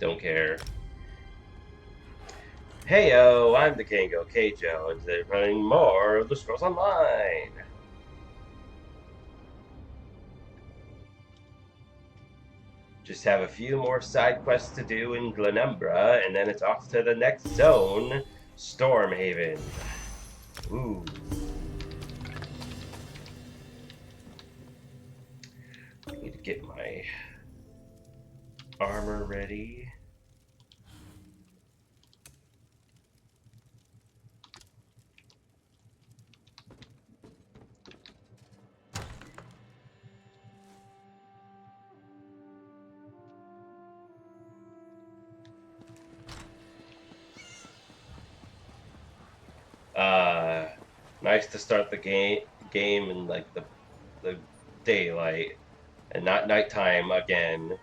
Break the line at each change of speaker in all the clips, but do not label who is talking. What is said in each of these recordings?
Don't care. Heyo, I'm the Kango Keijo, and today we're playing more of the Scrolls Online. Just have a few more side quests to do in Glenumbra, and then it's off to the next zone, Stormhaven. Ooh. I need to get my armor ready. Nice to start the game in like the daylight and not nighttime again.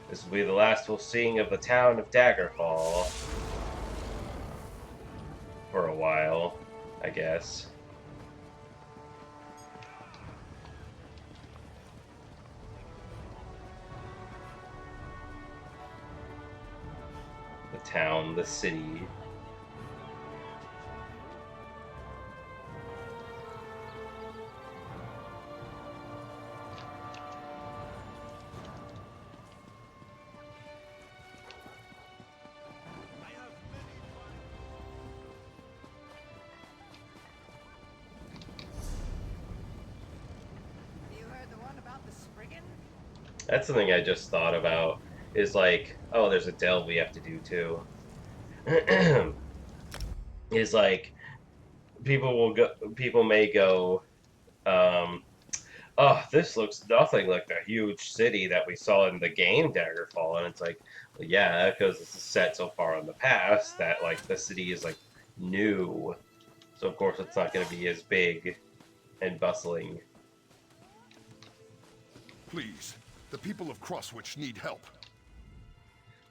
This will be the last we'll see of the town of Daggerfall for a while, I guess. The town, the city. That's something I just thought about. Is like, oh, there's a delve we have to do too. Is like, people may go, oh, this looks nothing like the huge city that we saw in the game Daggerfall, and it's like, well, yeah, because it's set so far in the past that like the city is like new, so of course it's not going to be as big and bustling.
Please, the people of Crosswich need help.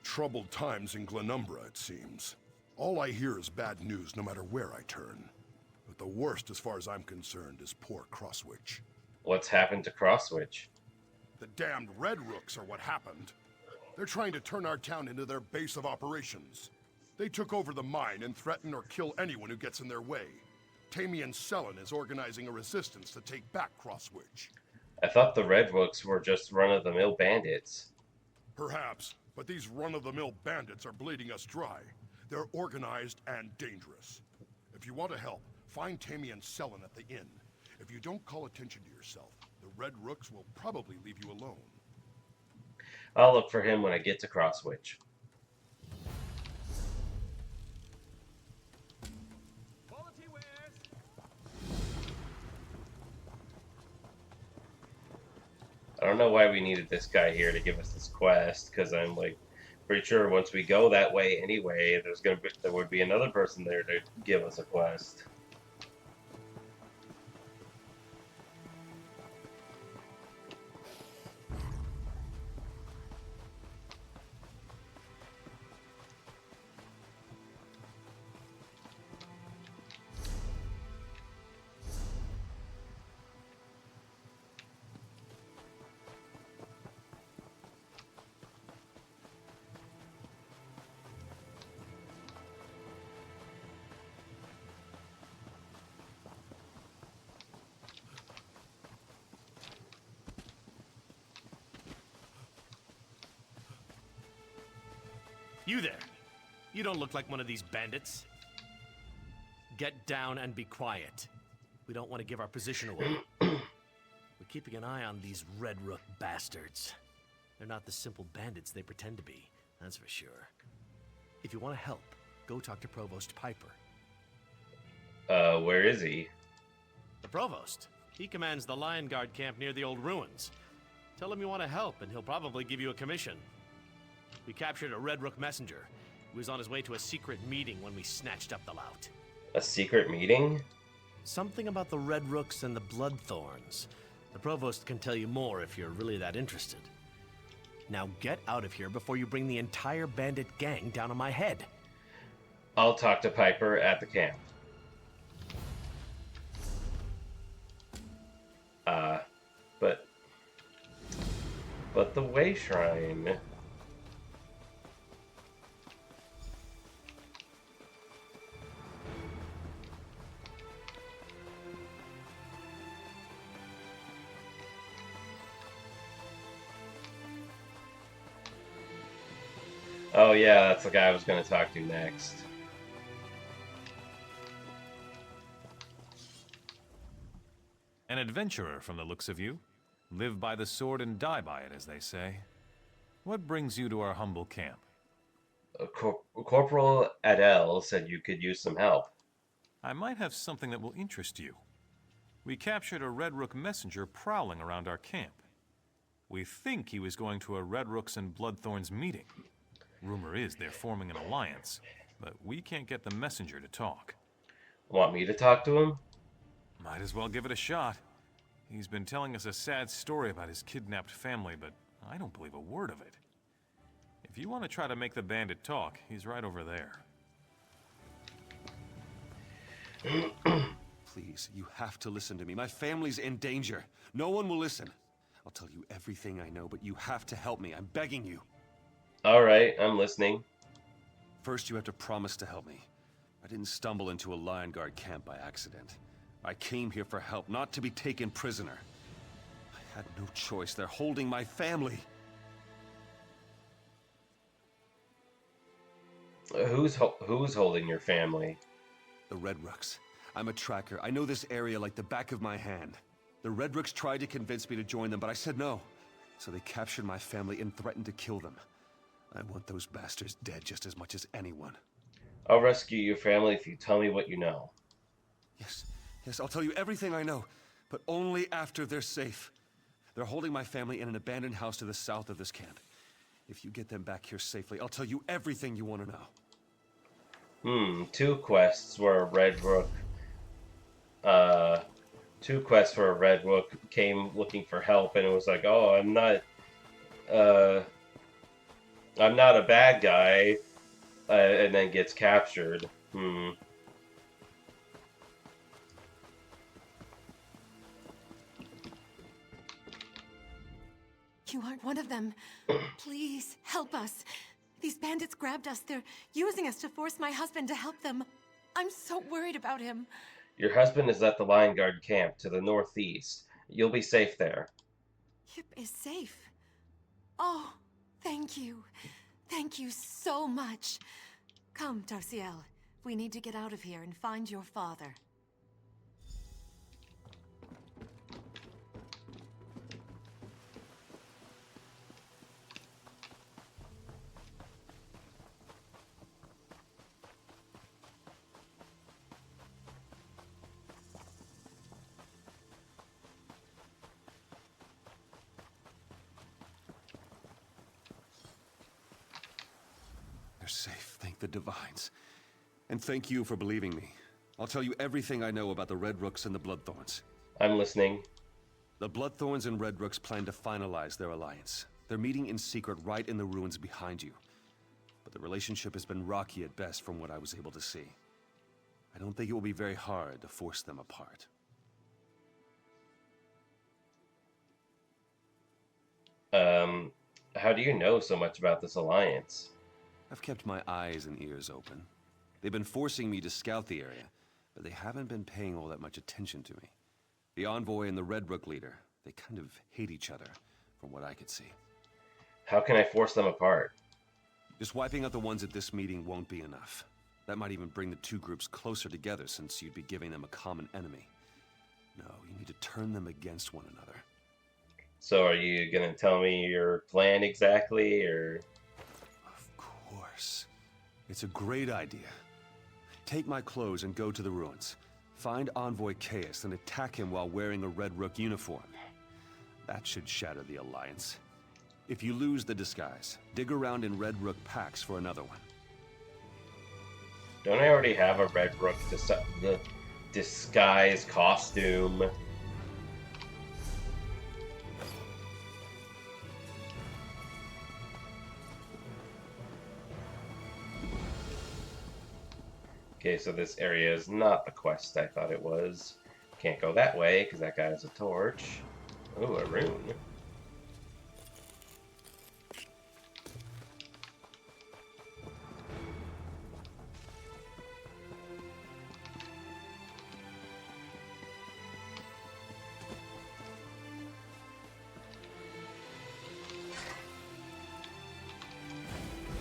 Troubled times in Glenumbra, it seems. All I hear is bad news no matter where I turn. But the worst, as far as I'm concerned, is poor Crosswich.
What's happened to Crosswich?
The damned Red Rooks are what happened. They're trying to turn our town into their base of operations. They took over the mine and threaten or kill anyone who gets in their way. Tamian Sellen is organizing a resistance to take back Crosswich.
I thought the Red Rooks were just run-of-the-mill bandits.
Perhaps, but these run-of-the-mill bandits are bleeding us dry. They're organized and dangerous. If you want to help, find Tamian Sellen at the inn. If you don't call attention to yourself, the Red Rooks will probably leave you alone.
I'll look for him when I get to Crosswich. I don't know why we needed this guy here to give us this quest, because I'm like pretty sure once we go that way anyway, there would be another person there to give us a quest.
You there! You don't look like one of these bandits. Get down and be quiet. We don't want to give our position away. We're keeping an eye on these Red Rook bastards. They're not the simple bandits they pretend to be, that's for sure. If you want to help, go talk to Provost Piper.
Where is he?
The Provost? He commands the Lion Guard camp near the old ruins. Tell him you want to help, and he'll probably give you a commission. We captured a Red Rook messenger. He was on his way to a secret meeting when we snatched up the lout.
A secret meeting?
Something about the Red Rooks and the Bloodthorns. The Provost can tell you more if you're really that interested. Now get out of here before you bring the entire bandit gang down on my head.
I'll talk to Piper at the camp. Uh, but the Way Shrine. Oh yeah, that's the guy I was going to talk to next.
An adventurer from the looks of you. Live by the sword and die by it, as they say. What brings you to our humble camp?
Corporal Adele said you could use some help.
I might have something that will interest you. We captured a Red Rook messenger prowling around our camp. We think he was going to a Red Rooks and Bloodthorns meeting. Rumor is they're forming an alliance, but we can't get the messenger to talk.
Want me to talk to him?
Might as well give it a shot. He's been telling us a sad story about his kidnapped family, but I don't believe a word of it. If you want to try to make the bandit talk, he's right over there.
Please, you have to listen to me. My family's in danger. No one will listen. I'll tell you everything I know, but you have to help me. I'm begging you.
Alright, I'm listening.
First, you have to promise to help me. I didn't stumble into a Lion Guard camp by accident. I came here for help, not to be taken prisoner. I had no choice. They're holding my family.
Who's holding your family?
The Red Rooks. I'm a tracker. I know this area like the back of my hand. The Red Rooks tried to convince me to join them, but I said no. So they captured my family and threatened to kill them. I want those bastards dead just as much as anyone.
I'll rescue your family if you tell me what you know.
Yes, I'll tell you everything I know, but only after they're safe. They're holding my family in an abandoned house to the south of this camp. If you get them back here safely, I'll tell you everything you want to know.
Two quests where a Red Rook came looking for help, and it was like, oh, I'm not a bad guy, and then gets captured.
You aren't one of them. Please, help us. These bandits grabbed us. They're using us to force my husband to help them. I'm so worried about him.
Your husband is at the Lion Guard camp to the northeast. You'll be safe there.
Yip is safe. Oh, thank you. Thank you so much. Come, Darciel. We need to get out of here and find your father.
They're safe, thank the Divines. And thank you for believing me. I'll tell you everything I know about the Red Rooks and the Bloodthorns.
I'm listening.
The Bloodthorns and Red Rooks plan to finalize their alliance. They're meeting in secret right in the ruins behind you. But the relationship has been rocky at best from what I was able to see. I don't think it will be very hard to force them apart.
How do you know so much about this alliance?
I've kept my eyes and ears open. They've been forcing me to scout the area, but they haven't been paying all that much attention to me. The Envoy and the Red Rook leader, they kind of hate each other, from what I could see.
How can I force them apart?
Just wiping out the ones at this meeting won't be enough. That might even bring the two groups closer together, since you'd be giving them a common enemy. No, you need to turn them against one another.
So are you gonna tell me your plan exactly, or...?
Of course. It's a great idea. Take my clothes and go to the ruins. Find Envoy Chaos and attack him while wearing a Red Rook uniform. That should shatter the Alliance. If you lose the disguise, dig around in Red Rook packs for another one.
Don't I already have a Red Rook disguise costume? Okay, so this area is not the quest I thought it was. Can't go that way because that guy has a torch. Ooh, a rune.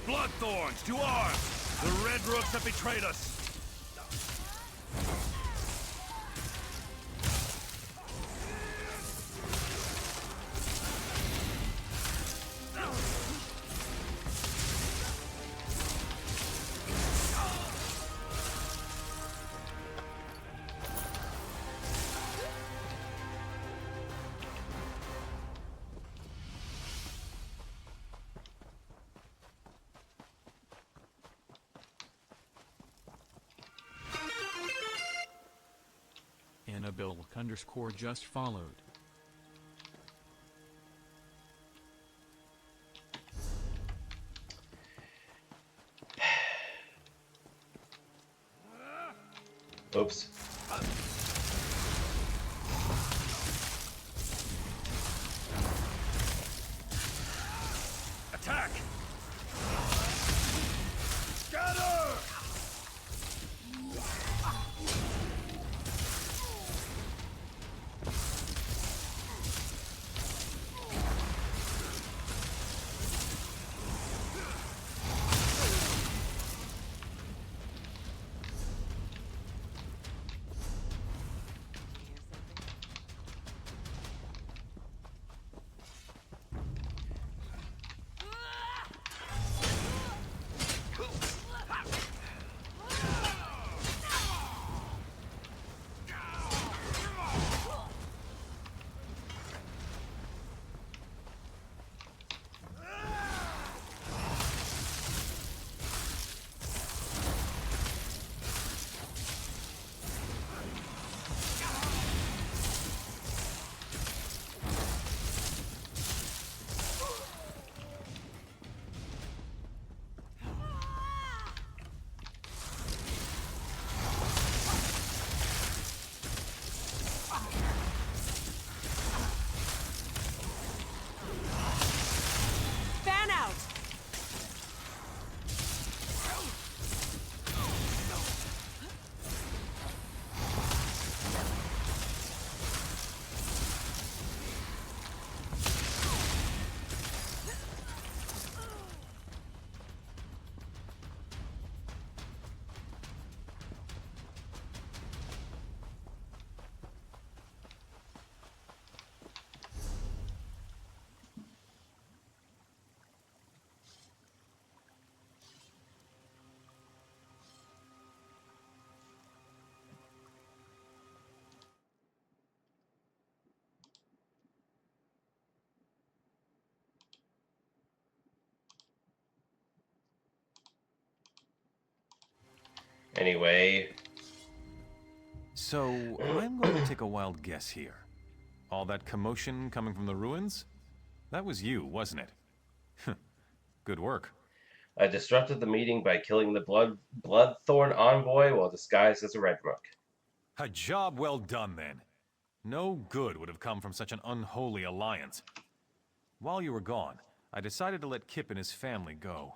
Bloodthorns, to arms! The Red Rooks have betrayed us!
Annabelle underscore just followed.
Oops.
Attack! Scatter!
Fan out!
Anyway,
So, I'm going to take a wild guess here. All that commotion coming from the ruins? That was you, wasn't it? Good work.
I disrupted the meeting by killing the Bloodthorn envoy while disguised as a Red Rook.
A job well done, then. No good would have come from such an unholy alliance. While you were gone, I decided to let Kip and his family go.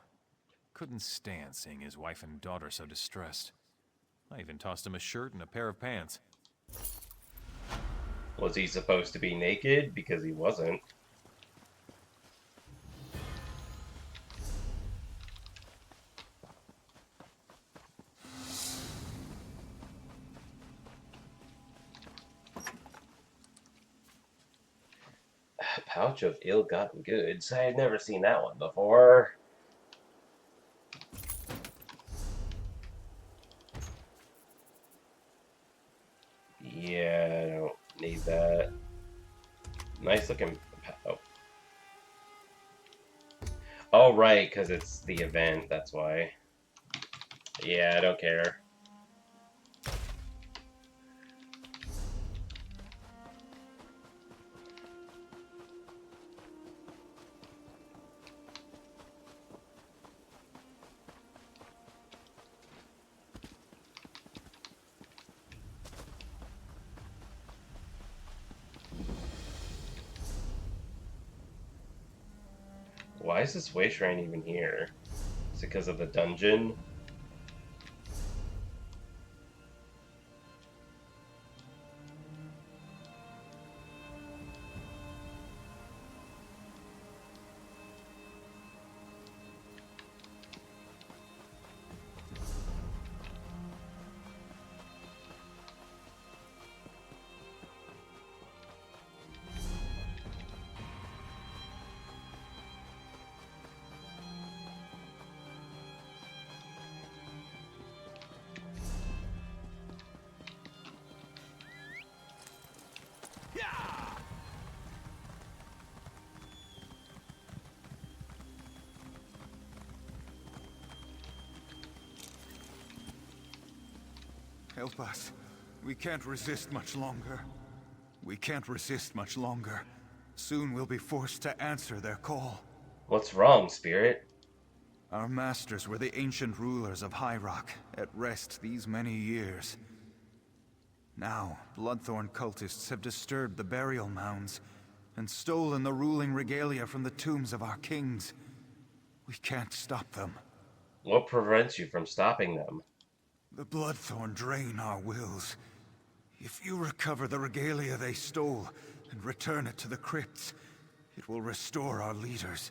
Couldn't stand seeing his wife and daughter so distressed. I even tossed him a shirt and a pair of pants.
Was he supposed to be naked? Because he wasn't. Pouch of ill-gotten goods. I had never seen that one before. Yeah, I don't need that. Nice looking. Oh. Oh, right, because it's the event, that's why. Yeah, I don't care. Why is this way shrine even here? Is it because of the dungeon?
Help us. We can't resist much longer. We can't resist much longer. Soon we'll be forced to answer their call.
What's wrong, Spirit?
Our masters were the ancient rulers of High Rock, at rest these many years. Now, Bloodthorn cultists have disturbed the burial mounds and stolen the ruling regalia from the tombs of our kings. We can't stop them.
What prevents you from stopping them?
The Bloodthorn drain our wills. If you recover the regalia they stole and return it to the crypts, it will restore our leaders.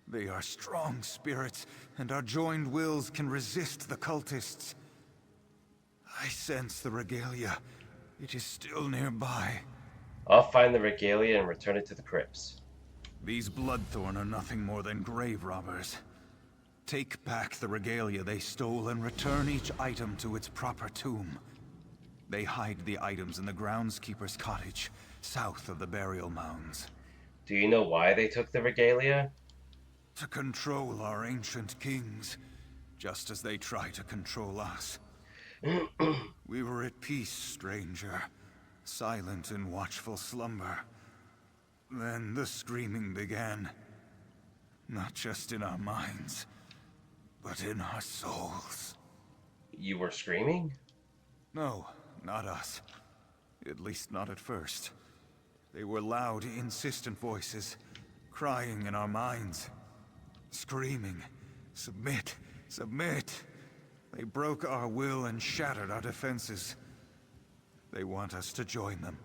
They are strong spirits, and our joined wills can resist the cultists. I sense the regalia. It is still nearby.
I'll find the regalia and return it to the crypts.
These Bloodthorn are nothing more than grave robbers. Take back the regalia they stole and return each item to its proper tomb. They hide the items in the groundskeeper's cottage, south of the burial mounds.
Do you know why they took the regalia?
To control our ancient kings, just as they try to control us. We were at peace, stranger, silent in watchful slumber. Then the screaming began, not just in our minds, but in our souls.
You were screaming?
No, not us. At least not at first. They were loud, insistent voices, crying in our minds. Screaming, submit, submit. They broke our will and shattered our defenses. They want us to join them.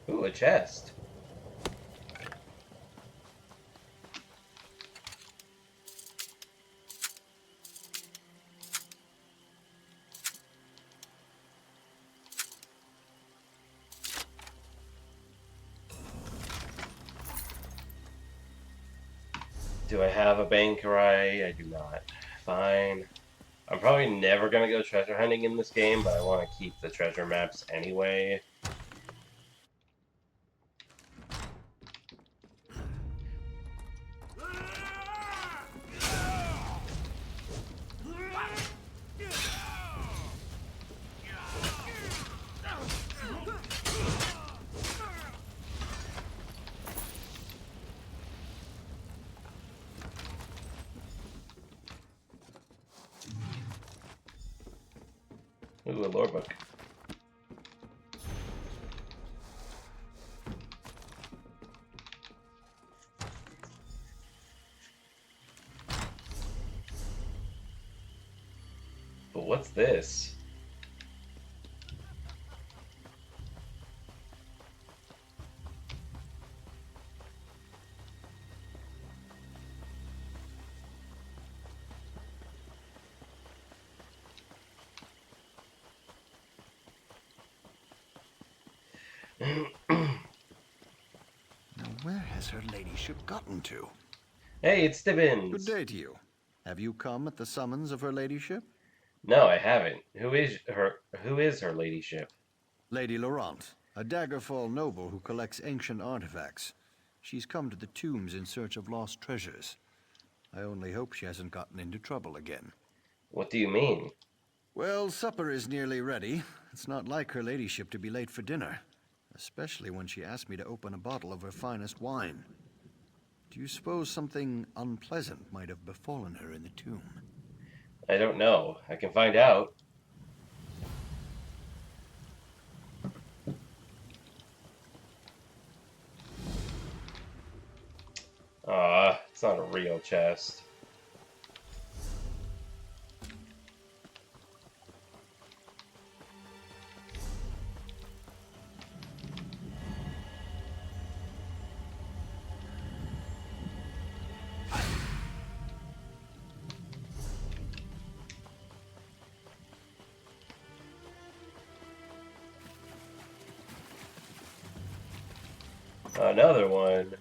Ooh, a chest. Do I have a Bankarai? I do not. Fine. I'm probably never gonna go treasure hunting in this game, but I want to keep the treasure maps anyway. Ooh, a lore book. But what's this?
Now, where has her ladyship gotten to?
Hey, it's Stibbins.
Good day to you. Have you come at the summons of her ladyship?
No, I haven't. Who is her ladyship?
Lady Laurent, a Daggerfall noble who collects ancient artifacts. She's come to the tombs in search of lost treasures. I only hope she hasn't gotten into trouble again.
What do you mean?
Well, supper is nearly ready. It's not like her ladyship to be late for dinner, especially when she asked me to open a bottle of her finest wine. Do you suppose something unpleasant might have befallen her in the tomb?
I don't know. I can find out. It's not a real chest. Another one.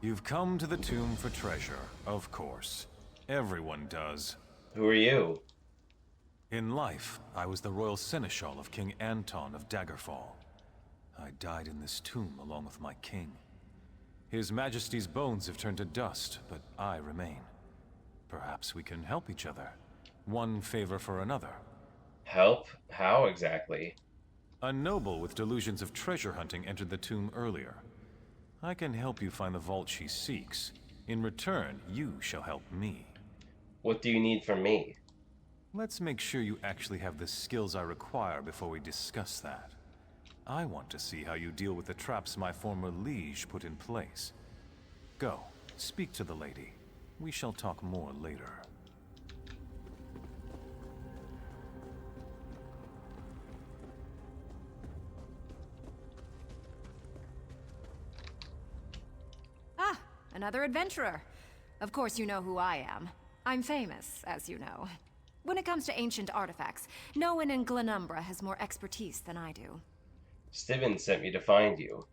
You've come to the tomb for treasure, of course. Everyone does.
Who are you?
In life, I was the royal seneschal of King Anton of Daggerfall. I died in this tomb along with my king. His Majesty's bones have turned to dust, but I remain. Perhaps we can help each other. One favor for another.
Help? How exactly?
A noble with delusions of treasure hunting entered the tomb earlier. I can help you find the vault she seeks. In return, you shall help me.
What do you need from me?
Let's make sure you actually have the skills I require before we discuss that. I want to see how you deal with the traps my former liege put in place. Go, speak to the lady. We shall talk more later.
Ah, another adventurer. Of course you know who I am. I'm famous, as you know. When it comes to ancient artifacts, no one in Glenumbra has more expertise than I do.
Steven sent me to find you.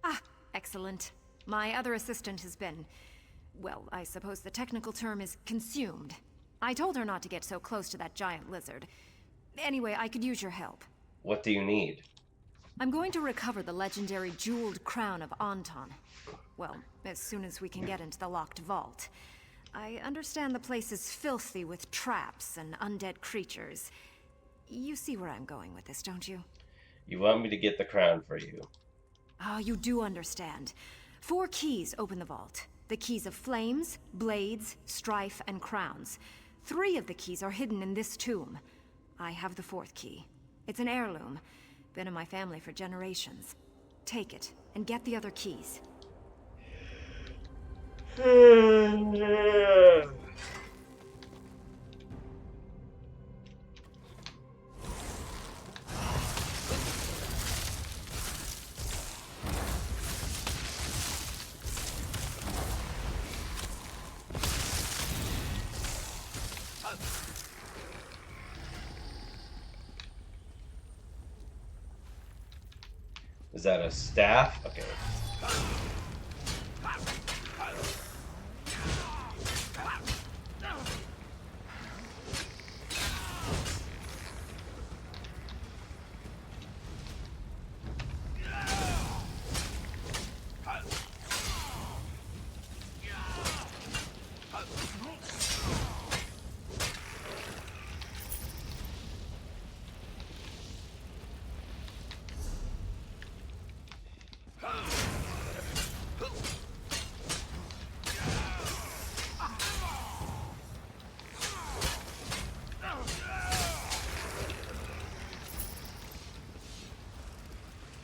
Ah, excellent. My other assistant has been... well, I suppose the technical term is consumed. I told her not to get so close to that giant lizard. Anyway, I could use your help.
What do you need?
I'm going to recover the legendary jeweled crown of Anton. Well, as soon as we can get into the locked vault. I understand the place is filthy with traps and undead creatures. You see where I'm going with this, don't you?
You want me to get the crown for you?
Ah, you do understand. 4 keys open the vault. The keys of flames, blades, strife, and crowns. 3 of the keys are hidden in this tomb. I have the 4th key. It's an heirloom. Been in my family for generations. Take it, and get the other keys.
Is that a staff? Okay.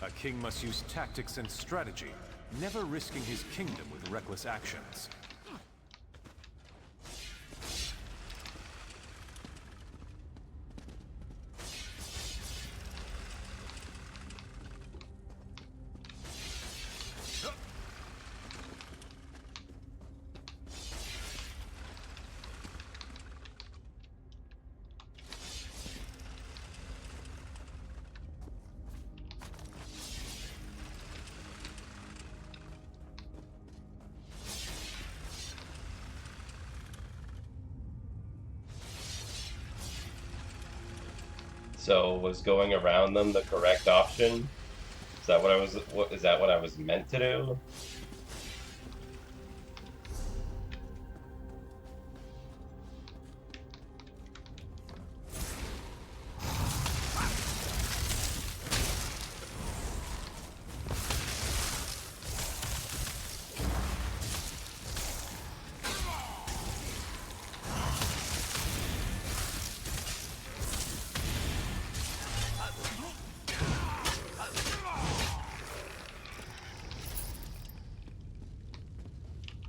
A king must use tactics and strategy, never risking his kingdom with reckless actions.
So was going around them the correct option? Is that what I was? What is that? What I was meant to do?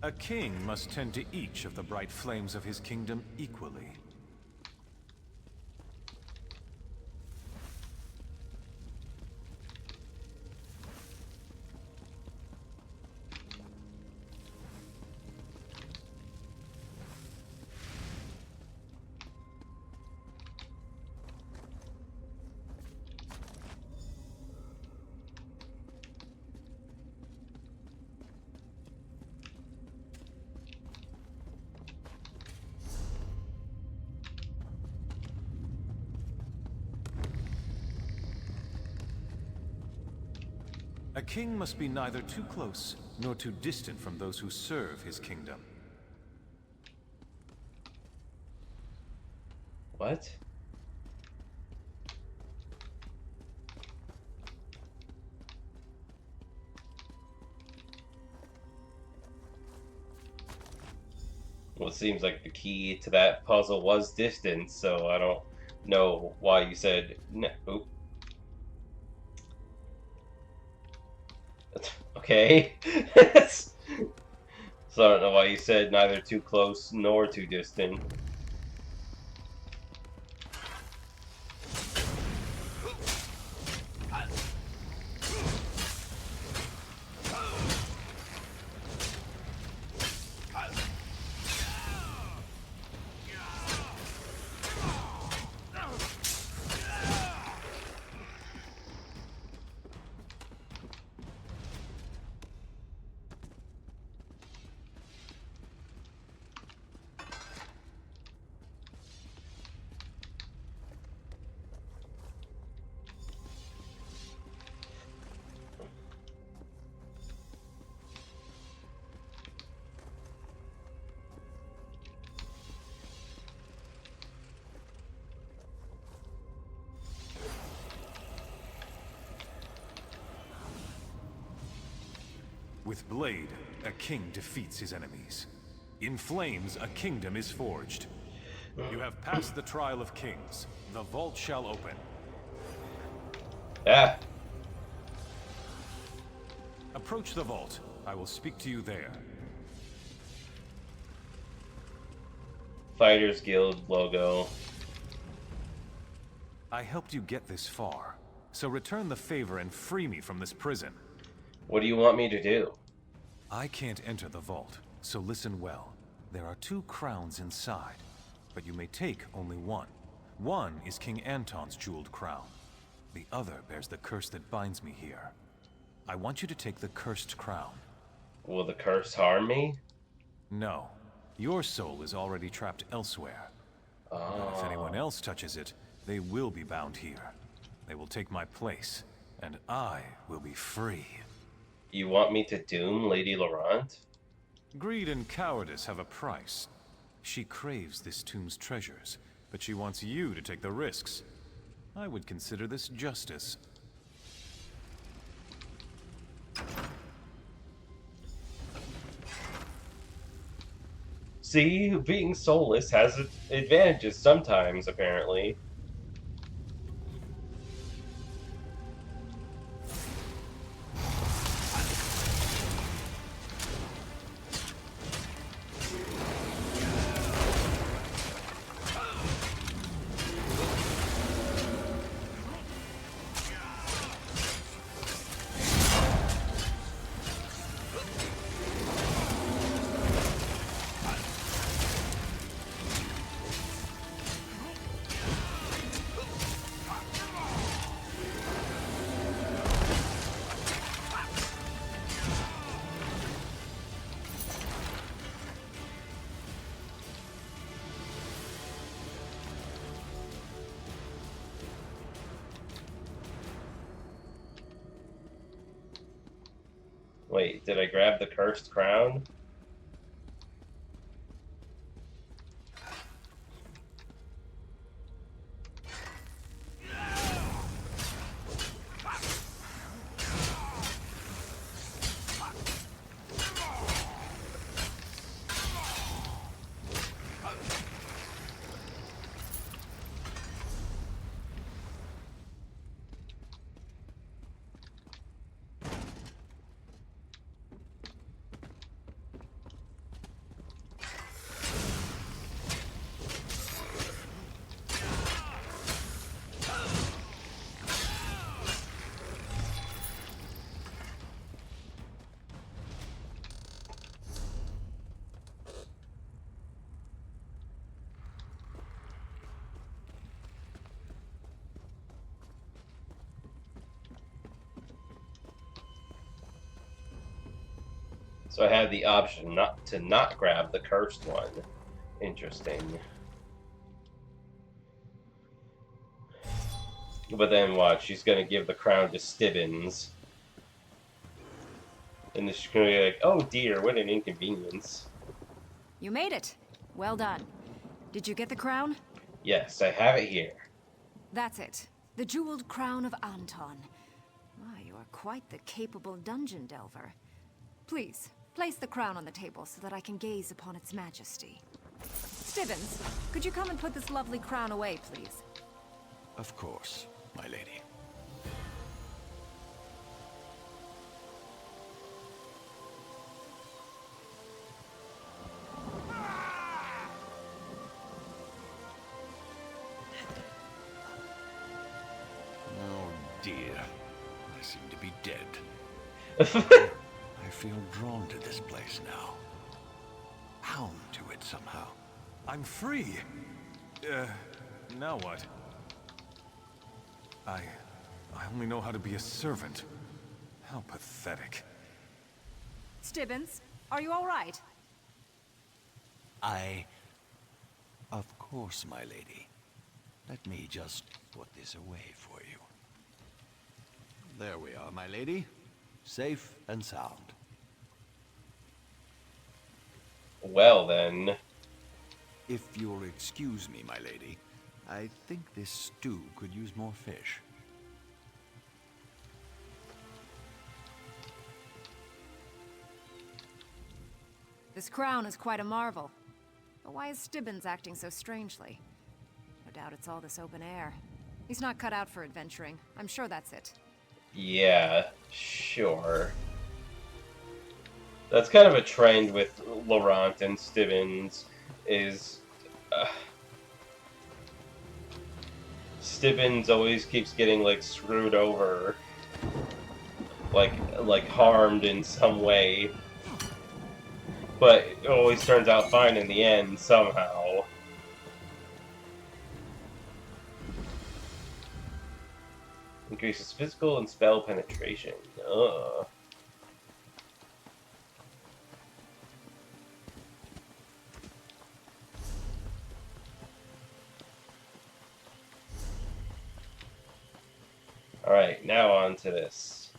A king must tend to each of the bright flames of his kingdom equally. A king must be neither too close nor too distant from those who serve his kingdom.
What? Well, it seems like the key to that puzzle was distance, so I don't know why you said no. Oop. Okay. So I don't know why you said neither too close nor too distant.
With blade, a king defeats his enemies. In flames, a kingdom is forged. You have passed the trial of kings. The vault shall open.
Ah.
Approach the vault. I will speak to you there.
Fighters Guild logo.
I helped you get this far, so return the favor and free me from this prison.
What do you want me to do?
I can't enter the vault, so listen well. There are 2 crowns inside, but you may take only one. One is King Anton's jeweled crown. The other bears the curse that binds me here. I want you to take the cursed crown.
Will the curse harm me?
No. Your soul is already trapped elsewhere. But if anyone else touches it, they will be bound here. They will take my place, and I will be free.
You want me to doom Lady Laurent?
Greed and cowardice have a price. She craves this tomb's treasures, but she wants you to take the risks. I would consider this justice.
See, being soulless has its advantages sometimes, apparently. Wait, did I grab the cursed crown? So I had the option not to not grab the cursed one. Interesting. But then what? She's gonna give the crown to Stibbins. And then she's gonna be like, oh dear, what an inconvenience.
You made it. Well done. Did you get the crown?
Yes, I have it here.
That's it. The jeweled crown of Anton. Why, you are quite the capable dungeon delver. Please, place the crown on the table so that I can gaze upon its majesty. Stibbins, could you come and put this lovely crown away, please?
Of course, my lady. Oh dear. I seem to be dead. I feel drawn to this place now. Bound to it somehow.
I'm free. Now what? I only know how to be a servant. How pathetic.
Stibbins, are you all right?
Of course, my lady. Let me just put this away for you. There we are, my lady. Safe and sound.
Well then.
If you'll excuse me, my lady, I think this stew could use more fish.
This crown is quite a marvel. But why is Stibbins acting so strangely? No doubt it's all this open air. He's not cut out for adventuring. I'm sure that's it.
Yeah, sure. That's kind of a trend with Laurent and Stibbins, is Stibbins always keeps getting like screwed over, like harmed in some way, but it always turns out fine in the end somehow. Increases physical and spell penetration. Ugh. Alright, now on to this.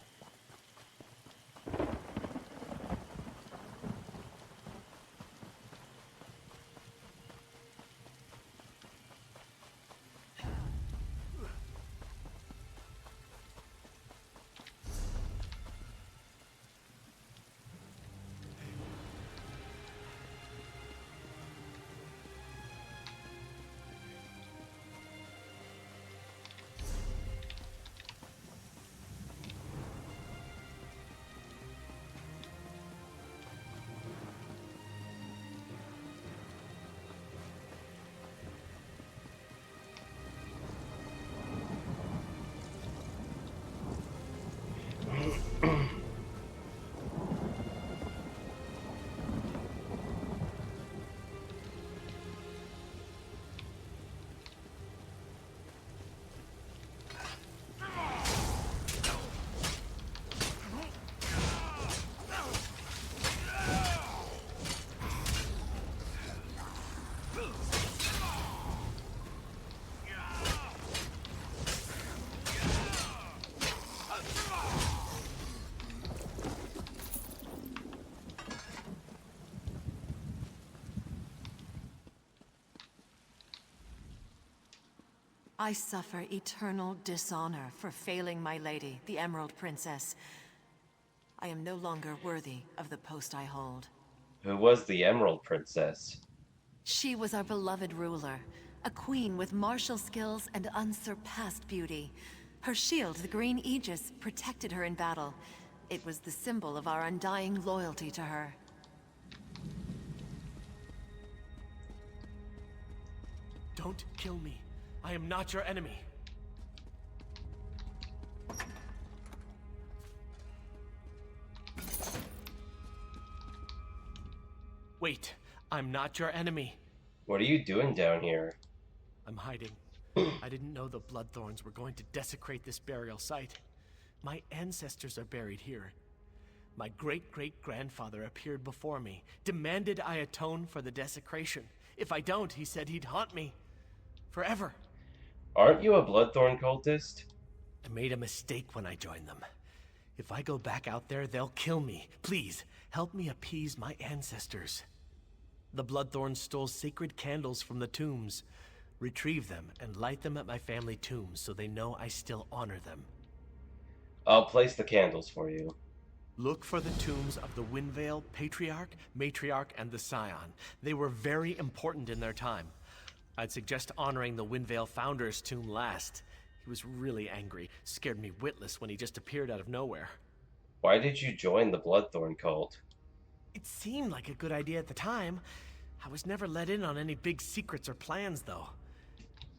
I suffer eternal dishonor for failing my lady, the Emerald Princess. I am no longer worthy of the post I hold.
Who was the Emerald Princess?
She was our beloved ruler, a queen with martial skills and unsurpassed beauty. Her shield, the green aegis, protected her in battle. It was the symbol of our undying loyalty to her.
Don't kill me. I am not your enemy. Wait, I'm not your enemy.
What are you doing down here?
I'm hiding. I didn't know the Bloodthorns were going to desecrate this burial site. My ancestors are buried here. My great-great-grandfather appeared before me, demanded I atone for the desecration. If I don't, he said he'd haunt me. Forever.
Aren't you a Bloodthorn cultist?
I made a mistake when I joined them. If I go back out there, they'll kill me. Please, help me appease my ancestors. The Bloodthorns stole sacred candles from the tombs. Retrieve them and light them at my family tombs so they know I still honor them.
I'll place the candles for you.
Look for the tombs of the Windvale Patriarch, Matriarch, and the Scion. They were very important in their time. I'd suggest honoring the Windvale Founder's tomb last. He was really angry, scared me witless when he just appeared out of nowhere.
Why did you join the Bloodthorn cult?
It seemed like a good idea at the time. I was never let in on any big secrets or plans, though.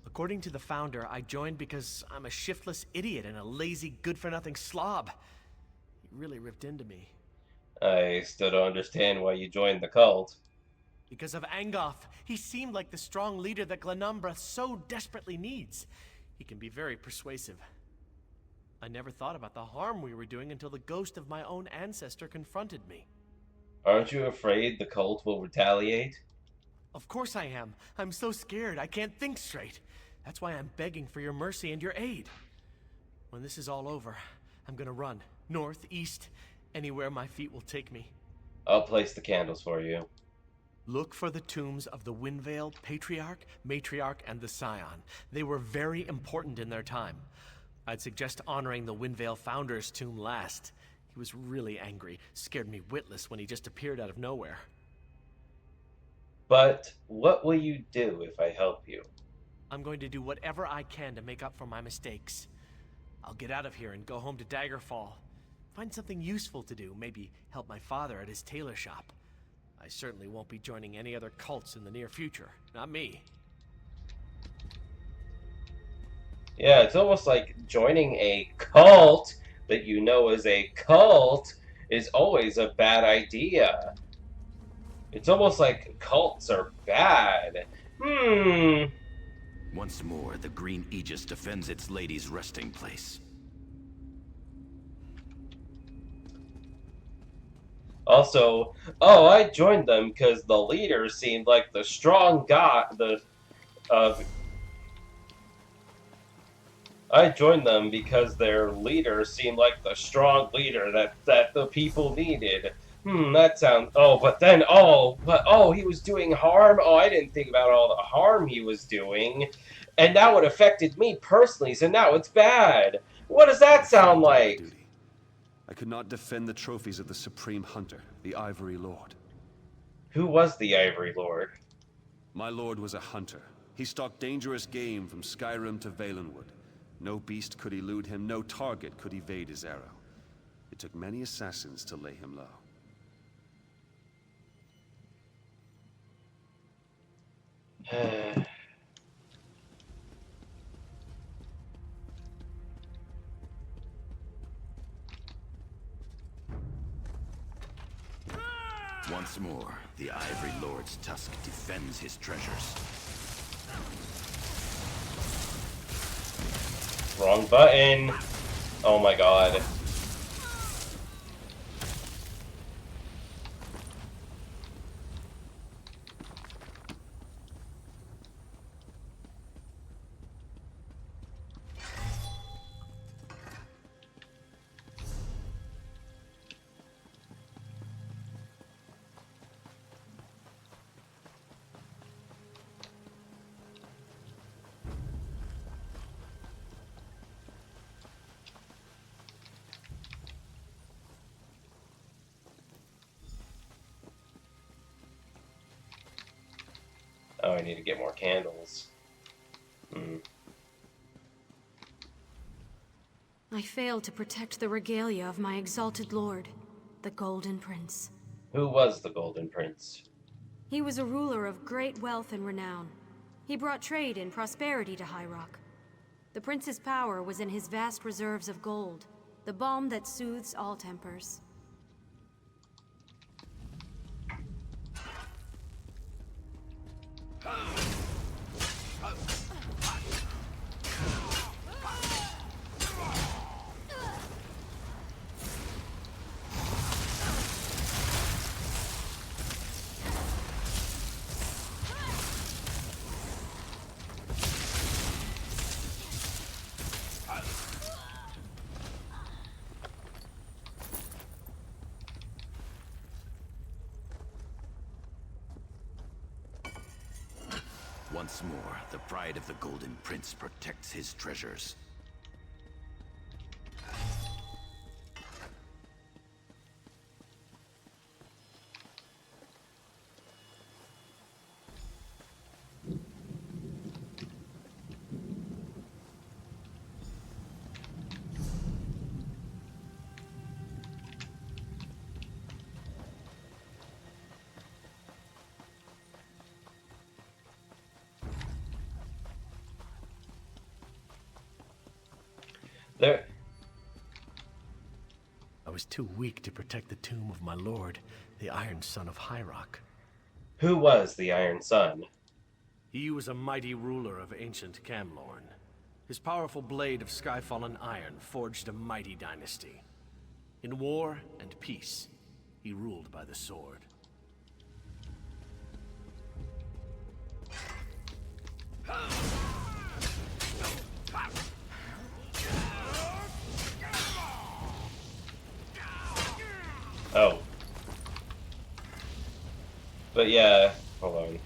According to the founder, I joined because I'm a shiftless idiot and a lazy, good-for-nothing slob. He really ripped into me.
I still don't understand why you joined the cult.
Because of Angoth. He seemed like the strong leader that Glenumbra so desperately needs. He can be very persuasive. I never thought about the harm we were doing until the ghost of my own ancestor confronted me.
Aren't you afraid the cult will retaliate?
Of course I am. I'm so scared I can't think straight. That's why I'm begging for your mercy and your aid. When this is all over, I'm gonna run. North, east, anywhere my feet will take me.
I'll place the candles for you.
Look for the tombs of the Windvale Patriarch, Matriarch, and the Scion. They were very important in their time. I'd suggest honoring the Windvale Founder's tomb last. He was really angry, scared me witless when he just appeared out of nowhere.
But what will you do if I help you?
I'm going to do whatever I can to make up for my mistakes. I'll get out of here and go home to Daggerfall. Find something useful to do, maybe help my father at his tailor shop. I certainly won't be joining any other cults in the near future. Not me.
Yeah, it's almost like joining a cult that you know is a cult is always a bad idea. It's almost like cults are bad.
Once more, the green aegis defends its lady's resting place.
Also, I joined them because the leader seemed like the strong guy. I joined them because their leader seemed like the strong leader that the people needed. That sounds. He was doing harm. Oh, I didn't think about all the harm he was doing, and now it affected me personally. So now it's bad. What does that sound like?
I could not defend the trophies of the Supreme Hunter, the Ivory Lord.
Who was the Ivory Lord?
My lord was a hunter. He stalked dangerous game from Skyrim to Valenwood. No beast could elude him, no target could evade his arrow. It took many assassins to lay him low.
Once more, the Ivory Lord's tusk defends his treasures.
Wrong button. Oh my god. Oh, I need to get more candles.
I failed to protect the regalia of my exalted lord, the Golden Prince.
Who was the Golden Prince?
He was a ruler of great wealth and renown. He brought trade and prosperity to High Rock. The prince's power was in his vast reserves of gold, the balm that soothes all tempers.
Once more, the pride of the Golden Prince protects his treasures.
There.
I was too weak to protect the tomb of my lord, the Iron Son of High Rock.
Who was the Iron Sun?
He was a mighty ruler of ancient Camlorn. His powerful blade of sky-fallen iron forged a mighty dynasty. In war and peace, he ruled by the sword.
Oh. But yeah, hold on.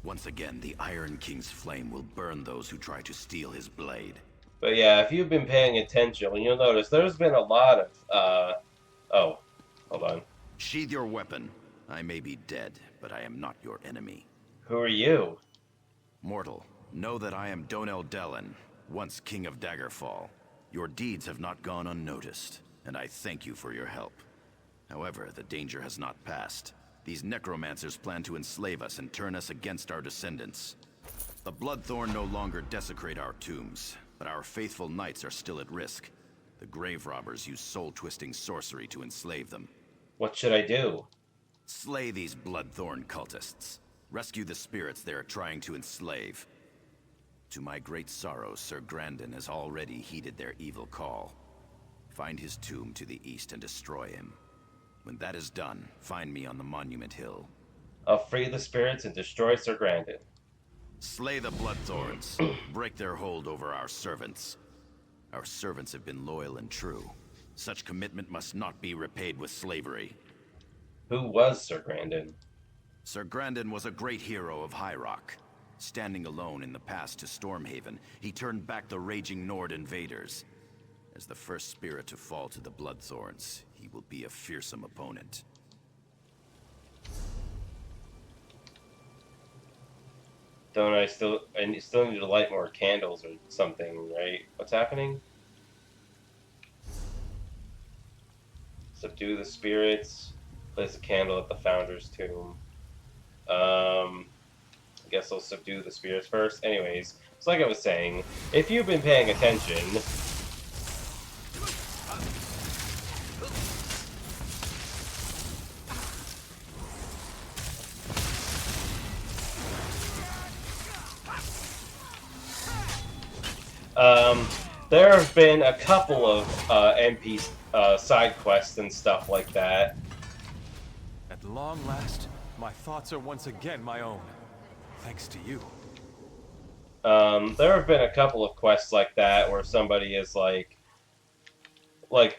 Once again, the Iron King's flame will burn those who try to steal his blade.
But yeah, if you've been paying attention, you'll notice there's been a lot of, oh, hold on.
Sheathe your weapon. I may be dead, but I am not your enemy.
Who are you?
Mortal, know that I am Donel Dellen, once King of Daggerfall. Your deeds have not gone unnoticed, and I thank you for your help. However, the danger has not passed. These necromancers plan to enslave us and turn us against our descendants. The Bloodthorn no longer desecrate our tombs, but our faithful knights are still at risk. The grave robbers use soul-twisting sorcery to enslave them.
What should I do?
Slay these Bloodthorn cultists. Rescue the spirits they are trying to enslave. To my great sorrow, Sir Grandin has already heeded their evil call. Find his tomb to the east and destroy him. When that is done, find me on the Monument Hill.
I'll free the spirits and destroy Sir Grandin.
Slay the Bloodthorns. Break their hold over our servants. Our servants have been loyal and true. Such commitment must not be repaid with slavery.
Who was Sir Grandin?
Sir Grandin was a great hero of High Rock. Standing alone in the pass to Stormhaven, he turned back the raging Nord invaders. As the first spirit to fall to the Bloodthorns, he will be a fearsome opponent.
I still need to light more candles or something, right? What's happening? Subdue the spirits. Place a candle at the Founder's tomb. I guess I'll subdue the spirits first. Anyways, it's like I was saying, if you've been paying attention, there have been a couple of NP side quests and stuff like that.
At long last, my thoughts are once again my own. Thanks to you.
There have been a couple of quests like that where somebody is like,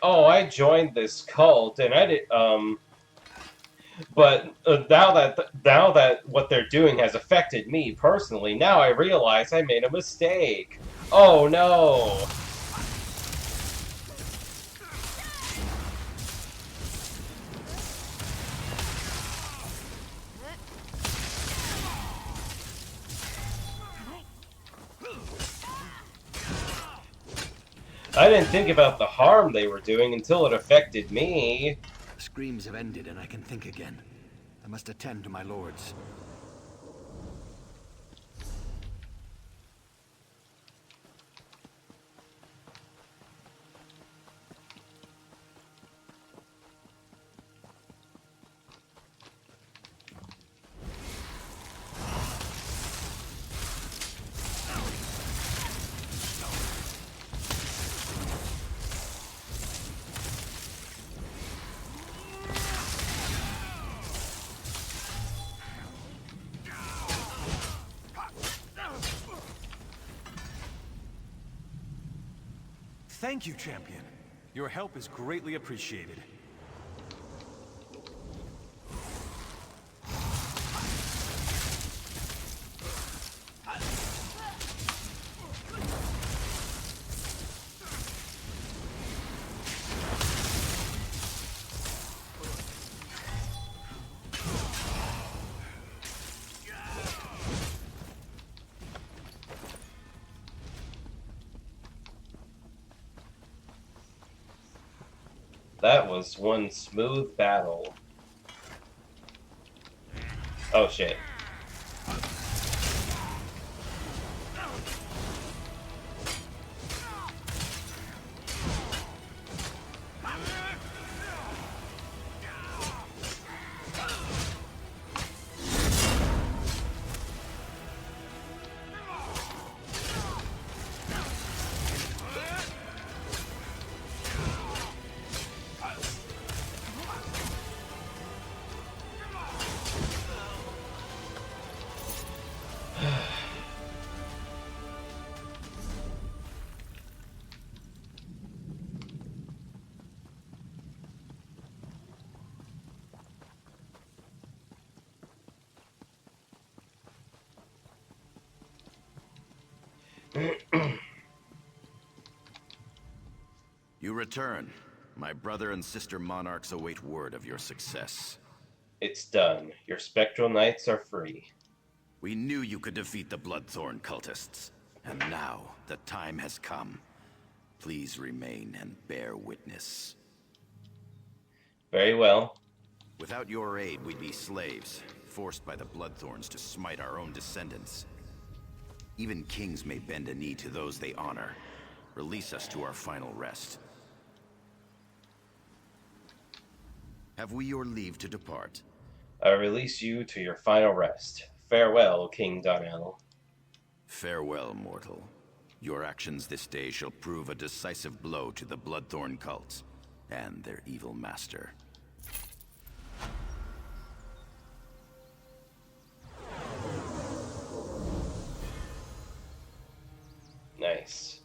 oh, I joined this cult and I did, but now that what they're doing has affected me personally, now I realize I made a mistake. Oh no! I didn't think about the harm they were doing until it affected me.
The screams have ended and I can think again. I must attend to my lords.
Thank you, champion. Your help is greatly appreciated.
That was one smooth battle. Oh shit.
You return. My brother and sister monarchs await word of your success.
It's done. Your spectral knights are free.
We knew you could defeat the Bloodthorn cultists. And now, the time has come. Please remain and bear witness.
Very well.
Without your aid, we'd be slaves, forced by the Bloodthorns to smite our own descendants. Even kings may bend a knee to those they honor. Release us to our final rest. Have we your leave to depart?
I release you to your final rest. Farewell, King Donnell.
Farewell, mortal. Your actions this day shall prove a decisive blow to the Bloodthorn cults and their evil master.
Nice.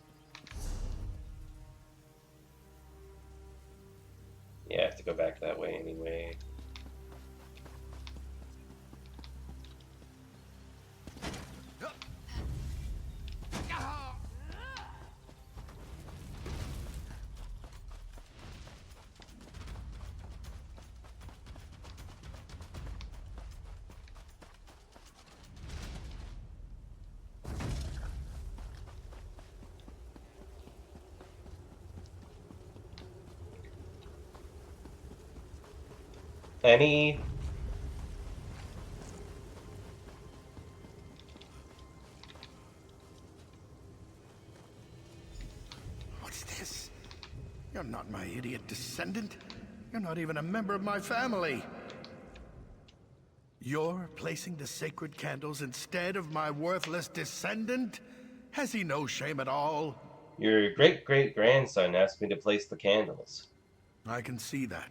Yeah, I have to go back that way anyway. Any...
What's this? You're not my idiot descendant. You're not even a member of my family. You're placing the sacred candles instead of my worthless descendant? Has he no shame at all?
Your great-great-grandson asked me to place the candles.
I can see that.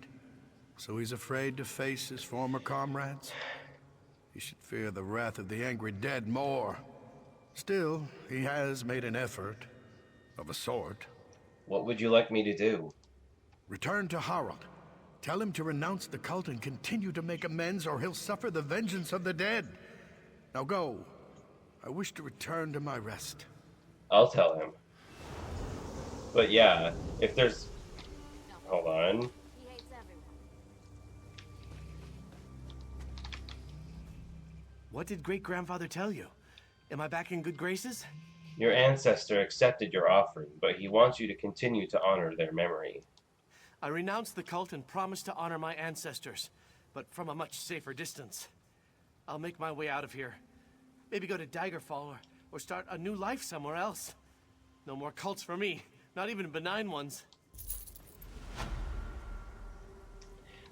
So he's afraid to face his former comrades? He should fear the wrath of the angry dead more. Still, he has made an effort. Of a sort.
What would you like me to do?
Return to Harald. Tell him to renounce the cult and continue to make amends, or he'll suffer the vengeance of the dead. Now go. I wish to return to my rest.
I'll tell him. But yeah, if there's... Hold on.
What did great-grandfather tell you? Am I back in good graces?
Your ancestor accepted your offering, but he wants you to continue to honor their memory.
I renounced the cult and promised to honor my ancestors, but from a much safer distance. I'll make my way out of here. Maybe go to Daggerfall or start a new life somewhere else. No more cults for me, not even benign ones.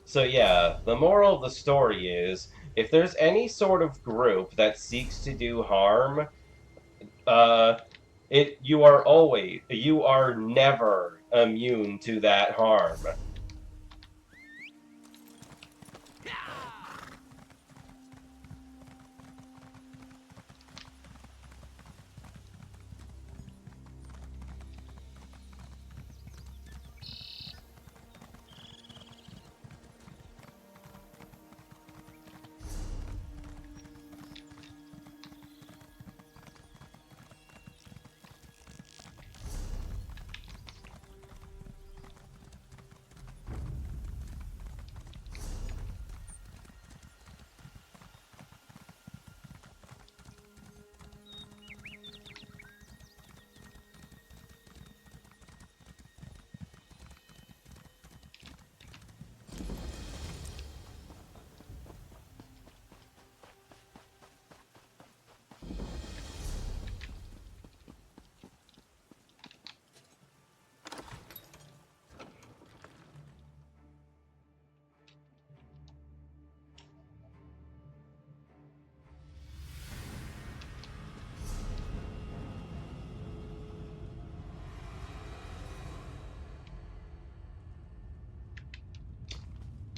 So yeah, the moral of the story is, if there's any sort of group that seeks to do harm, you are never immune to that harm.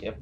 Yep.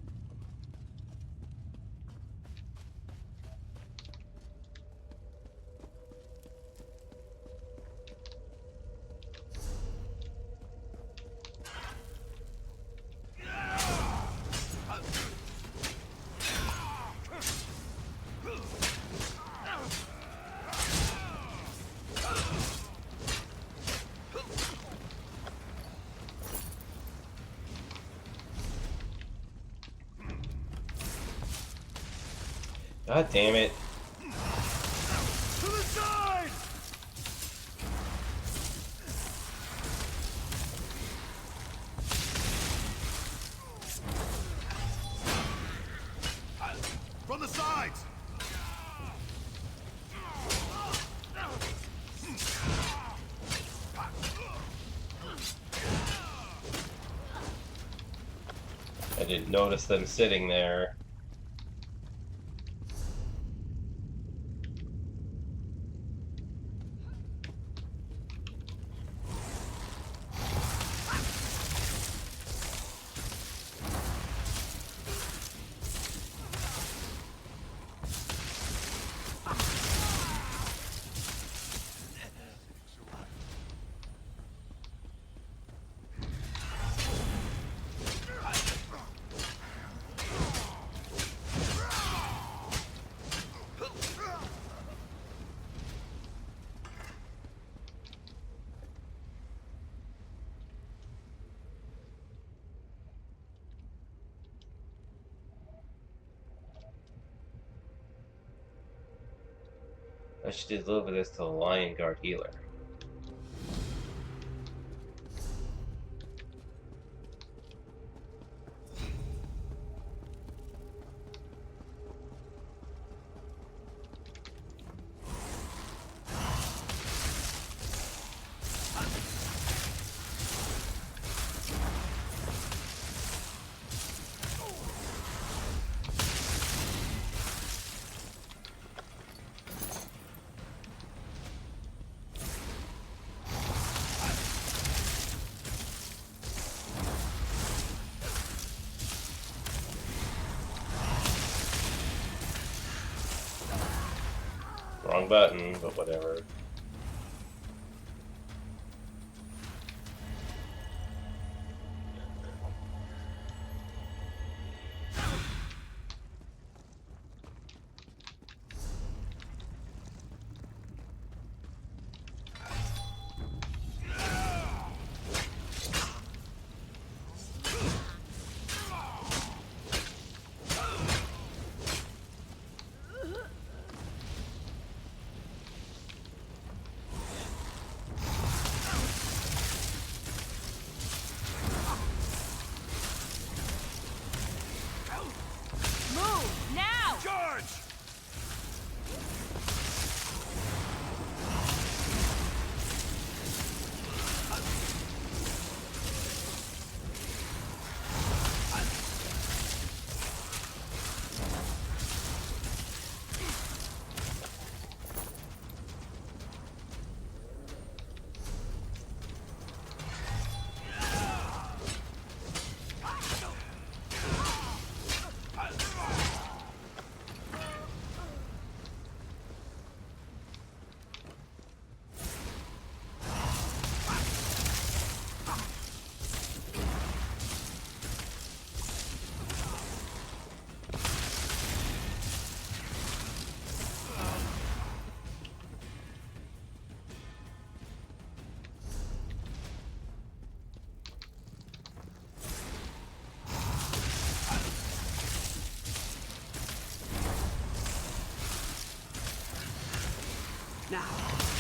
God damn it.
To the side! From the sides!
I didn't notice them sitting there. I should deliver this to the Lion Guard healer. Wrong button, but whatever.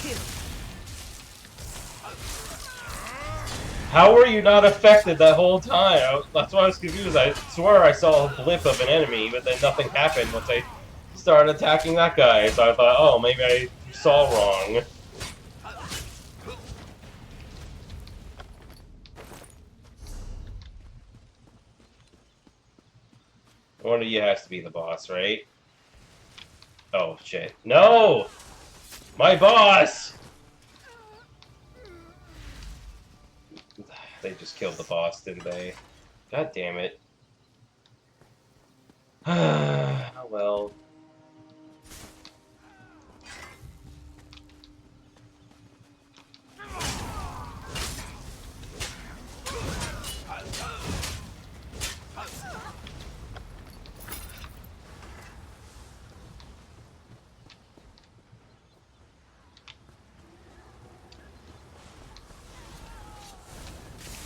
Kill.
How were you not affected that whole time? That's why I was confused. I swear I saw a blip of an enemy, but then nothing happened once I started attacking that guy. So I thought, oh, maybe I saw wrong. One of you has to be the boss, right? Oh, shit. No! My boss! They just killed the boss, didn't they? God damn it. Oh, well.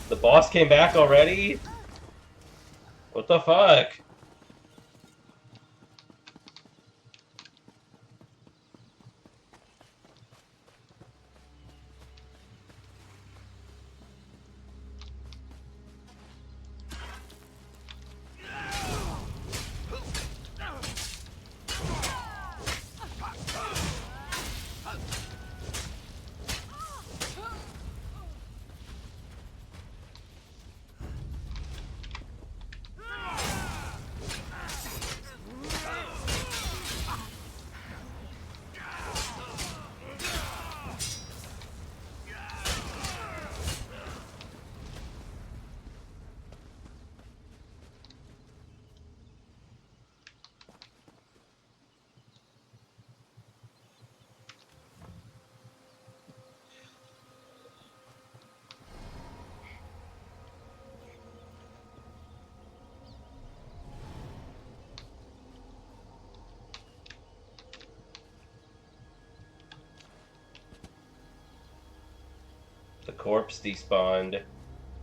The boss came back already? What the fuck? The corpse despawned.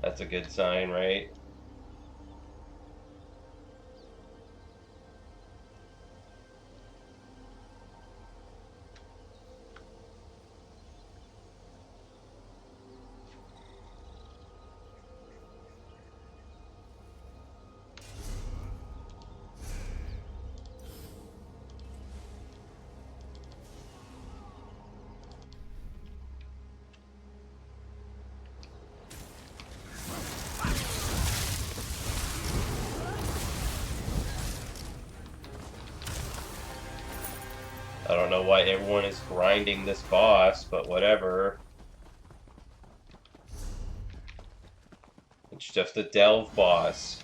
That's a good sign, right? I don't know why everyone is grinding this boss, but whatever. It's just a delve boss.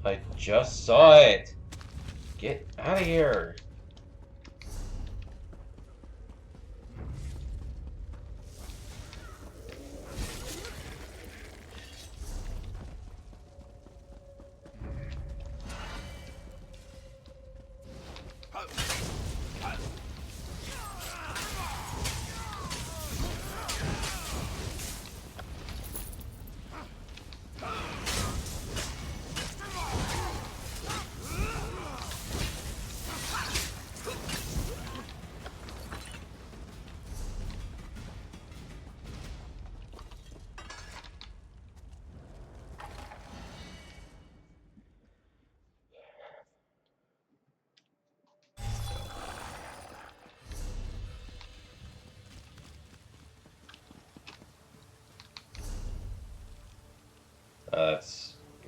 I just saw it! Get out of here!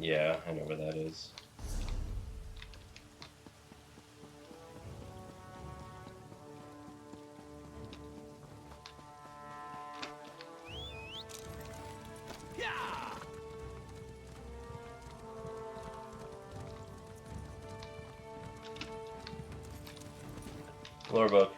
Yeah, I know where that is. Lore book.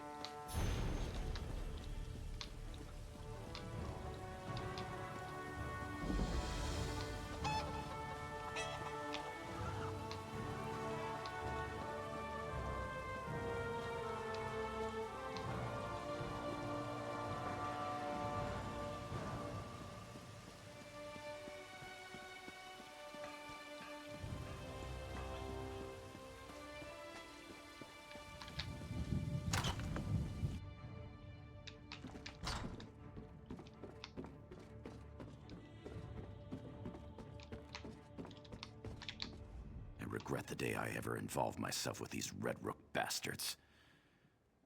Regret the day I ever involved myself with these Red Rook bastards.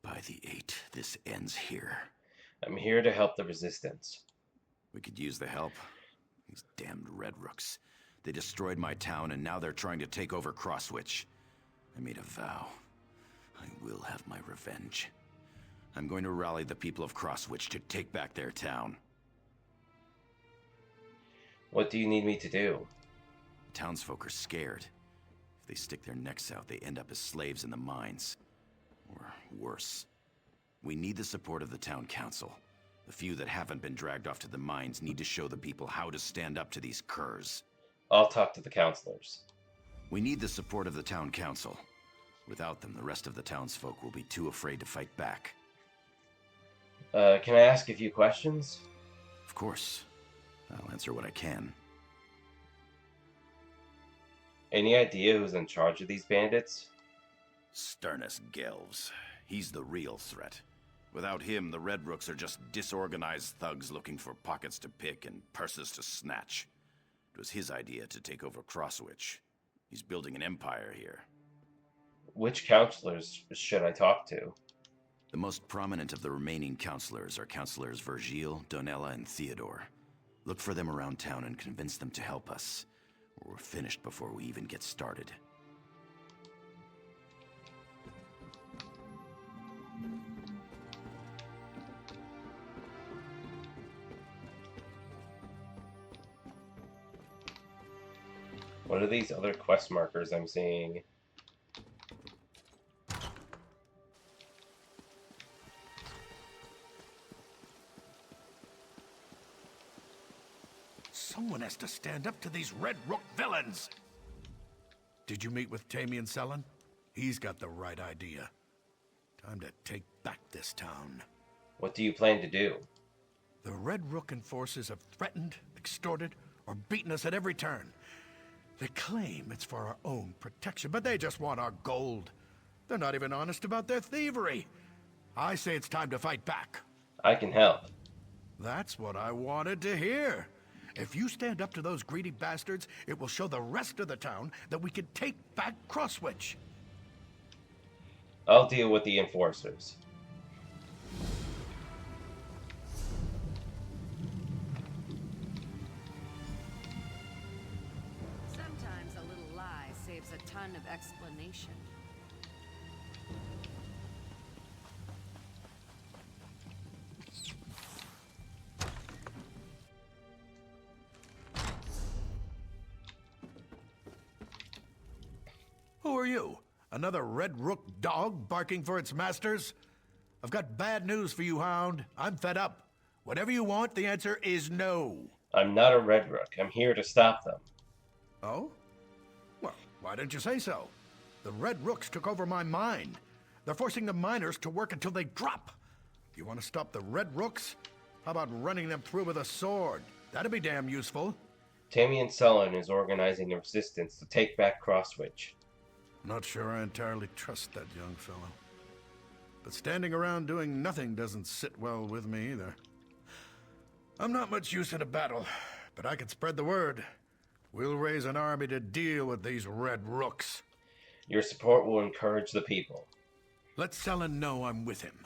By the 8, this ends here.
I'm here to help the Resistance.
We could use the help. These damned Red Rooks. They destroyed my town, and now they're trying to take over Crosswitch. I made a vow. I will have my revenge. I'm going to rally the people of Crosswitch to take back their town.
What do you need me to do?
Townsfolk are scared. If they stick their necks out, they end up as slaves in the mines. Or worse. We need the support of the town council. The few that haven't been dragged off to the mines need to show the people how to stand up to these curs.
I'll talk to the counselors.
We need the support of the town council. Without them, the rest of the townsfolk will be too afraid to fight back.
Can I ask a few questions?
Of course. I'll answer what I can.
Any idea who's in charge of these bandits?
Sternus Gelves. He's the real threat. Without him, the Red Rooks are just disorganized thugs looking for pockets to pick and purses to snatch. It was his idea to take over Crosswitch. He's building an empire here.
Which counselors should I talk to?
The most prominent of the remaining counselors are Counselors Virgil, Donella, and Theodore. Look for them around town and convince them to help us. Or we're finished before we even get started.
What are these other quest markers I'm seeing?
Someone has to stand up to these Red Rook villains! Did you meet with Tamian Sellen? He's got the right idea. Time to take back this town.
What do you plan to do?
The Red Rook and forces have threatened, extorted, or beaten us at every turn. They claim it's for our own protection, but they just want our gold. They're not even honest about their thievery. I say it's time to fight back.
I can help.
That's what I wanted to hear. If you stand up to those greedy bastards, it will show the rest of the town that we can take back Crosswitch.
I'll deal with the enforcers.
Sometimes a little lie saves a ton of explanation.
Who are you? Another Red Rook dog barking for its masters? I've got bad news for you, Hound. I'm fed up. Whatever you want, the answer is no.
I'm not a Red Rook. I'm here to stop them.
Oh? Well, why didn't you say so? The Red Rooks took over my mine. They're forcing the miners to work until they drop. You want to stop the Red Rooks? How about running them through with a sword? That'd be damn useful.
Tamian Sellen is organizing a resistance to take back Crosswitch.
Not sure I entirely trust that young fellow. But standing around doing nothing doesn't sit well with me either. I'm not much use in a battle, but I can spread the word. We'll raise an army to deal with these Red Rooks.
Your support will encourage the people.
Let Sellen know I'm with him.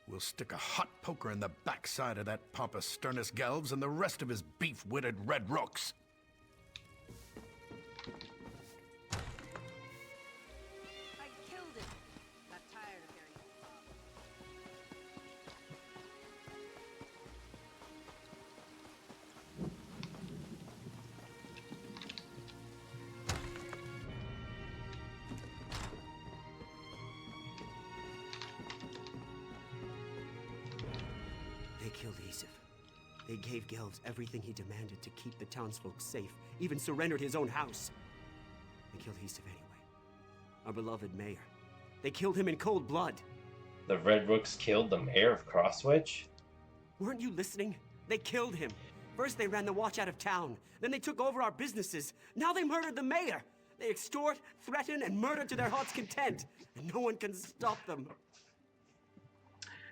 We'll stick a hot poker in the backside of that pompous Sternus Gelves and the rest of his beef-witted Red Rooks.
They killed Isif. They gave Gelves everything he demanded to keep the townsfolk safe, even surrendered his own house. They killed Isif anyway. Our beloved mayor. They killed him in cold blood.
The Red Rooks killed the mayor of Crosswitch?
Weren't you listening? They killed him. First they ran the watch out of town. Then they took over our businesses. Now they murdered the mayor. They extort, threaten, and murder to their heart's content. And no one can stop them.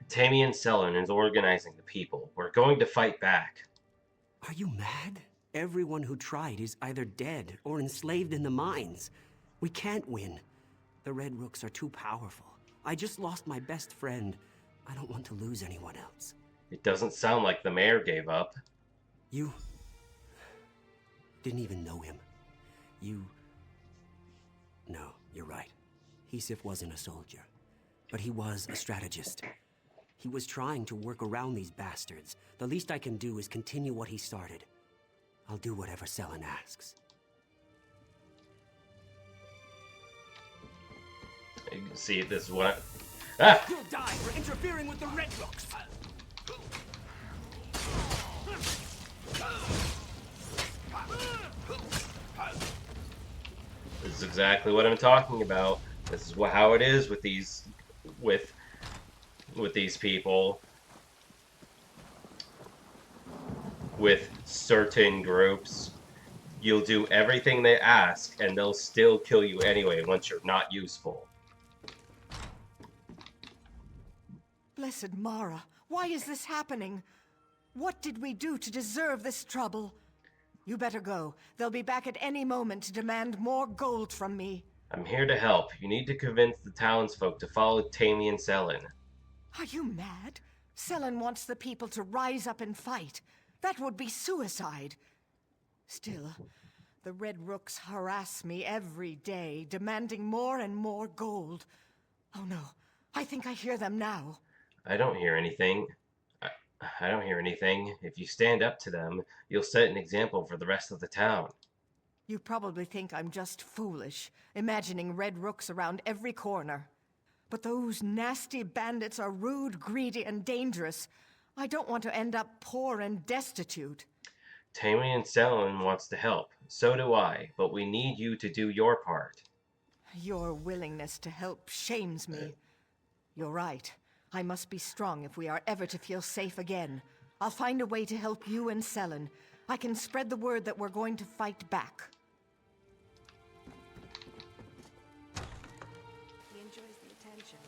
Tamian Sellen is organizing the people. We're going to fight back.
Are you mad? Everyone who tried is either dead or enslaved in the mines. We can't win. The Red Rooks are too powerful. I just lost my best friend. I don't want to lose anyone else.
It doesn't sound like the mayor gave up.
You didn't even know him. No, you're right. Hisif wasn't a soldier, but he was a strategist. He was trying to work around these bastards. The least I can do is continue what he started. I'll do whatever Sellen asks.
You can see this is what Ah!
You'll die for interfering with the Red Rooks!
This is exactly what I'm talking about. This is how it is with these with these people, with certain groups. You'll do everything they ask and they'll still kill you anyway once you're not useful.
Blessed Mara, why is this happening? What did we do to deserve this trouble? You better go. They'll be back at any moment to demand more gold from me.
I'm here to help. You need to convince the townsfolk to follow Tamian Sellen.
Are you mad? Sellen wants the people to rise up and fight. That would be suicide. Still, the Red Rooks harass me every day, demanding more and more gold. Oh no, I think I hear them now.
I don't hear anything. I don't hear anything. If you stand up to them, you'll set an example for the rest of the town.
You probably think I'm just foolish, imagining Red Rooks around every corner. But those nasty bandits are rude, greedy, and dangerous. I don't want to end up poor and destitute.
Tamian Sellen wants to help. So do I, but we need you to do your part.
Your willingness to help shames me. You're right. I must be strong if we are ever to feel safe again. I'll find a way to help you and Sellen. I can spread the word that we're going to fight back.
He enjoys the attention.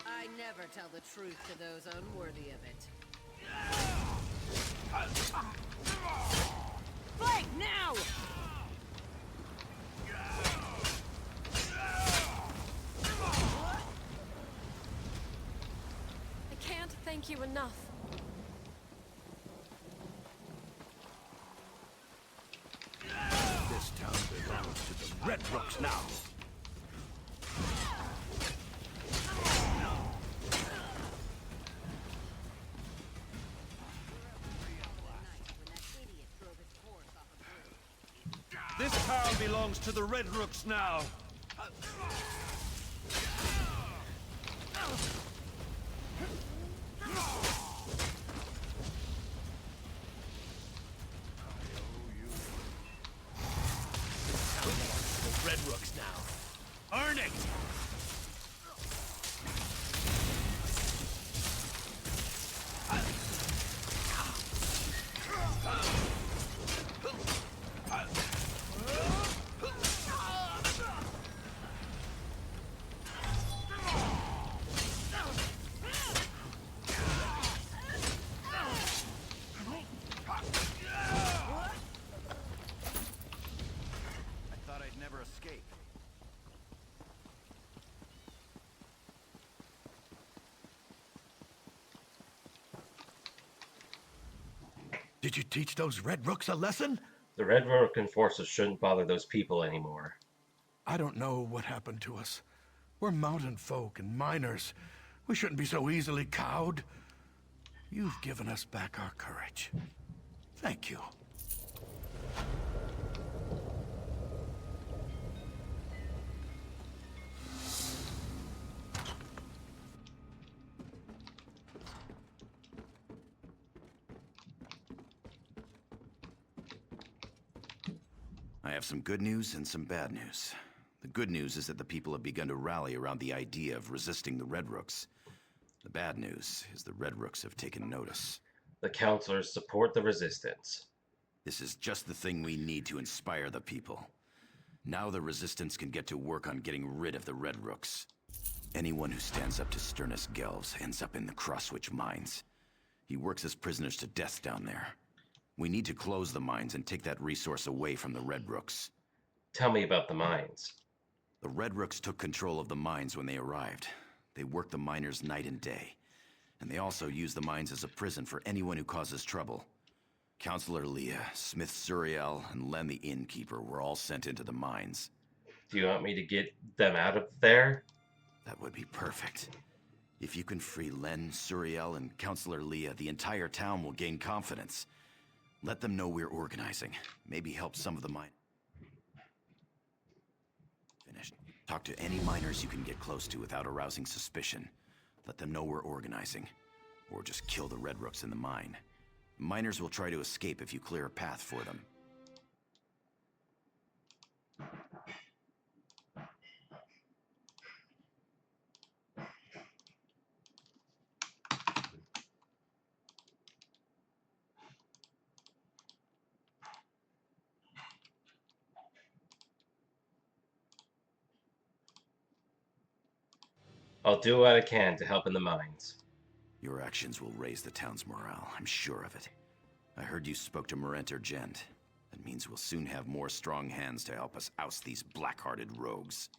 I never tell the truth to those unworthy of it. Fight now!
I can't thank you enough.
This town belongs to the Red Rooks now. This town belongs to the Red Rooks now.
The Red Rooks now. Earn it!
Did you teach those Red Rooks a lesson?
The Red Rook enforcers shouldn't bother those people anymore.
I don't know what happened to us. We're mountain folk and miners. We shouldn't be so easily cowed. You've given us back our courage. Thank you.
have some good news and some bad news. The good news is that the people have begun to rally around the idea of resisting the Red Rooks. The bad news is the Red Rooks have taken notice.
The counselors support the resistance.
This is just the thing we need to inspire the people. Now the resistance can get to work on getting rid of the Red Rooks. Anyone who stands up to Sternus Gelves ends up in the Crosswitch mines. He works his prisoners to death down there. We need to close the mines and take that resource away from the Red Rooks.
Tell me about the mines.
The Red Rooks took control of the mines when they arrived. They worked the miners night and day. And they also use the mines as a prison for anyone who causes trouble. Counselor Leah, Smith Suriel, and Len the Innkeeper were all sent into the mines.
Do you want me to get them out of there?
That would be perfect. If you can free Len, Suriel, and Counselor Leah, the entire town will gain confidence. Let them know we're organizing. Maybe help some of the mine. Finished. Talk to any miners you can get close to without arousing suspicion. Let them know we're organizing. Or just kill the Red Rooks in the mine. Miners will try to escape if you clear a path for them.
I'll do what I can to help in the mines.
Your actions will raise the town's morale, I'm sure of it. I heard you spoke to Marenter Gent. That means we'll soon have more strong hands to help us oust these black-hearted rogues.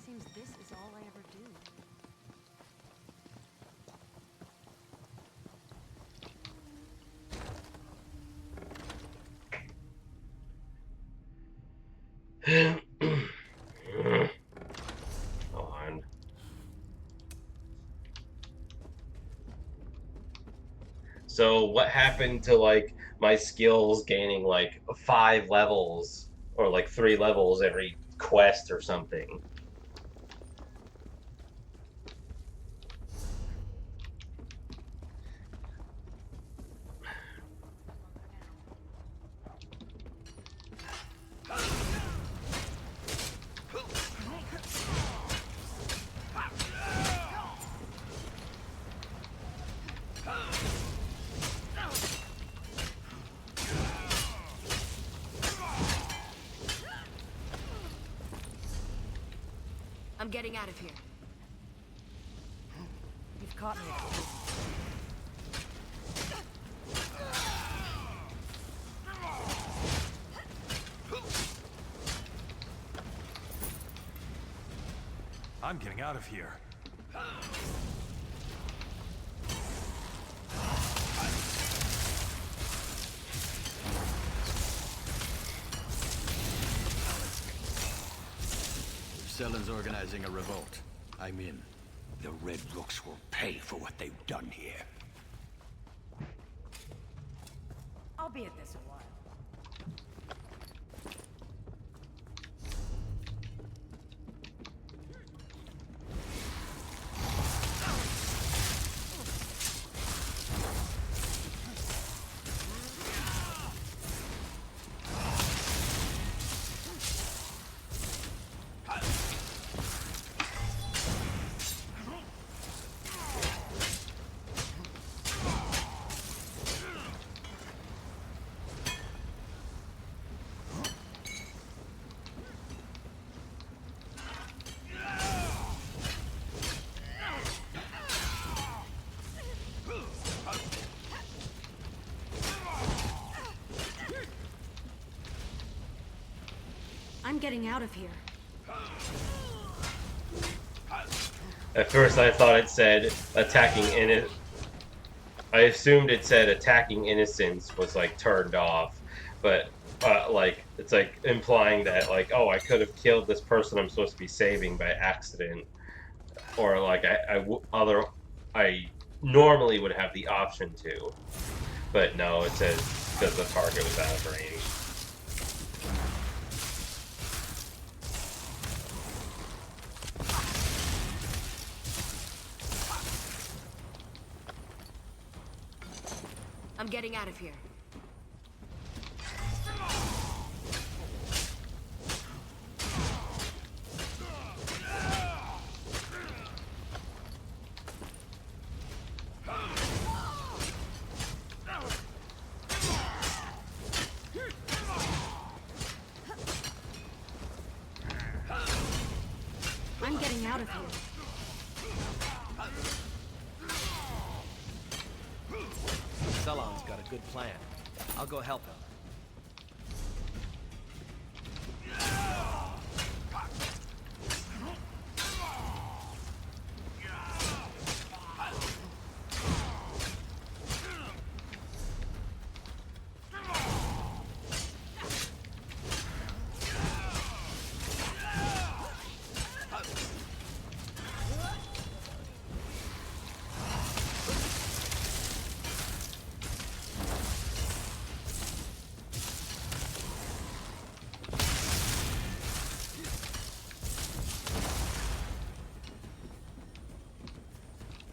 Seems this is all I ever do.
On. So what happened to like my skills gaining like 5 levels or like 3 levels every quest or something?
I'm getting out of here. You've caught me.
I'm getting out of here.
Selen's organizing a revolt. I'm in.
The Red Rooks will pay for what they've done here.
I'll be at this a while.
I'm getting out of here.
At first I thought it said attacking innocent. I assumed it said attacking innocents was like turned off, but like it's like implying that like, oh, I could have killed this person I'm supposed to be saving by accident, or like I normally would have the option to, but no, it says because the target was out of range.
I'm getting out of here.
I'm getting out of here.
Celon's got a good plan. I'll go help him.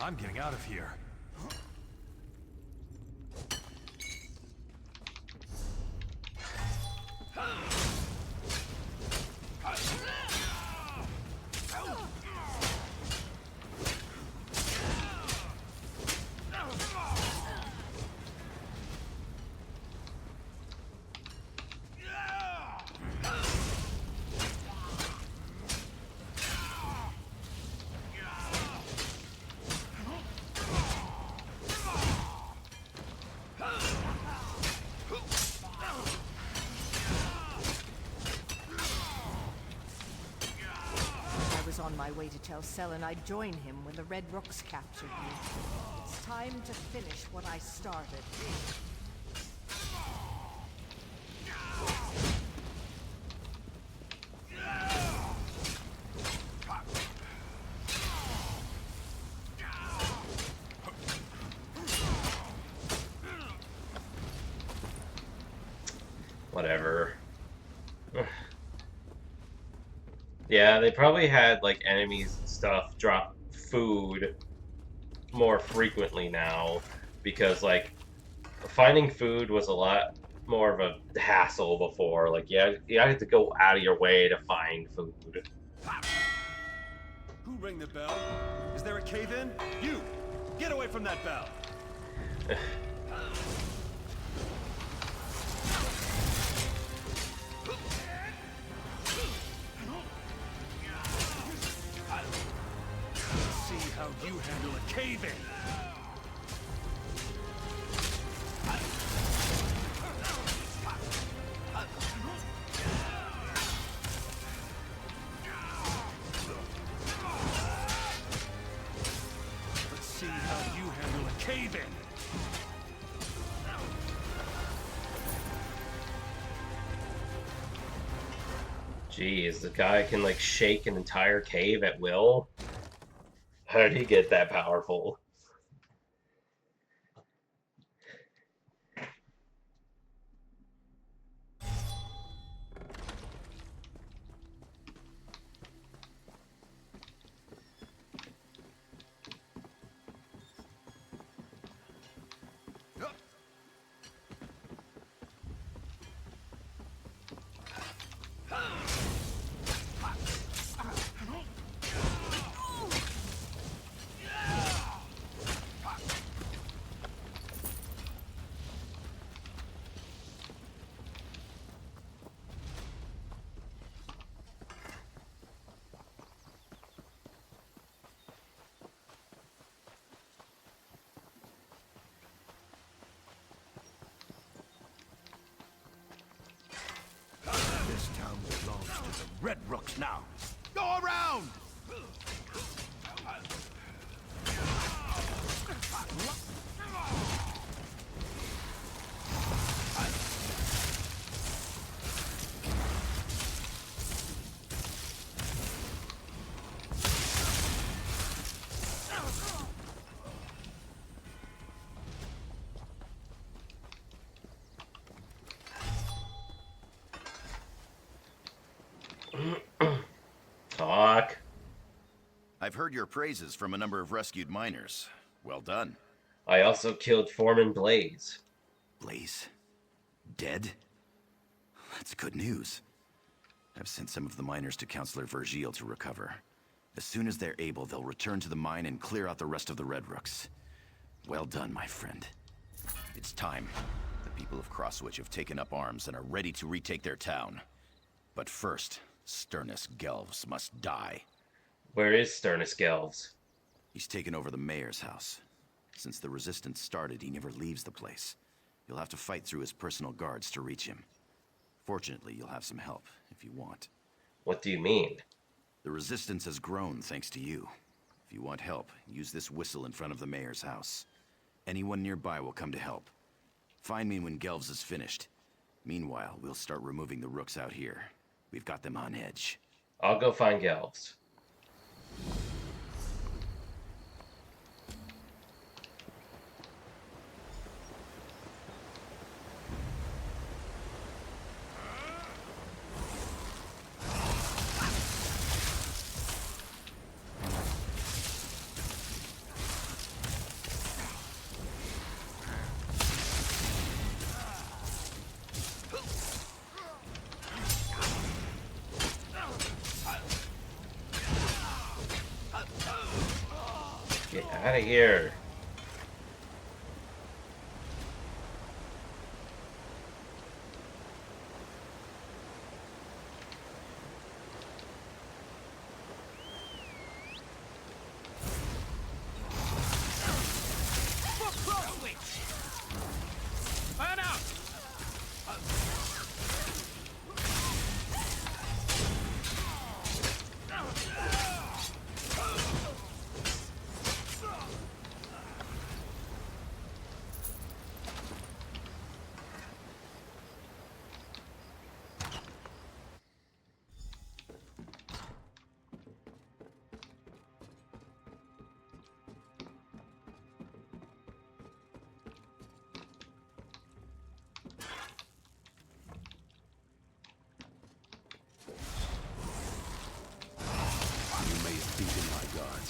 I'm getting out of here.
On my way to tell Selen I'd join him when the Red Rooks captured me. It's time to finish what I started.
Whatever. Yeah, they probably had like enemies and stuff drop food more frequently now, because like finding food was a lot more of a hassle before. Like you had to go out of your way to find food.
Who rang the bell? Is there a cave-in? You! Get away from that bell! See how you handle a cave-in! Let's see how you handle a cave-in!
Jeez, the guy can like shake an entire cave at will. How did he get that powerful?
This town belongs to the Red Rooks now. Go around!
Talk.
I've heard your praises from a number of rescued miners. Well done.
I also killed Foreman Blaze.
Blaze? Dead? That's good news. I've sent some of the miners to Councillor Vergil to recover. As soon as they're able, they'll return to the mine and clear out the rest of the Red Rooks. Well done, my friend. It's time. The people of Crosswich have taken up arms and are ready to retake their town. But first, Sternus Gelves must die.
Where is Sternus Gelves?
He's taken over the mayor's house. Since the resistance started, he never leaves the place. You'll have to fight through his personal guards to reach him. Fortunately, you'll have some help, if you want.
What do you mean?
The resistance has grown thanks to you. If you want help, use this whistle in front of the mayor's house. Anyone nearby will come to help. Find me when Gelves is finished. Meanwhile, we'll start removing the Rooks out here. We've got them on edge.
I'll go find Gelves. Get out of here.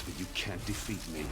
But you can't defeat me.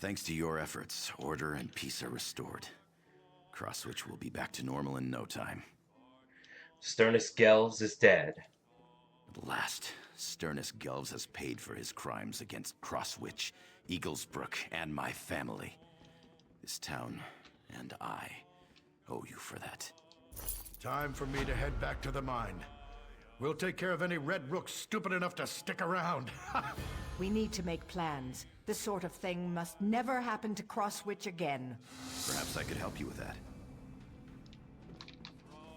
Thanks to your efforts, order and peace are restored. Crosswitch will be back to normal in no time.
Sternus Gelves is dead.
At last, Sternus Gelves has paid for his crimes against Crosswitch, Eaglesbrook, and my family. This town and I owe you for that.
Time for me to head back to the mine. We'll take care of any Red Rooks stupid enough to stick around.
We need to make plans. This sort of thing must never happen to Crosswitch again.
Perhaps I could help you with that.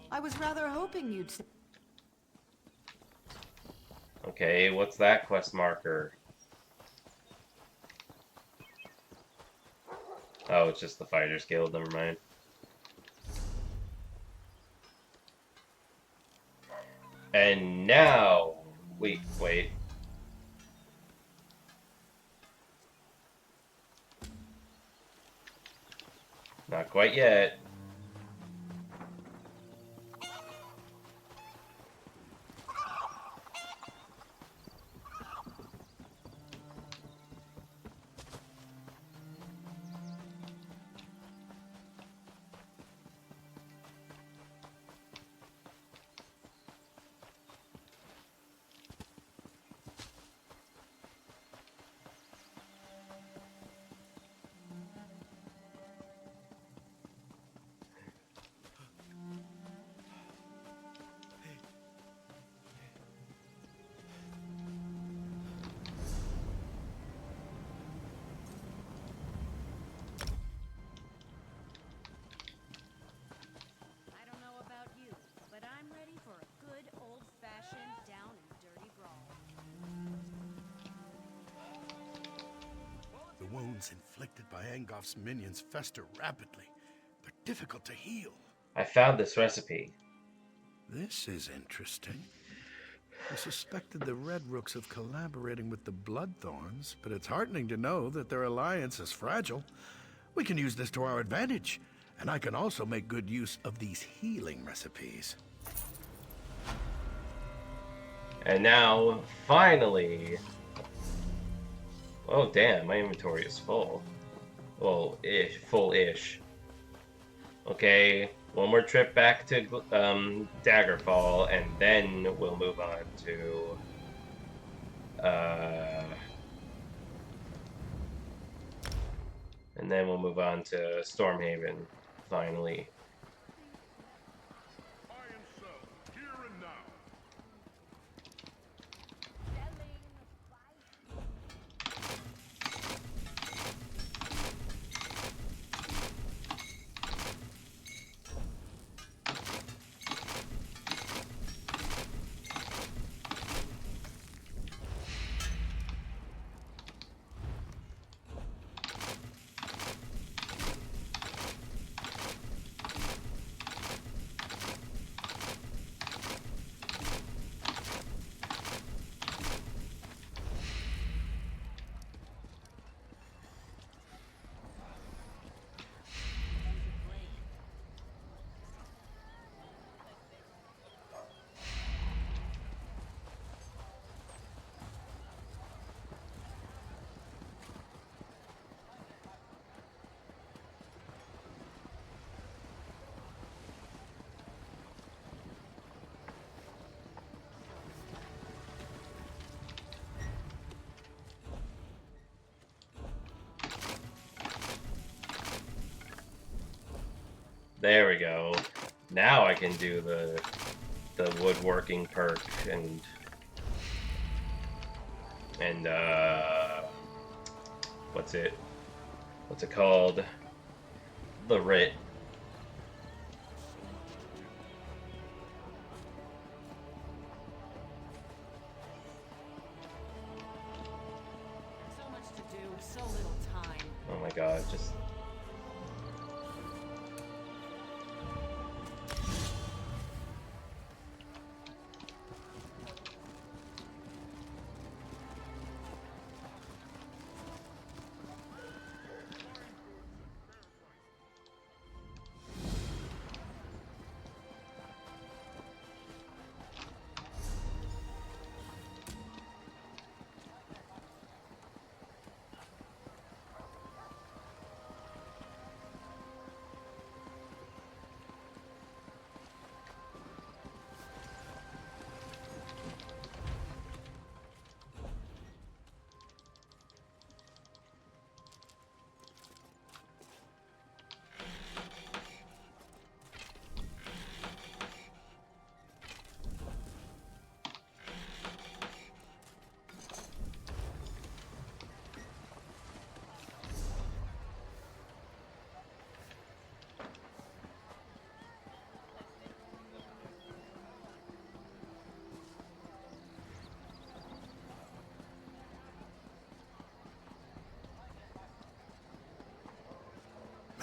I was rather hoping you'd say...
Okay, what's that quest marker? Oh, it's just the Fighters Guild, never mind. And now... Wait. Not quite yet.
I don't know about you, but I'm ready for a good old-fashioned down and dirty brawl.
The wounds inflicted by Angoff's minions fester rapidly. They're difficult to heal.
I found this recipe.
This is interesting. I suspected the Red Rooks of collaborating with the Bloodthorns, but it's heartening to know that their alliance is fragile. We can use this to our advantage, and I can also make good use of these healing recipes.
And now, finally... Oh, damn, my inventory is full. Well, full-ish. Okay, one more trip back to Daggerfall, and then we'll move on to... and then we'll move on to Stormhaven, finally. There we go. Now I can do the woodworking perk and what's it called? The writ.
So much to do, so little time.
Oh my god, just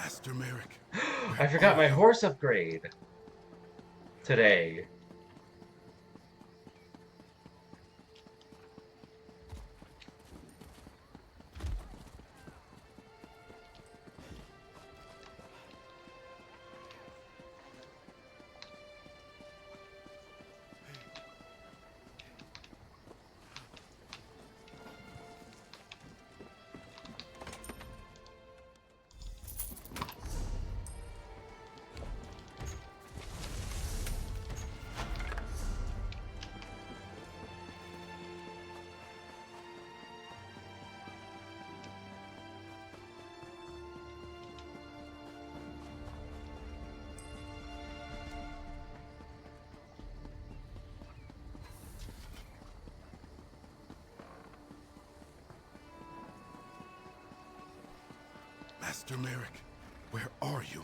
Master Merrick.
I forgot my horse upgrade today.
Master Merrick, where are you?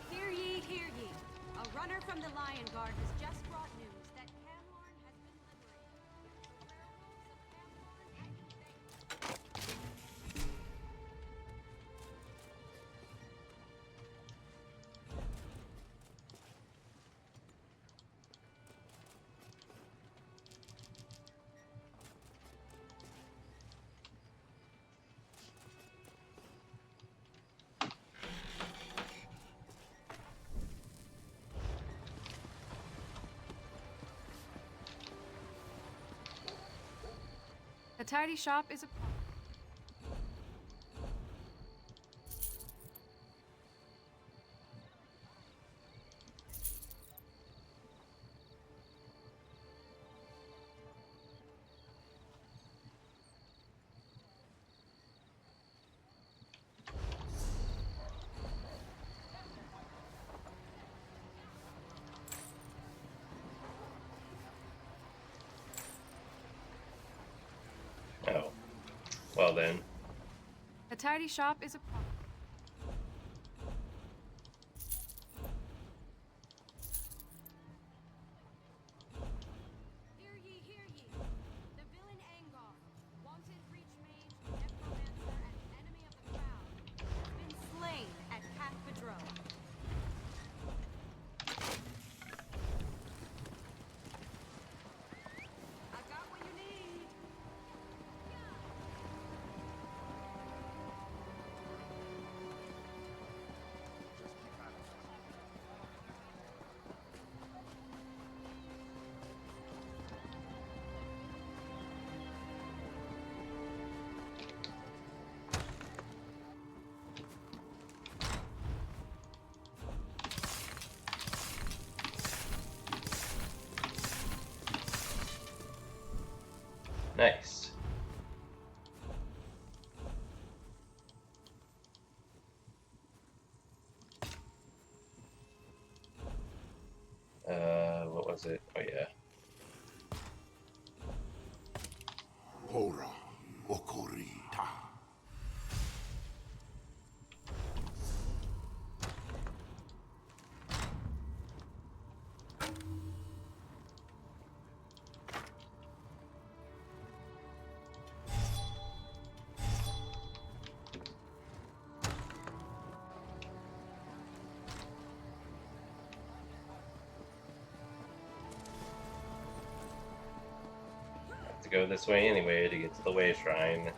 Hear ye, hear ye. A runner from the Lion Guard has just brought news that Camlorn has been liberated. The werewolves of Camlorn and
A tidy shop is a...
Oh. Well then.
A tidy shop is a...
hear ye, hear ye. The villain Angar, wanted breach mage, necromancer, and enemy of the crown, has been slain at Cathedral. I got what you need.
Nice. What was it? Oh yeah.
Hora Okorita.
Have to go this way anyway to get to the Way Shrine.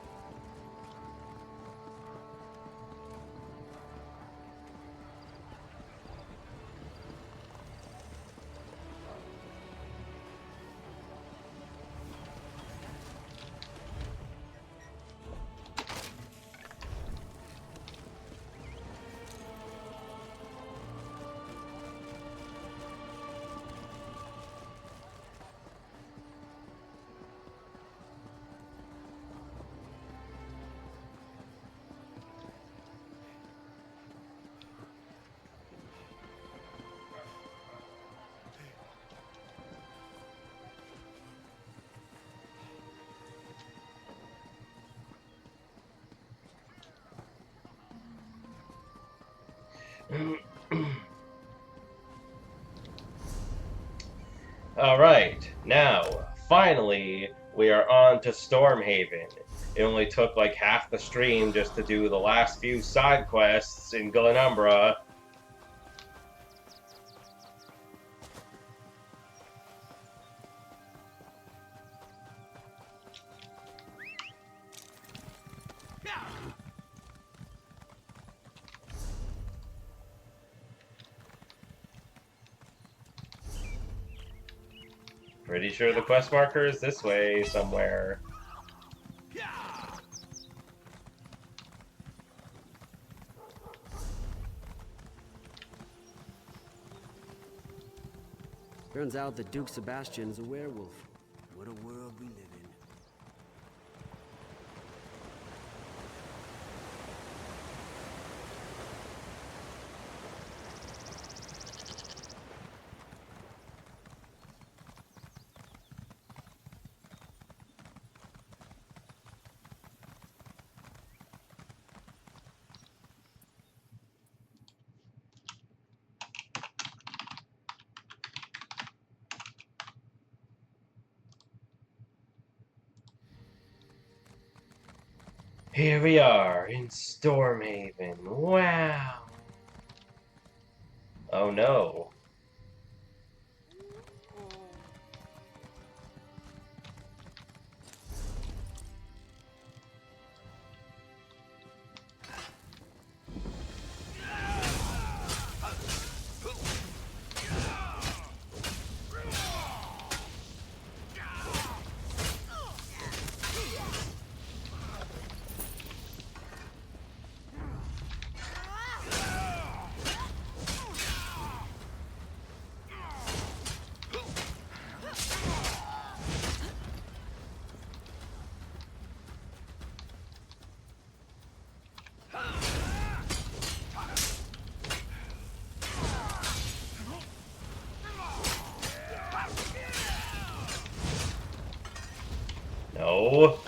Alright, now, finally, we are on to Stormhaven. It only took like half the stream just to do the last few side quests in Glenumbra. Pretty sure the quest marker is this way somewhere.
Turns out that Duke Sebastian is a werewolf. What a world we live in.
Here we are in Stormhaven. Wow. Oh no. No.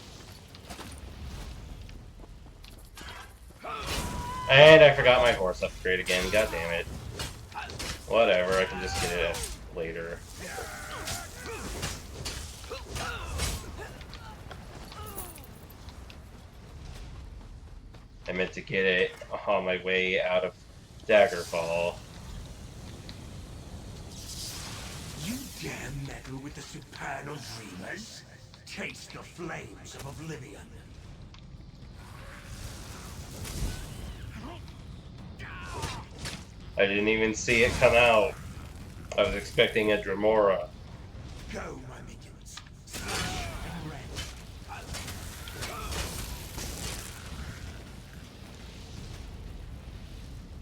And I forgot my horse upgrade again. God damn it. Whatever, I can just get it later. I meant to get it on my way out of Daggerfall.
You dare meddle with the supernal dreamers? Taste the flames of oblivion.
I didn't even see it come out. I was expecting a Dremora.
Go, my minions. Slash and rend.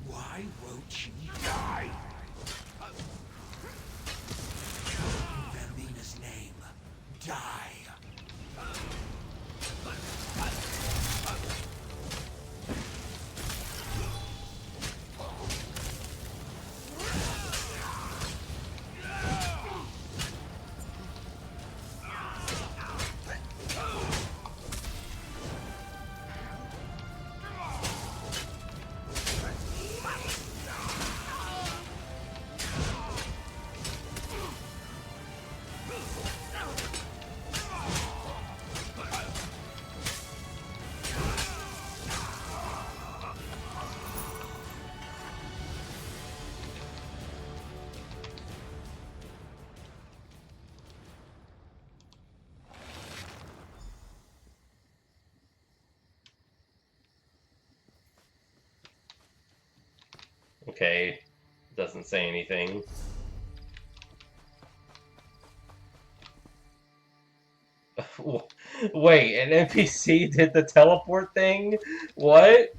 Why won't you die? In Vermina's name, die.
Okay, doesn't say anything. Wait, an NPC did the teleport thing? What?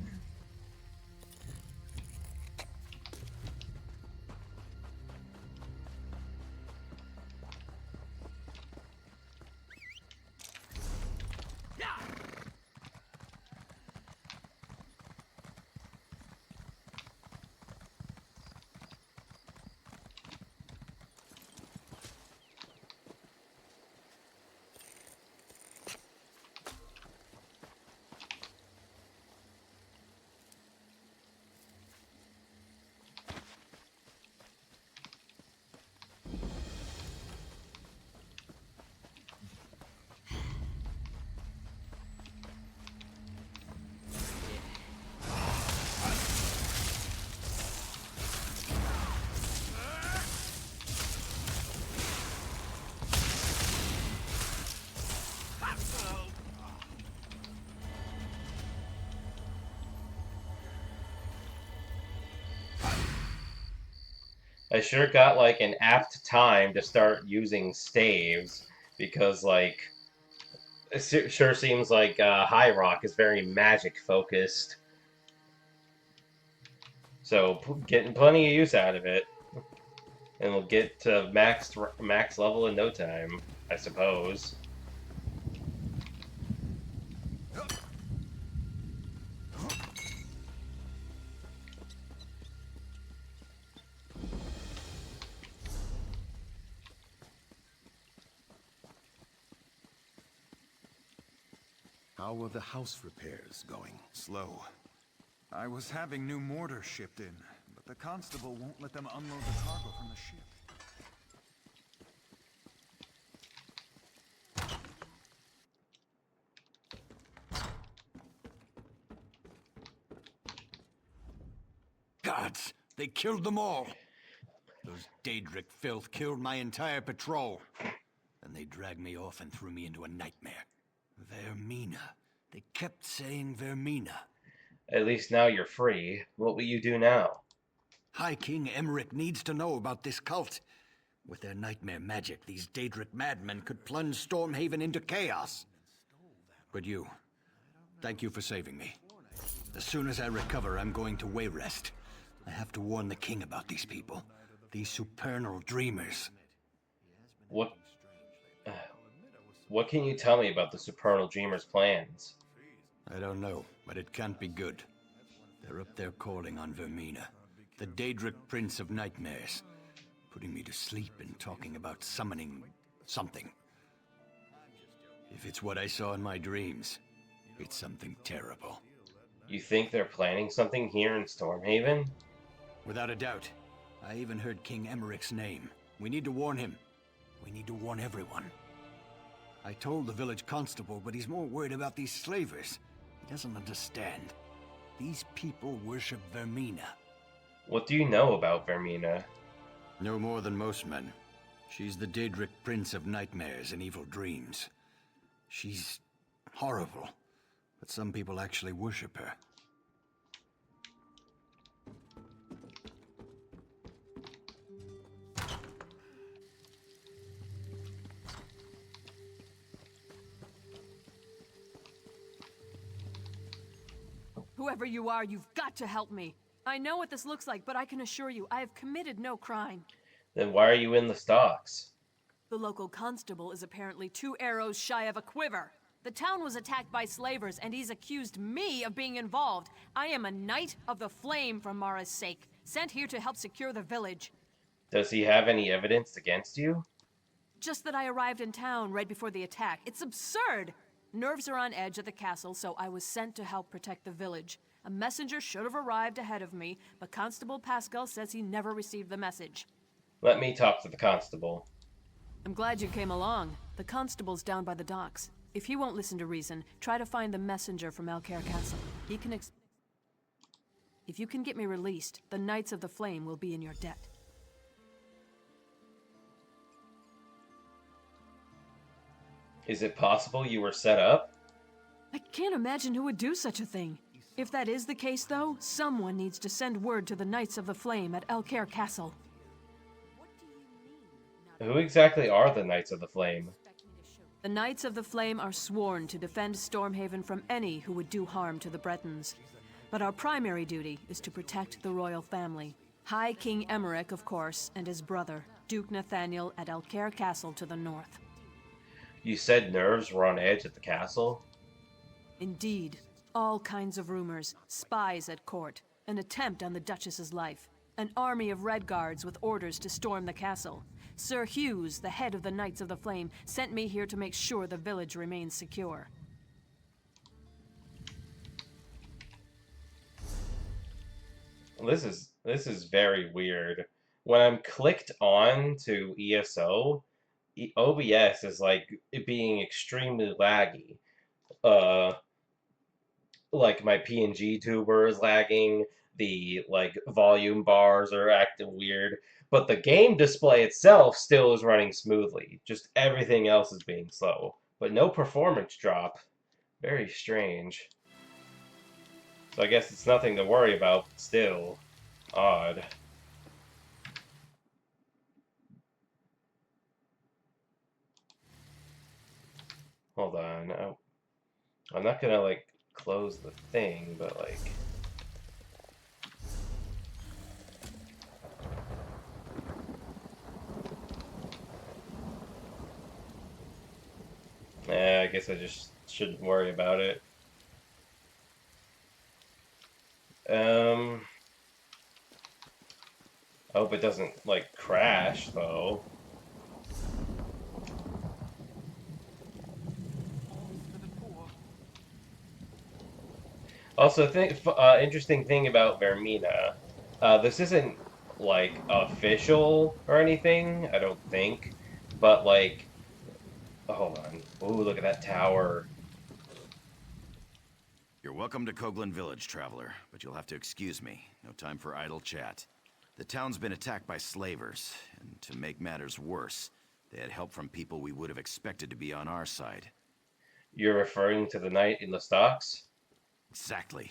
I sure got like an apt time to start using staves because like it sure seems like High Rock is very magic focused. So getting plenty of use out of it, and we'll get to max level in no time, I suppose.
How are the house repairs going?
Slow. I was having new mortar shipped in, but the constable won't let them unload the cargo from the ship.
Gods! They killed them all! Those Daedric filth killed my entire patrol. Then they dragged me off and threw me into a nightmare. Vermina. They kept saying Vermina.
At least now you're free. What will you do now?
High King Emmerich needs to know about this cult. With their nightmare magic, these Daedric madmen could plunge Stormhaven into chaos. But you, thank you for saving me. As soon as I recover, I'm going to Wayrest. I have to warn the king about these people. These supernal dreamers.
What can you tell me about the Supernal Dreamer's plans?
I don't know, but it can't be good. They're up there calling on Vermina, the Daedric Prince of Nightmares, putting me to sleep and talking about summoning something. If it's what I saw in my dreams, it's something terrible.
You think they're planning something here in Stormhaven?
Without a doubt. I even heard King Emmerich's name. We need to warn him. We need to warn everyone. I told the village constable, but he's more worried about these slavers. He doesn't understand. These people worship Vermina.
What do you know about Vermina?
No more than most men. She's the Daedric Prince of Nightmares and Evil Dreams. She's horrible, but some people actually worship her.
Whoever you are, you've got to help me. I know what this looks like, but I can assure you, I have committed no crime.
Then why are you in the stocks?
The local constable is apparently 2 arrows shy of a quiver. The town was attacked by slavers, and he's accused me of being involved. I am a Knight of the Flame for Mara's sake, sent here to help secure the village.
Does he have any evidence against you?
Just that I arrived in town right before the attack. It's absurd! Nerves are on edge at the castle, so I was sent to help protect the village. A messenger should have arrived ahead of me, but Constable Pascal says he never received the message.
Let me talk to the constable.
I'm glad you came along. The constable's down by the docks. If he won't listen to reason, try to find the messenger from Alcair Castle. He can If you can get me released, the Knights of the Flame will be in your debt.
Is it possible you were set up?
I can't imagine who would do such a thing. If that is the case, though, someone needs to send word to the Knights of the Flame at Alcair Castle.
Who exactly are the Knights of the Flame?
The Knights of the Flame are sworn to defend Stormhaven from any who would do harm to the Bretons. But our primary duty is to protect the royal family. High King Emmerich, of course, and his brother, Duke Nathaniel, at Alcair Castle to the north.
You said nerves were on edge at the castle?
Indeed. All kinds of rumors, spies at court, an attempt on the Duchess's life, an army of Red Guards with orders to storm the castle. Sir Hughes, the head of the Knights of the Flame, sent me here to make sure the village remains secure.
This is very weird. When I'm clicked on to ESO, OBS is like it being extremely laggy. Like my PNG tuber is lagging, the like volume bars are acting weird, but the game display itself still is running smoothly. Just everything else is being slow, but no performance drop. Very strange. So I guess it's nothing to worry about, but still odd. hold on. Oh, I'm not gonna like close the thing, but like. I guess I just shouldn't worry about it. I hope it doesn't like crash though. Also, interesting thing about Vermina, this isn't like official or anything, I don't think, but like, oh, hold on. Ooh, look at that tower.
You're welcome to Coghlan Village, traveler, but you'll have to excuse me. No time for idle chat. The town's been attacked by slavers, and to make matters worse, they had help from people we would have expected to be on our side.
You're referring to the knight in the stocks?
Exactly.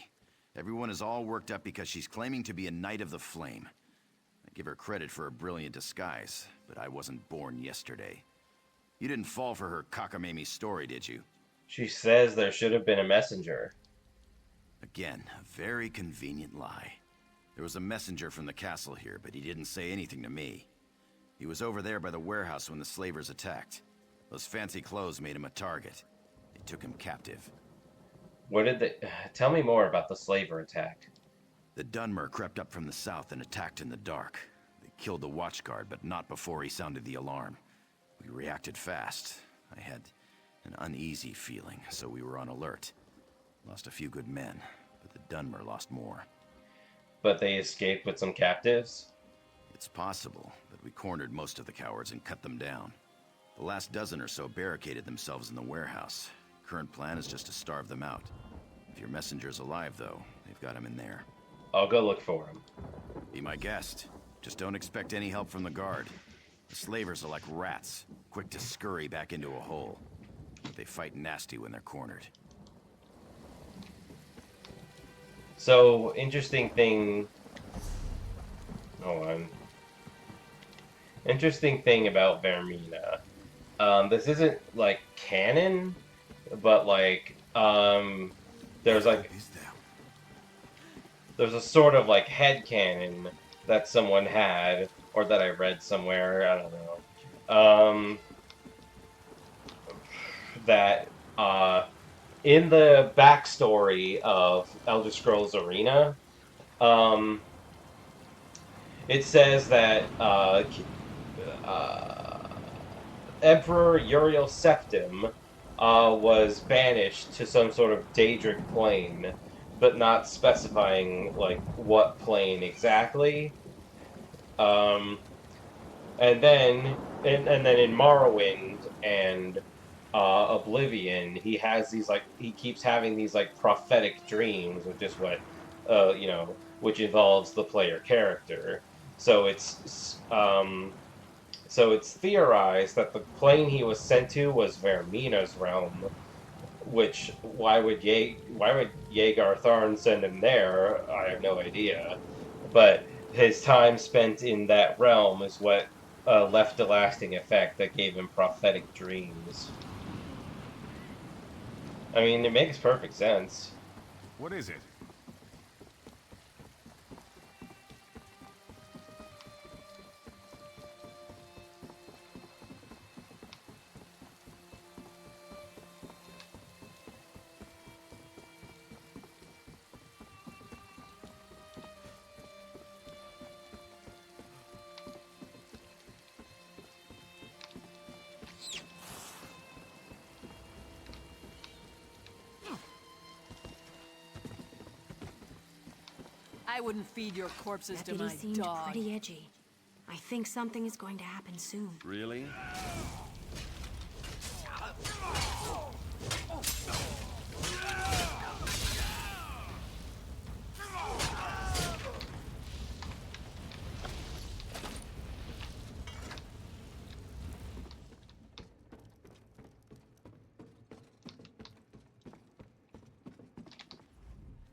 Everyone is all worked up because she's claiming to be a Knight of the Flame. I give her credit for a brilliant disguise, but I wasn't born yesterday. You didn't fall for her cockamamie story, did you?
She says there should have been a messenger.
Again, a very convenient lie. There was a messenger from the castle here, but he didn't say anything to me. He was over there by the warehouse when the slavers attacked. Those fancy clothes made him a target. They took him captive.
What did they... Tell me more about the slaver attack.
The Dunmer crept up from the south and attacked in the dark. They killed the watchguard, but not before he sounded the alarm. We reacted fast. I had an uneasy feeling, so we were on alert. Lost a few good men, but the Dunmer lost more.
But they escaped with some captives?
It's possible, but we cornered most of the cowards and cut them down. The last dozen or so barricaded themselves in the warehouse. Current plan is just to starve them out. If your messenger's alive, though, they've got him in there.
I'll go look for him.
Be my guest. Just don't expect any help from the guard. The slavers are like rats, quick to scurry back into a hole. But they fight nasty when they're cornered.
So, interesting thing... Hold on. Interesting thing about Vermina. This isn't, like, canon, but, like, there's, like... There's a sort of, like, headcanon that someone had, or that I read somewhere, I don't know. That, in the backstory of Elder Scrolls Arena, it says that Emperor Uriel Septim was banished to some sort of Daedric plane, but not specifying like what plane exactly. And then in Morrowind and Oblivion, he has these like he keeps having these like prophetic dreams, which is what which involves the player character. So it's theorized that the plane he was sent to was Vermina's realm. Which why would Yeager Tharn send him there? I have no idea. But his time spent in that realm is what left a lasting effect that gave him prophetic dreams. I mean, it makes perfect sense.
What is it?
I wouldn't feed your corpses to
Deputy
my
seemed
dog.
pretty edgy. I think something is going to happen soon.
Really?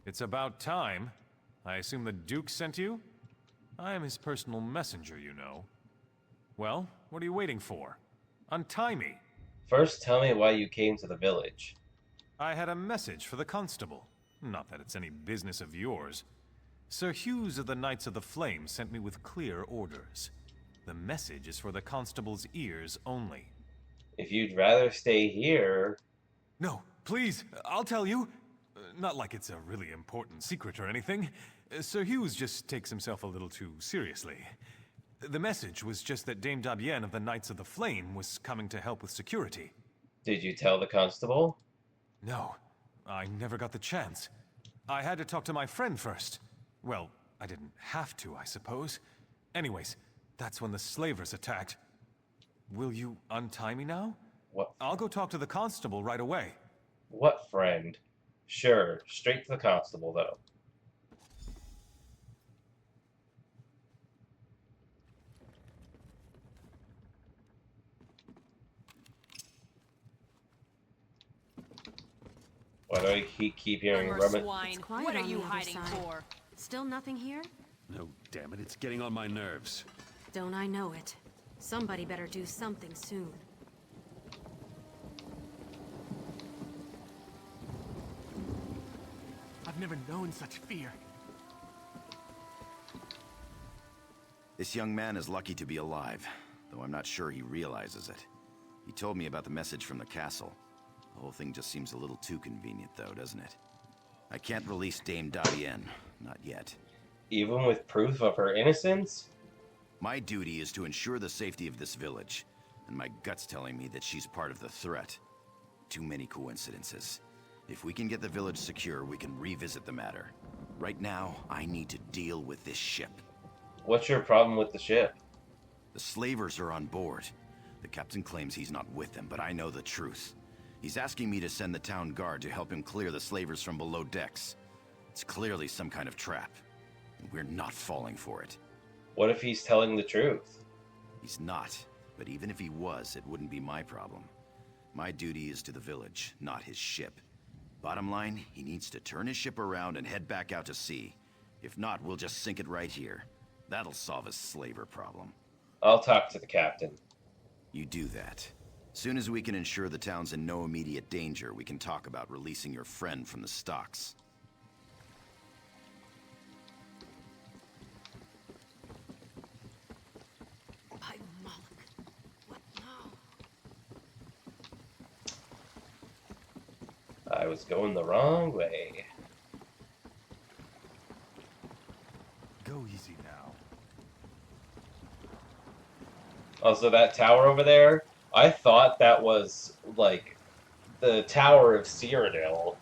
It's about time. I assume the Duke sent you? I am his personal messenger, you know. Well, what are you waiting for? Untie me!
First, tell me why you came to the village.
I had a message for the constable. Not that it's any business of yours. Sir Hughes of the Knights of the Flame sent me with clear orders. The message is for the constable's ears only.
If you'd rather stay here...
No, please, I'll tell you. Not like it's a really important secret or anything. Sir Hughes just takes himself a little too seriously. The message was just that Dame Dabienne of the Knights of the Flame was coming to help with security.
Did you tell the constable?
No, I never got the chance. I had to talk to my friend first. Well, I didn't have to, I suppose. Anyways, that's when the slavers attacked. Will you untie me now?
What?
I'll go talk to the constable right away.
What friend? Sure, straight to the constable, though. Why do I keep hearing rummage?
Swine.
Quiet
What are
on
you
the other
hiding
side.
for?
Still nothing here?
No, damn it, it's getting on my nerves.
Don't I know it? Somebody better do something soon.
I've never known such fear.
This young man is lucky to be alive, though I'm not sure he realizes it. He told me about the message from the castle. The whole thing just seems a little too convenient, though, doesn't it? I can't release Dame Dabienne, not yet.
Even with proof of her innocence?
My duty is to ensure the safety of this village, and my gut's telling me that she's part of the threat. Too many coincidences. If we can get the village secure, we can revisit the matter. Right now, I need to deal with this ship.
What's your problem with the ship?
The slavers are on board. The captain claims he's not with them, but I know the truth. He's asking me to send the town guard to help him clear the slavers from below decks. It's clearly some kind of trap, and we're not falling for it.
What if he's telling the truth?
He's not, but even if he was, it wouldn't be my problem. My duty is to the village, not his ship. Bottom line, he needs to turn his ship around and head back out to sea. If not, we'll just sink it right here. That'll solve his slaver problem.
I'll talk to the captain.
You do that. Soon as we can ensure the town's in no immediate danger, we can talk about releasing your friend from the stocks.
By Moloch. What now?
I was going the wrong way.
Go easy now.
Also, that tower over there, I thought that was, like, the Tower of Cyrodiil.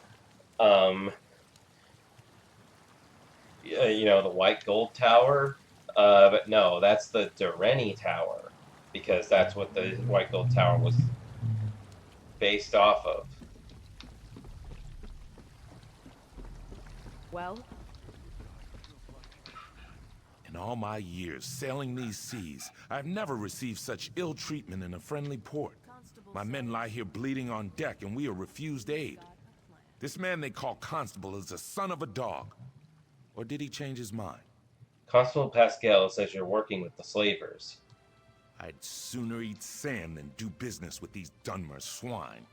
You know, the white gold tower. But no, that's the Durrani Tower. Because that's what the white gold tower was based off of.
Well?
In all my years sailing these seas, I've never received such ill treatment in a friendly port. My men lie here bleeding on deck and we are refused aid. This man they call Constable is the son of a dog. Or did he change his mind?
Constable Pascal says you're working with the slavers.
I'd sooner eat sand than do business with these Dunmer swine.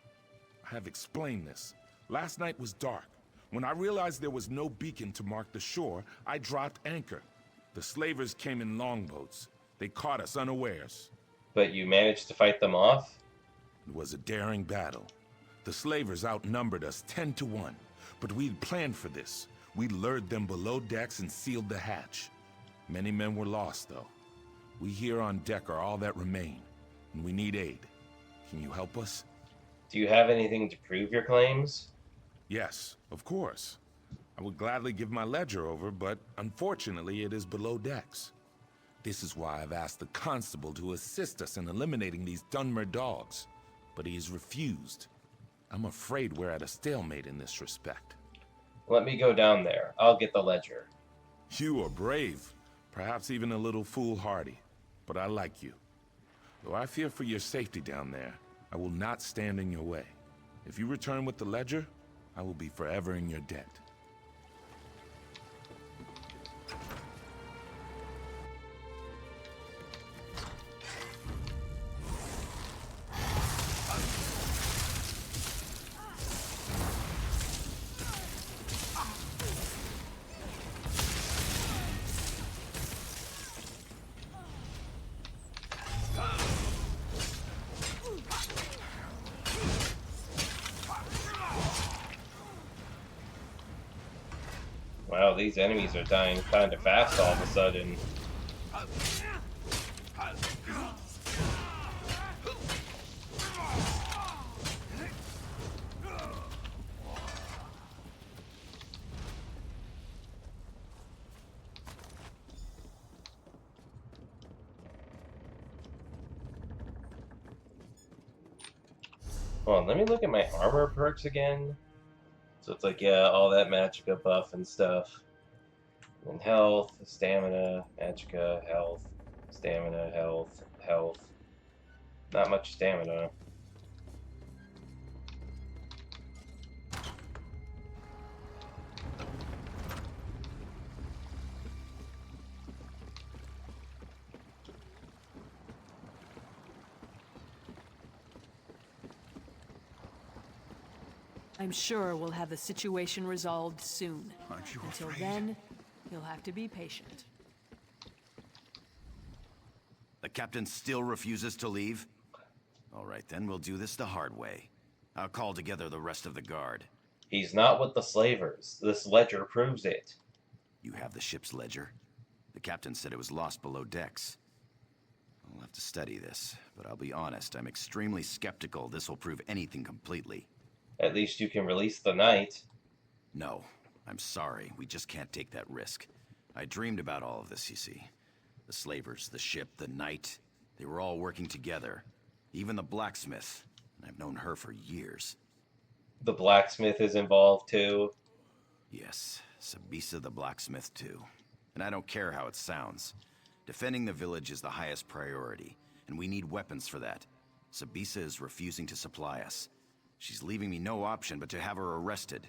I have explained this. Last night was dark. When I realized there was no beacon to mark the shore, I dropped anchor. The slavers came in longboats. They caught us unawares.
But you managed to fight them off?
It was a daring battle. The slavers outnumbered us 10 to 1, but we'd planned for this. We lured them below decks and sealed the hatch. Many men were lost, though. We here on deck are all that remain, and we need aid. Can you help us?
Do you have anything to prove your claims?
Yes, of course. I would gladly give my ledger over, but unfortunately it is below decks. This is why I've asked the constable to assist us in eliminating these Dunmer dogs, but he has refused. I'm afraid we're at a stalemate in this respect.
Let me go down there. I'll get the ledger.
You are brave, perhaps even a little foolhardy, but I like you. Though I fear for your safety down there, I will not stand in your way. If you return with the ledger, I will be forever in your debt.
Wow, these enemies are dying kind of fast all of a sudden. Hold on, let me look at my armor perks again. So it's like, yeah, all that magicka buff and stuff. And health, stamina, magicka, health, stamina, health, health. Not much stamina.
I'm sure we'll have the situation resolved soon.
Aren't you
Until
afraid?
then, you'll have to be patient.
The captain still refuses to leave? All right, then we'll do this the hard way. I'll call together the rest of the guard.
He's not with the slavers. This ledger proves it.
You have the ship's ledger? The captain said it was lost below decks. I'll have to study this, but I'll be honest, I'm extremely skeptical this will prove anything completely.
At least you can release the knight.
No, I'm sorry. We just can't take that risk. I dreamed about all of this, you see. The slavers, the ship, the knight, they were all working together. Even the blacksmith. I've known her for years.
The blacksmith is involved too.
Yes, Sabisa the blacksmith too. And I don't care how it sounds. Defending the village is the highest priority, and we need weapons for that. Sabisa is refusing to supply us. She's leaving me no option but to have her arrested.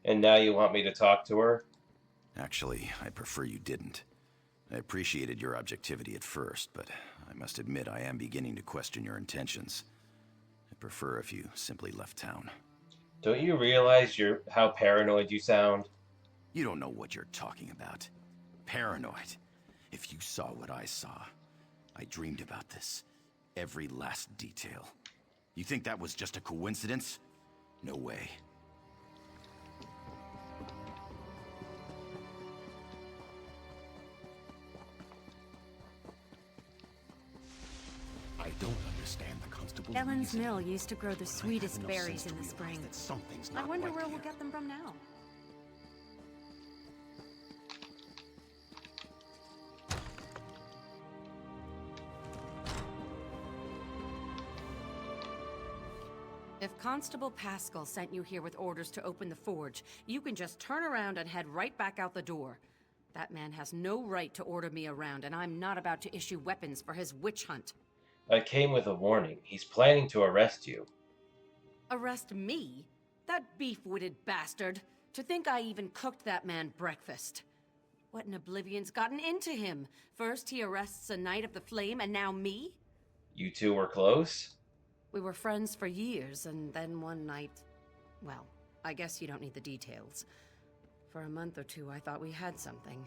And now you want me to talk to her?
Actually, I'd prefer you didn't. I appreciated your objectivity at first, but I must admit I am beginning to question your intentions. I'd prefer if you simply left town.
Don't you realize how paranoid you sound?
You don't know what you're talking about. Paranoid. If you saw what I saw, I dreamed about this. Every last detail. You think that was just a coincidence? No way.
I don't understand the constable's
Ellen's
reasoning.
mill used to grow the sweetest
no
berries
sense
in
to
the spring.
realize that something's
I
not
wonder
right
where
here.
we'll get them from now. If Constable Pascal sent you here with orders to open the forge, you can just turn around and head right back out the door. That man has no right to order me around, and I'm not about to issue weapons for his witch hunt.
I came with a warning. He's planning to arrest you.
Arrest me? That beef-witted bastard! To think I even cooked that man breakfast. What in oblivion's gotten into him? First he arrests a Knight of the Flame, and now me?
You two were close?
We were friends for years, and then one night... Well, I guess you don't need the details. For a month or two, I thought we had something.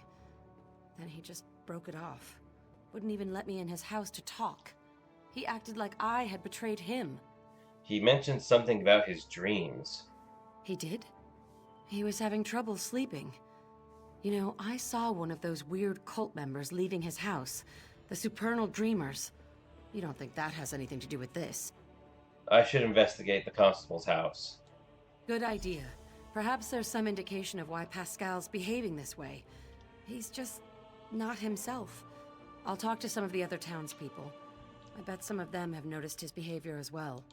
Then he just broke it off. Wouldn't even let me in his house to talk. He acted like I had betrayed him.
He mentioned something about his dreams.
He did? He was having trouble sleeping. You know, I saw one of those weird cult members leaving his house. The Supernal Dreamers. You don't think that has anything to do with this?
I should investigate the constable's house.
Good idea. Perhaps there's some indication of why Pascal's behaving this way. He's just not himself. I'll talk to some of the other townspeople. I bet some of them have noticed his behavior as well.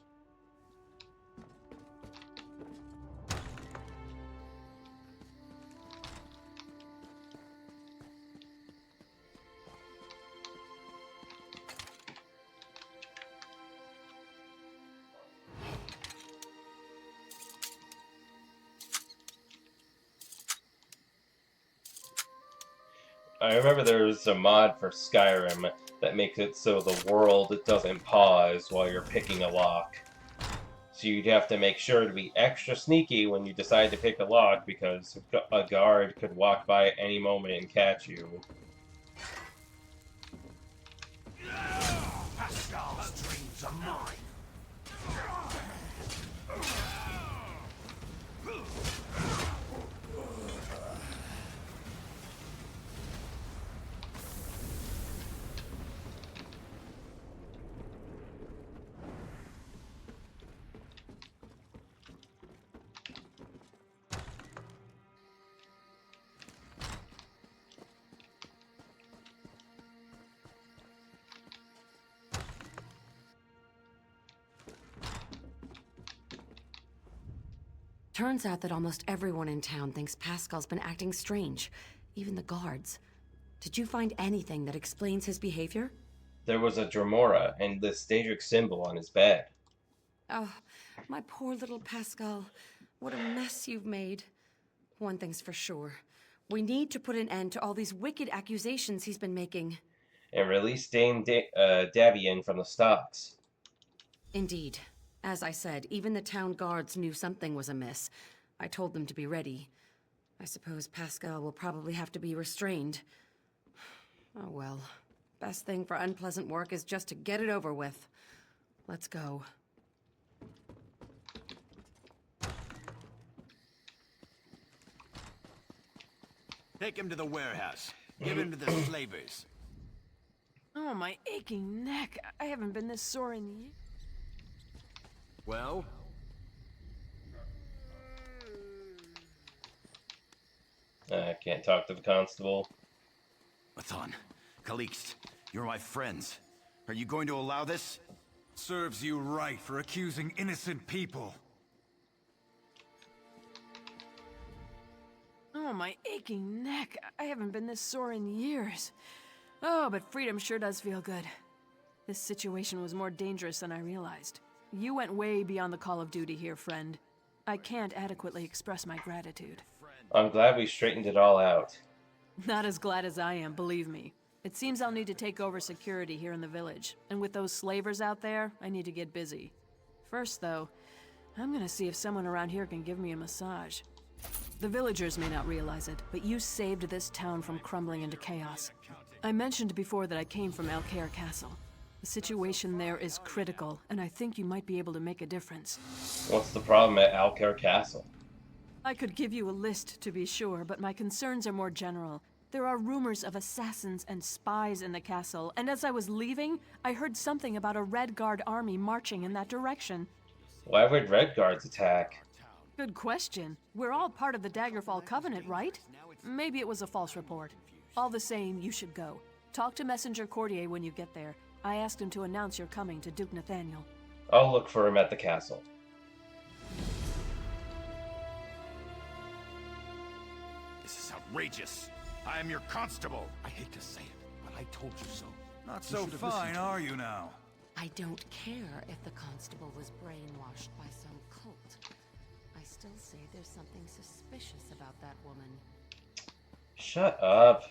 I remember there was a mod for Skyrim that makes it so the world doesn't pause while you're picking a lock. So you'd have to make sure to be extra sneaky when you decide to pick a lock because a guard could walk by at any moment and catch you.
Pascal's dreams are mine.
Turns out that almost everyone in town thinks Pascal's been acting strange. Even the guards. Did you find anything that explains his behavior?
There was a Dremora and this Daedric symbol on his bed.
Oh, my poor little Pascal. What a mess you've made. One thing's for sure. We need to put an end to all these wicked accusations he's been making.
And release Dame Davian from the stocks.
Indeed. As I said, even the town guards knew something was amiss. I told them to be ready. I suppose Pascal will probably have to be restrained. Oh well. Best thing for unpleasant work is just to get it over with. Let's go.
Take him to the warehouse. Give him to the slavers.
Oh, my aching neck. I haven't been this sore in years.
Well?
I can't talk to the constable.
Mathon, Calixte, you're my friends. Are you going to allow this?
Serves you right for accusing innocent people.
Oh, my aching neck. I haven't been this sore in years. Oh, but freedom sure does feel good. This situation was more dangerous than I realized. You went way beyond the call of duty here, friend. I can't adequately express my gratitude.
I'm glad we straightened it all out.
Not as glad as I am, believe me. It seems I'll need to take over security here in the village, and with those slavers out there, I need to get busy. First, though, I'm gonna see if someone around here can give me a massage. The villagers may not realize it, but you saved this town from crumbling into chaos. I mentioned before that I came from Alcair Castle. The situation there is critical, and I think you might be able to make a difference.
What's the problem at Alcair Castle?
I could give you a list, to be sure, but my concerns are more general. There are rumors of assassins and spies in the castle, and as I was leaving, I heard something about a Red Guard army marching in that direction.
Why would Red Guards attack?
Good question. We're all part of the Daggerfall Covenant, right? Maybe it was a false report. All the same, you should go. Talk to Messenger Courtier when you get there. I asked him to announce your coming to Duke Nathaniel.
I'll look for him at the castle.
This is outrageous. I am your constable. I hate to say it, but I told you so.
Not so fine, are you now?
I don't care if the constable was brainwashed by some cult. I still say there's something suspicious about that woman.
Shut up.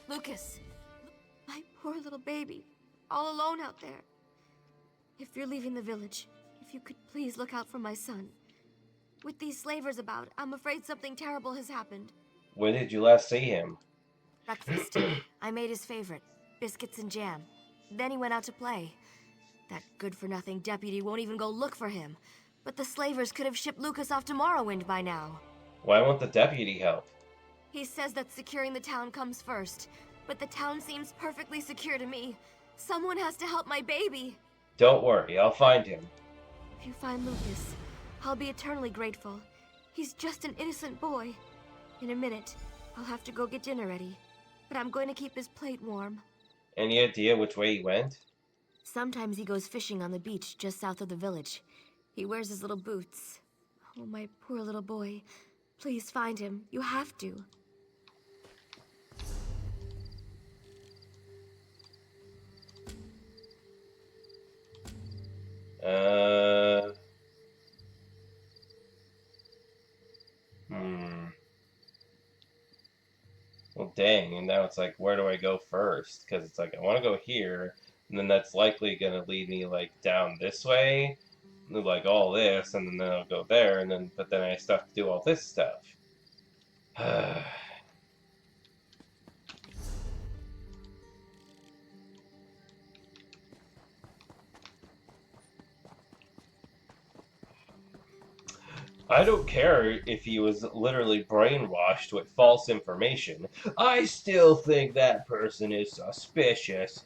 Lucas, my poor little baby, all alone out there. If you're leaving the village, if you could please look out for my son. With these slavers about, I'm afraid something terrible has happened.
When did you last see him?
Breakfast. I made his favorite, biscuits and jam. Then he went out to play. That good-for-nothing deputy won't even go look for him. But the slavers could have shipped Lucas off to Morrowind by now.
Why won't the deputy help?
He says that securing the town comes first, but the town seems perfectly secure to me. Someone has to help my baby.
Don't worry, I'll find him.
If you find Lucas, I'll be eternally grateful. He's just an innocent boy. In a minute, I'll have to go get dinner ready, but I'm going to keep his plate warm.
Any idea which way he went?
Sometimes he goes fishing on the beach just south of the village. He wears his little boots. Oh, my poor little boy. Please find him. You have to.
Well, dang, and now it's like, where do I go first? Because it's like, I want to go here, and then that's likely going to lead me, like, down this way, like, all this, and then I'll go there, and then, but then I still have to do all this stuff. I don't care if he was literally brainwashed with false information. I still think that person is suspicious.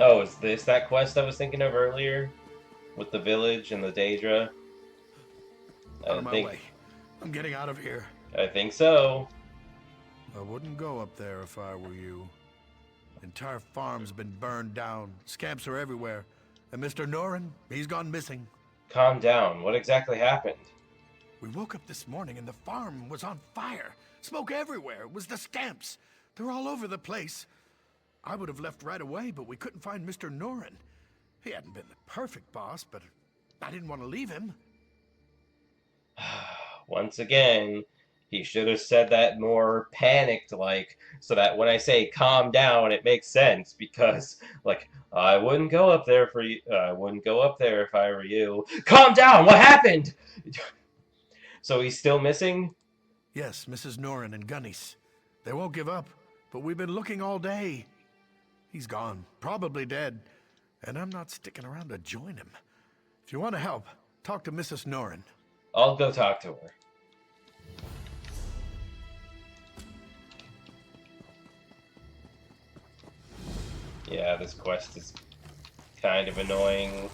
Oh, is this that quest I was thinking of earlier? With the village and the Daedra?
Out of my way. I'm getting out of here.
I think so.
I wouldn't go up there if I were you. The entire farm's been burned down. Scamps are everywhere. And Mr. Norin, he's gone missing.
Calm down. What exactly happened?
We woke up this morning and the farm was on fire. Smoke everywhere. It was the Scamps. They're all over the place. I would have left right away, but we couldn't find Mr. Norin. He hadn't been the perfect boss, but I didn't want to leave him.
Once again, he should have said that more panicked, like, so that when I say calm down, it makes sense, because, like, I wouldn't go up there for you. I wouldn't go up there if I were you. Calm down! What happened? So he's still missing?
Yes, Mrs. Norin and Gunnis. They won't give up, but we've been looking all day. He's gone, probably dead, and I'm not sticking around to join him. If you want to help, talk to Mrs. Norin.
I'll go talk to her. Yeah, this quest is kind of annoying.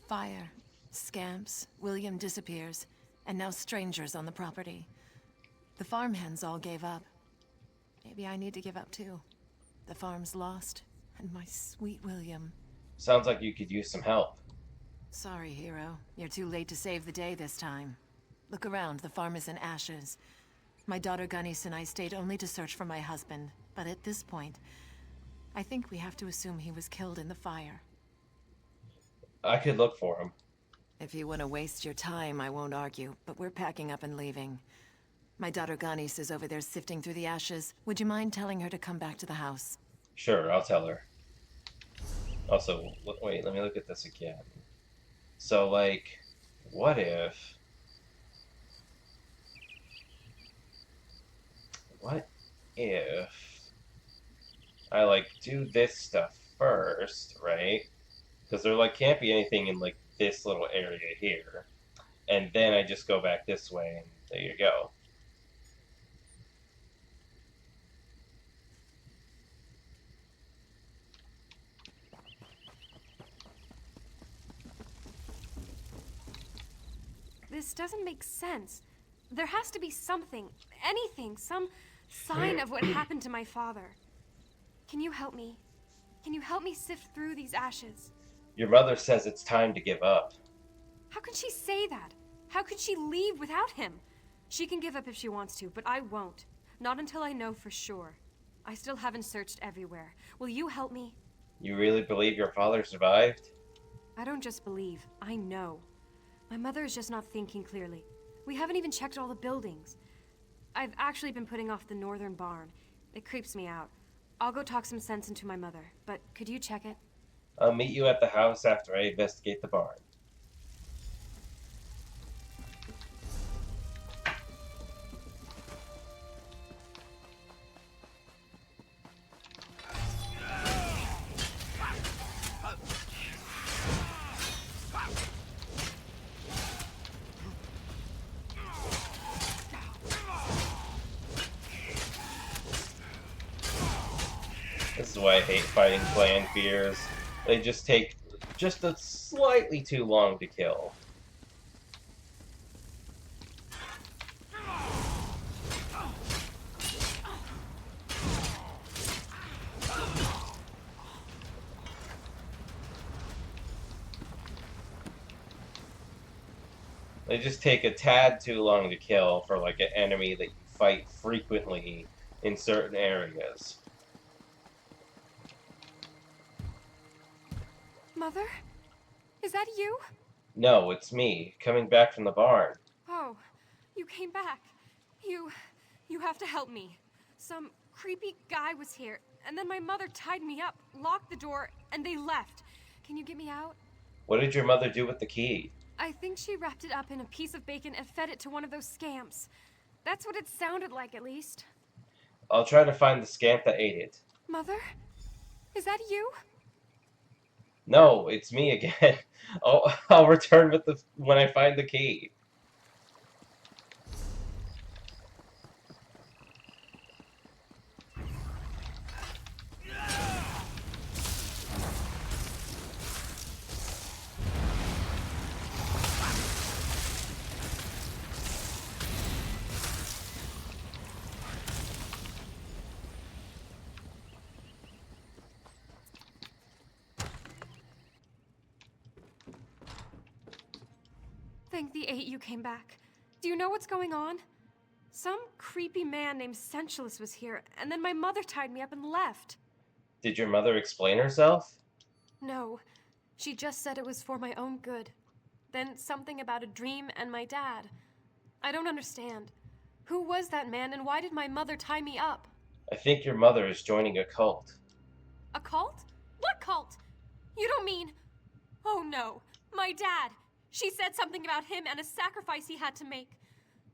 Fire, scamps, William disappears, and now strangers on the property. The farmhands all gave up. Maybe I need to give up too. The farm's lost, and my sweet William.
Sounds like you could use some help.
Sorry, hero. You're too late to save the day this time. Look around, the farm is in ashes. My daughter Gunnis and I stayed only to search for my husband, but at this point, I think we have to assume he was killed in the fire.
I could look for him.
If you want to waste your time, I won't argue, but we're packing up and leaving. My daughter Gunnis is over there sifting through the ashes. Would you mind telling her to come back to the house?
Sure, I'll tell her. Also, wait, let me look at this again. So, like, what if... What if I, like, do this stuff first, right? Because there, like, can't be anything in, like, this little area here. And then I just go back this way, and there you go.
This doesn't make sense. There has to be something, anything, some sign of what happened to my father. Can you help me? Can you help me sift through these ashes?
Your mother says it's time to give up.
How could she say that? How could she leave without him? She can give up if she wants to, but I won't. Not until I know for sure. I still haven't searched everywhere. Will you help me?
You really believe your father survived?
I don't just believe, I know. My mother is just not thinking clearly. We haven't even checked all the buildings. I've actually been putting off the northern barn. It creeps me out. I'll go talk some sense into my mother, but could you check it?
I'll meet you at the house after I investigate the barn. This is why I hate fighting clan fears. They just take just a slightly too long to kill. They just take a tad too long to kill for like an enemy that you fight frequently in certain areas.
Mother?
Is that you?
No, it's me, coming back from the barn.
Oh, you came back. You have to help me. Some creepy guy was here, and then my mother tied me up, locked the door, and they left. Can you get me out?
What did your mother do with the key?
I think she wrapped it up in a piece of bacon and fed it to one of those scamps. That's what it sounded like, at least.
I'll try to find the scamp that ate it.
Mother? Is that you?
No, it's me again. I'll return with when I find the key.
Thank the 8 you came back. Do you know what's going on? Some creepy man named Sensualist was here, and then my mother tied me up and left.
Did your mother explain herself?
No, she just said it was for my own good. Then something about a dream and my dad. I don't understand. Who was that man, and why did my mother tie me up?
I think your mother is joining a cult.
A cult? What cult? You don't mean... Oh no, my dad. She said something about him and a sacrifice he had to make.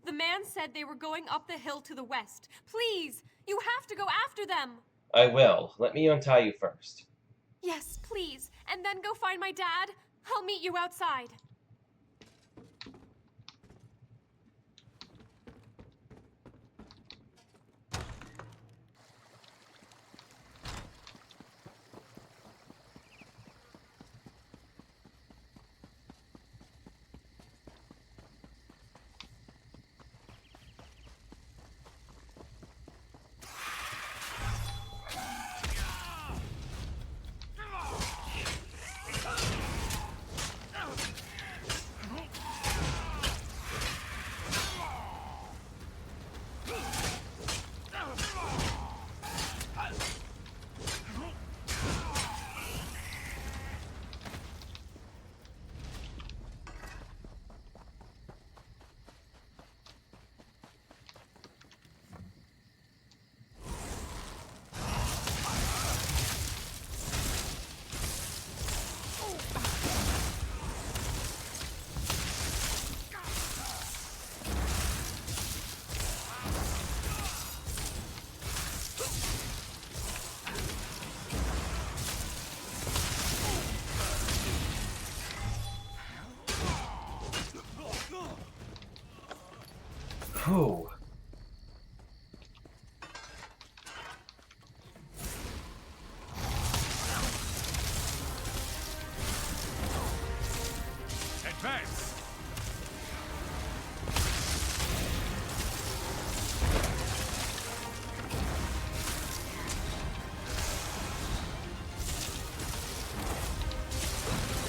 The man said they were going up the hill to the west. Please, you have to go after them.
I will. Let me untie you first.
Yes, please. And then go find my dad. I'll meet you outside.
Whew.
Advance!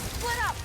Split up!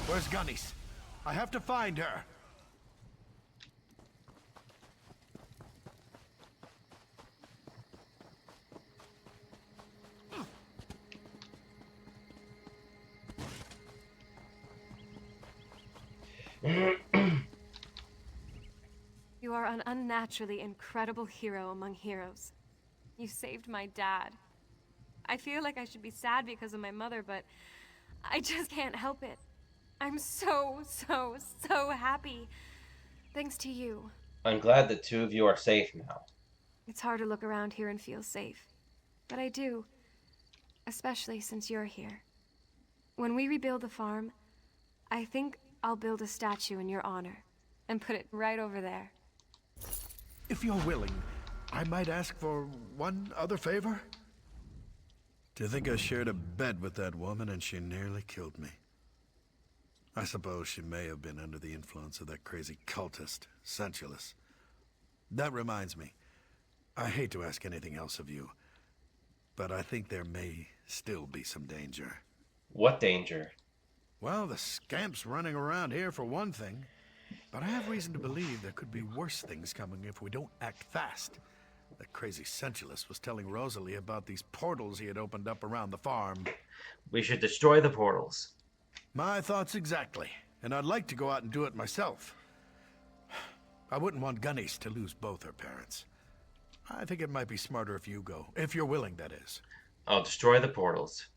Where's Gunny's? I have to find her.
You are an unnaturally incredible hero among heroes. You saved my dad. I feel like I should be sad because of my mother, but I just can't help it. I'm so happy. Thanks to you.
I'm glad the two of you are safe now.
It's hard to look around here and feel safe. But I do. Especially since you're here. When we rebuild the farm, I think I'll build a statue in your honor and put it right over there.
If you're willing,
I might ask for one other favor? To think I shared a bed with that woman and she nearly killed me. I suppose she may have been under the influence of that crazy cultist, Sensualus. That reminds me, I hate to ask anything else of you, but I think there may still be some danger.
What danger?
Well, the scamps running around here for one thing, but I have reason to believe there could be worse things coming if we don't act fast. That crazy Sensualus was telling Rosalie about these portals he had opened up around the farm.
We should destroy the portals.
My thoughts exactly, and I'd like to go out and do it myself. I wouldn't want Gunnies to lose both her parents. I think it might be smarter if you go, if you're willing, that is.
I'll destroy the portals.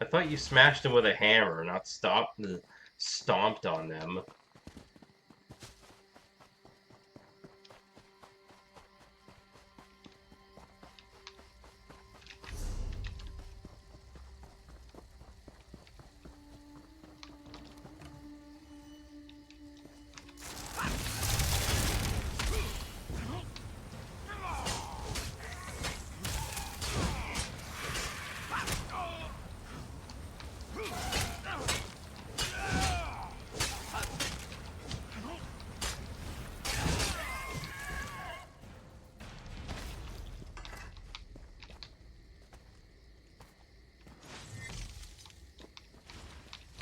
I thought you smashed them with a hammer, not stomped on them.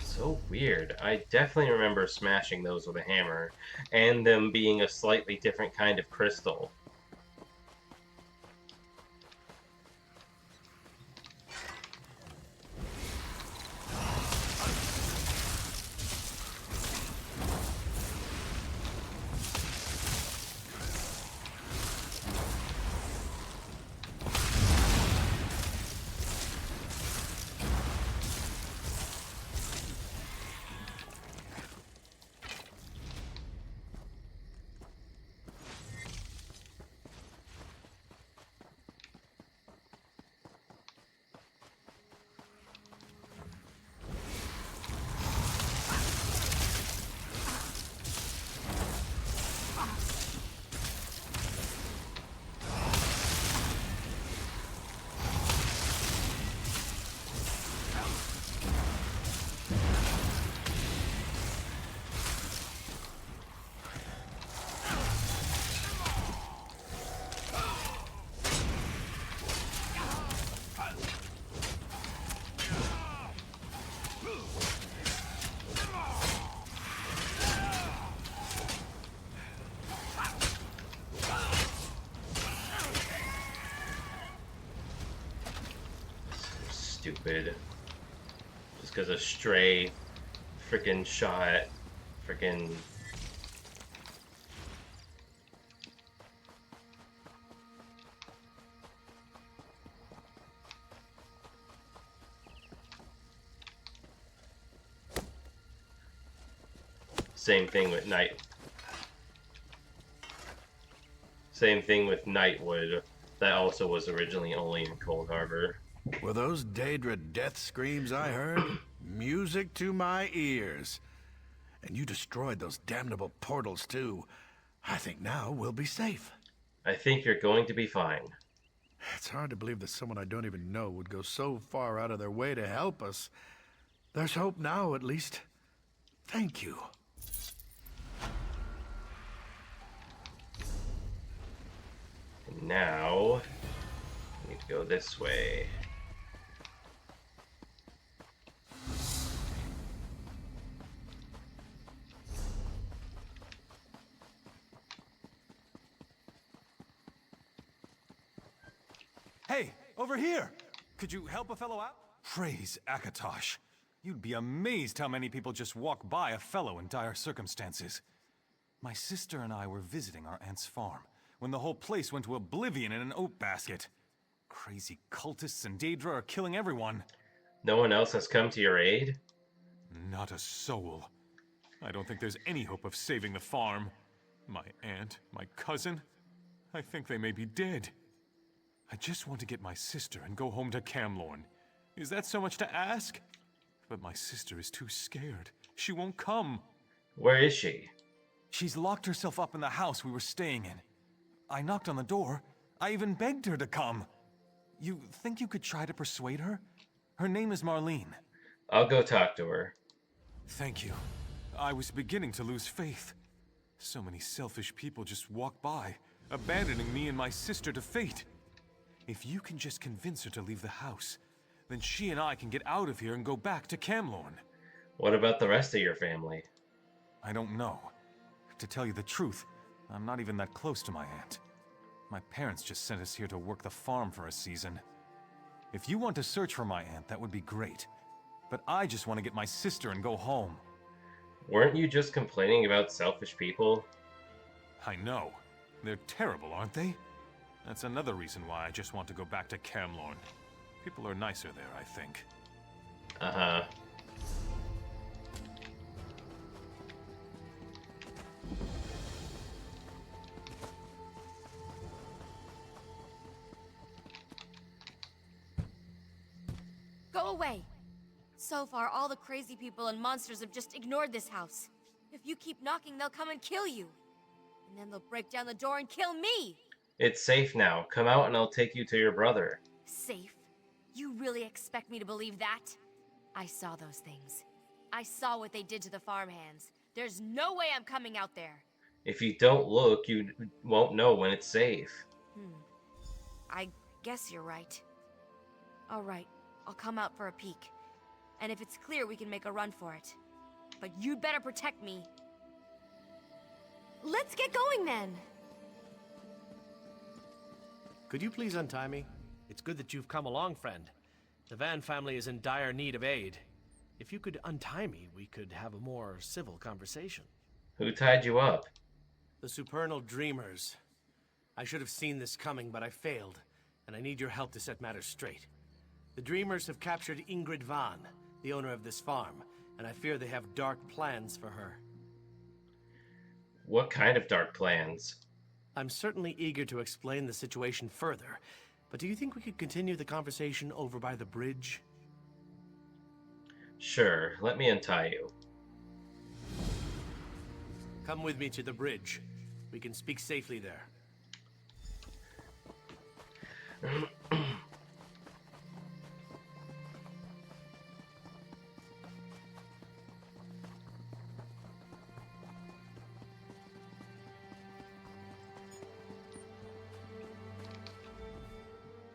So weird. I definitely remember smashing those with a hammer, and them being a slightly different kind of crystal. Stupid. Just because a stray freaking shot freaking. Same thing with Same thing with Nightwood. That also was originally only in Cold Harbor.
Were those Daedra death screams I heard? Music to my ears. And you destroyed those damnable portals too. I think now we'll be safe.
I think you're going to be fine.
It's hard to believe that someone I don't even know would go so far out of their way to help us. There's hope now, at least. Thank you.
And now, we need to go this way.
you're here! Could you help a fellow out? Praise Akatosh. You'd be amazed how many people just walk by a fellow in dire circumstances. My sister and I were visiting our aunt's farm when the whole place went to oblivion in an oat basket. Crazy cultists and Daedra are killing everyone.
No one else has come to your aid?
Not a soul. I don't think there's any hope of saving the farm. My aunt, my cousin, I think they may be dead. I just want to get my sister and go home to Camlorn. Is that so much to ask? But my sister is too scared. She won't come.
Where is she?
She's locked herself up in the house we were staying in. I knocked on the door. I even begged her to come. You think you could try to persuade her? Her name is Marlene.
I'll go talk to her.
Thank you. I was beginning to lose faith. So many selfish people just walk by, abandoning me and my sister to fate. If you can just convince her to leave the house, then she and I can get out of here and go back to Camlorn.
What about the rest of your family?
I don't know. To tell you the truth, I'm not even that close to my aunt. My parents just sent us here to work the farm for a season. If you want to search for my aunt, that would be great. But I just want to get my sister and go home.
Weren't you just complaining about selfish people?
I know. They're terrible, aren't they? That's another reason why I just want to go back to Camlorn. People are nicer there, I think.
Uh-huh.
Go away! So far, all the crazy people and monsters have just ignored this house. If you keep knocking, they'll come and kill you. And then they'll break down the door and kill me!
It's safe now. Come out and I'll take you to your brother.
Safe? You really expect me to believe that? I saw those things. I saw what they did to the farmhands. There's no way I'm coming out there.
If you don't look, you won't know when it's safe.
I guess you're right. Alright, I'll come out for a peek. And if it's clear, we can make a run for it. But you'd better protect me. Let's get going then!
Could you please untie me? It's good that you've come along, friend. The Van family is in dire need of aid. If you could untie me, we could have a more civil conversation.
Who tied you up?
The Supernal Dreamers. I should have seen this coming, but I failed, and I need your help to set matters straight. The Dreamers have captured Ingrid Van, the owner of this farm, and I fear they have dark plans for her.
What kind of dark plans?
I'm certainly eager to explain the situation further, but do you think we could continue the conversation over by the bridge?
Sure, let me untie you.
Come with me to the bridge. We can speak safely there.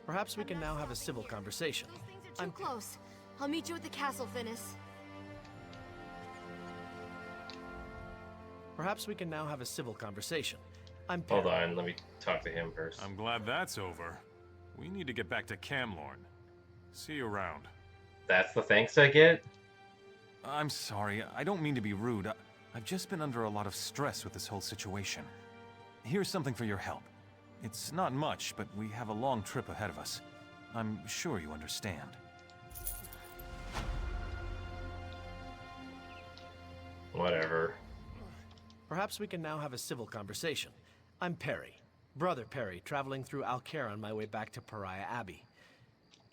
Perhaps we can now have a civil conversation.
I'm close. I'll meet you at the castle, Finis.
Perhaps we can now have a civil conversation.
Hold on, let me talk to him first.
I'm glad that's over. We need to get back to Camlorn. See you around.
That's the thanks I get?
I'm sorry, I don't mean to be rude. I've just been under a lot of stress with this whole situation. Here's something for your help. It's not much, but we have a long trip ahead of us. I'm sure you understand.
Whatever.
Perhaps we can now have a civil conversation. I'm Perry, Brother Perry, traveling through Alcair on my way back to Pariah Abbey.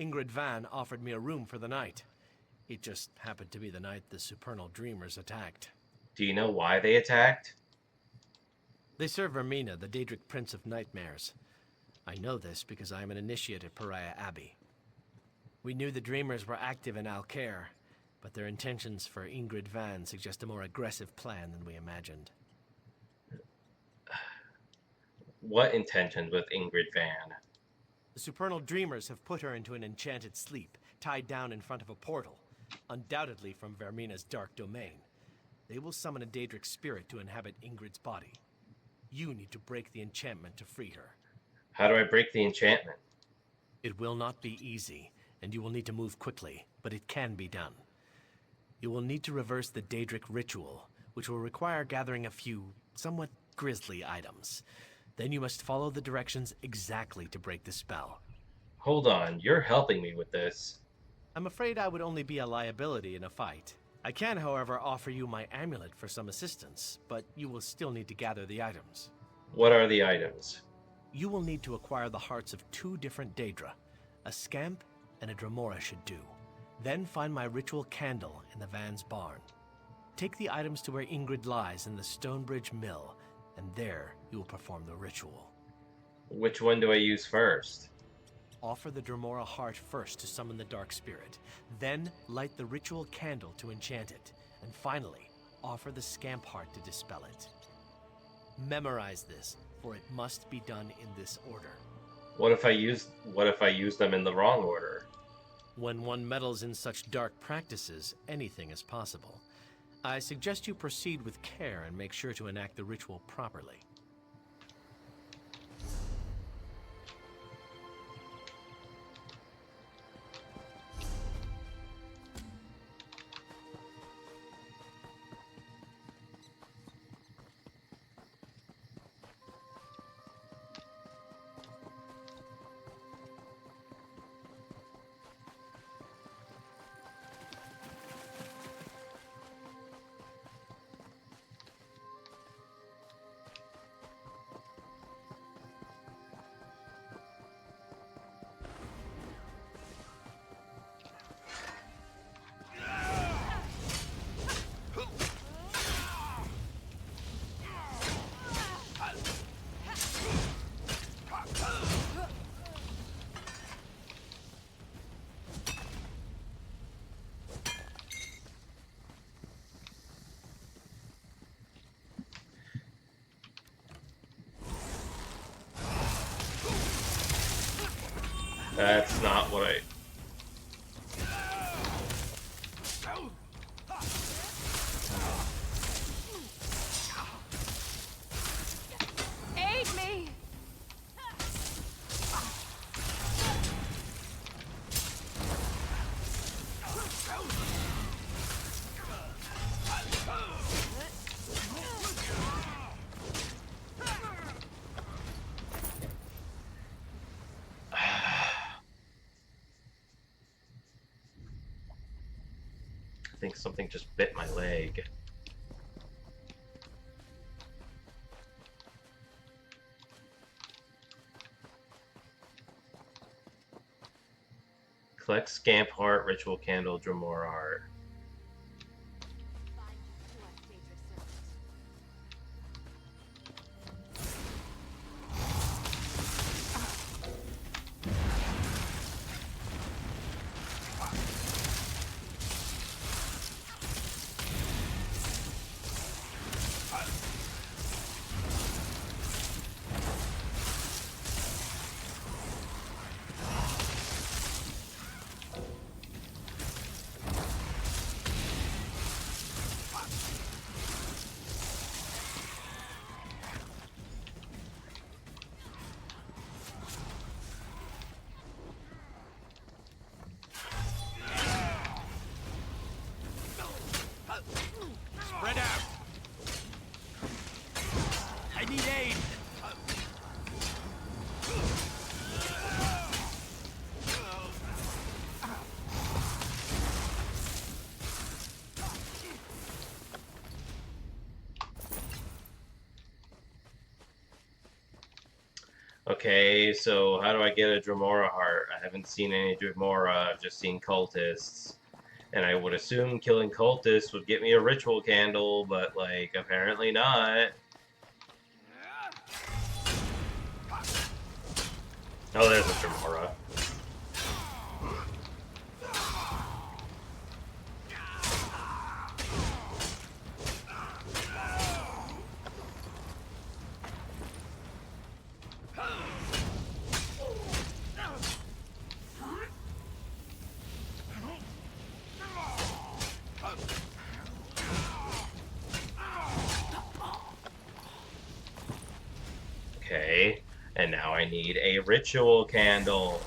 Ingrid Van offered me a room for the night. It just happened to be the night the Supernal Dreamers attacked.
Do you know why they attacked?
They serve Vermina, the Daedric Prince of Nightmares. I know this because I am an initiate at Pariah Abbey. We knew the Dreamers were active in Alcair, but their intentions for Ingrid Van suggest a more aggressive plan than we imagined.
What intentions with Ingrid Van?
The Supernal Dreamers have put her into an enchanted sleep, tied down in front of a portal, undoubtedly from Vermina's dark domain. They will summon a Daedric spirit to inhabit Ingrid's body. You need to break the enchantment to free her.
How do I break the enchantment?
It will not be easy, and you will need to move quickly, but it can be done. You will need to reverse the Daedric ritual, which will require gathering a few somewhat grisly items. Then you must follow the directions exactly to break the spell.
Hold on, you're helping me with this.
I'm afraid I would only be a liability in a fight. I can, however, offer you my amulet for some assistance, but you will still need to gather the items.
What are the items?
You will need to acquire the hearts of 2 different Daedra. A Scamp and a Dremora should do. Then find my ritual candle in the Van's barn. Take the items to where Ingrid lies in the Stonebridge Mill, and there you will perform the ritual.
Which one do I use first?
Offer the Dremora heart first to summon the dark spirit. Then light the ritual candle to enchant it. And finally, offer the Scamp heart to dispel it. Memorize this, for it must be done in this order.
What if I use them in the wrong order?
When one meddles in such dark practices, anything is possible. I suggest you proceed with care and make sure to enact the ritual properly.
That's not what I...
Aid me!
I think something just bit my leg. Collect Scamp Heart, Ritual Candle, Dremora Heart.
Spread out! I need aid!
Okay, so how do I get a Dremora Heart? I haven't seen any Dremora, I've just seen cultists. And I would assume killing cultists would get me a ritual candle, but, like, apparently not. Oh, there's a Dremora. Okay, and now I need a ritual candle.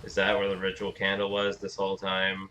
Is that where the ritual candle was this whole time?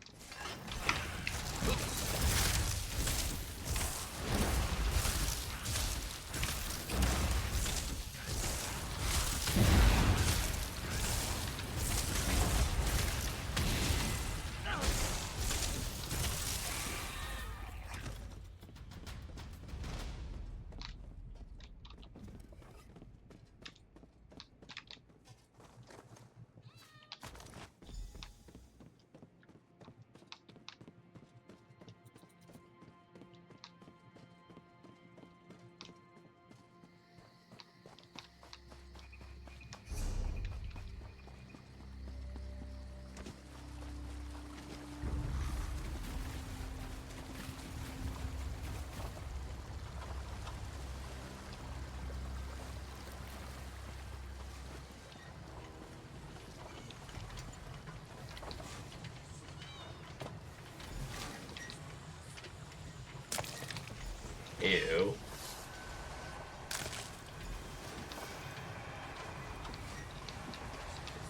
Ew.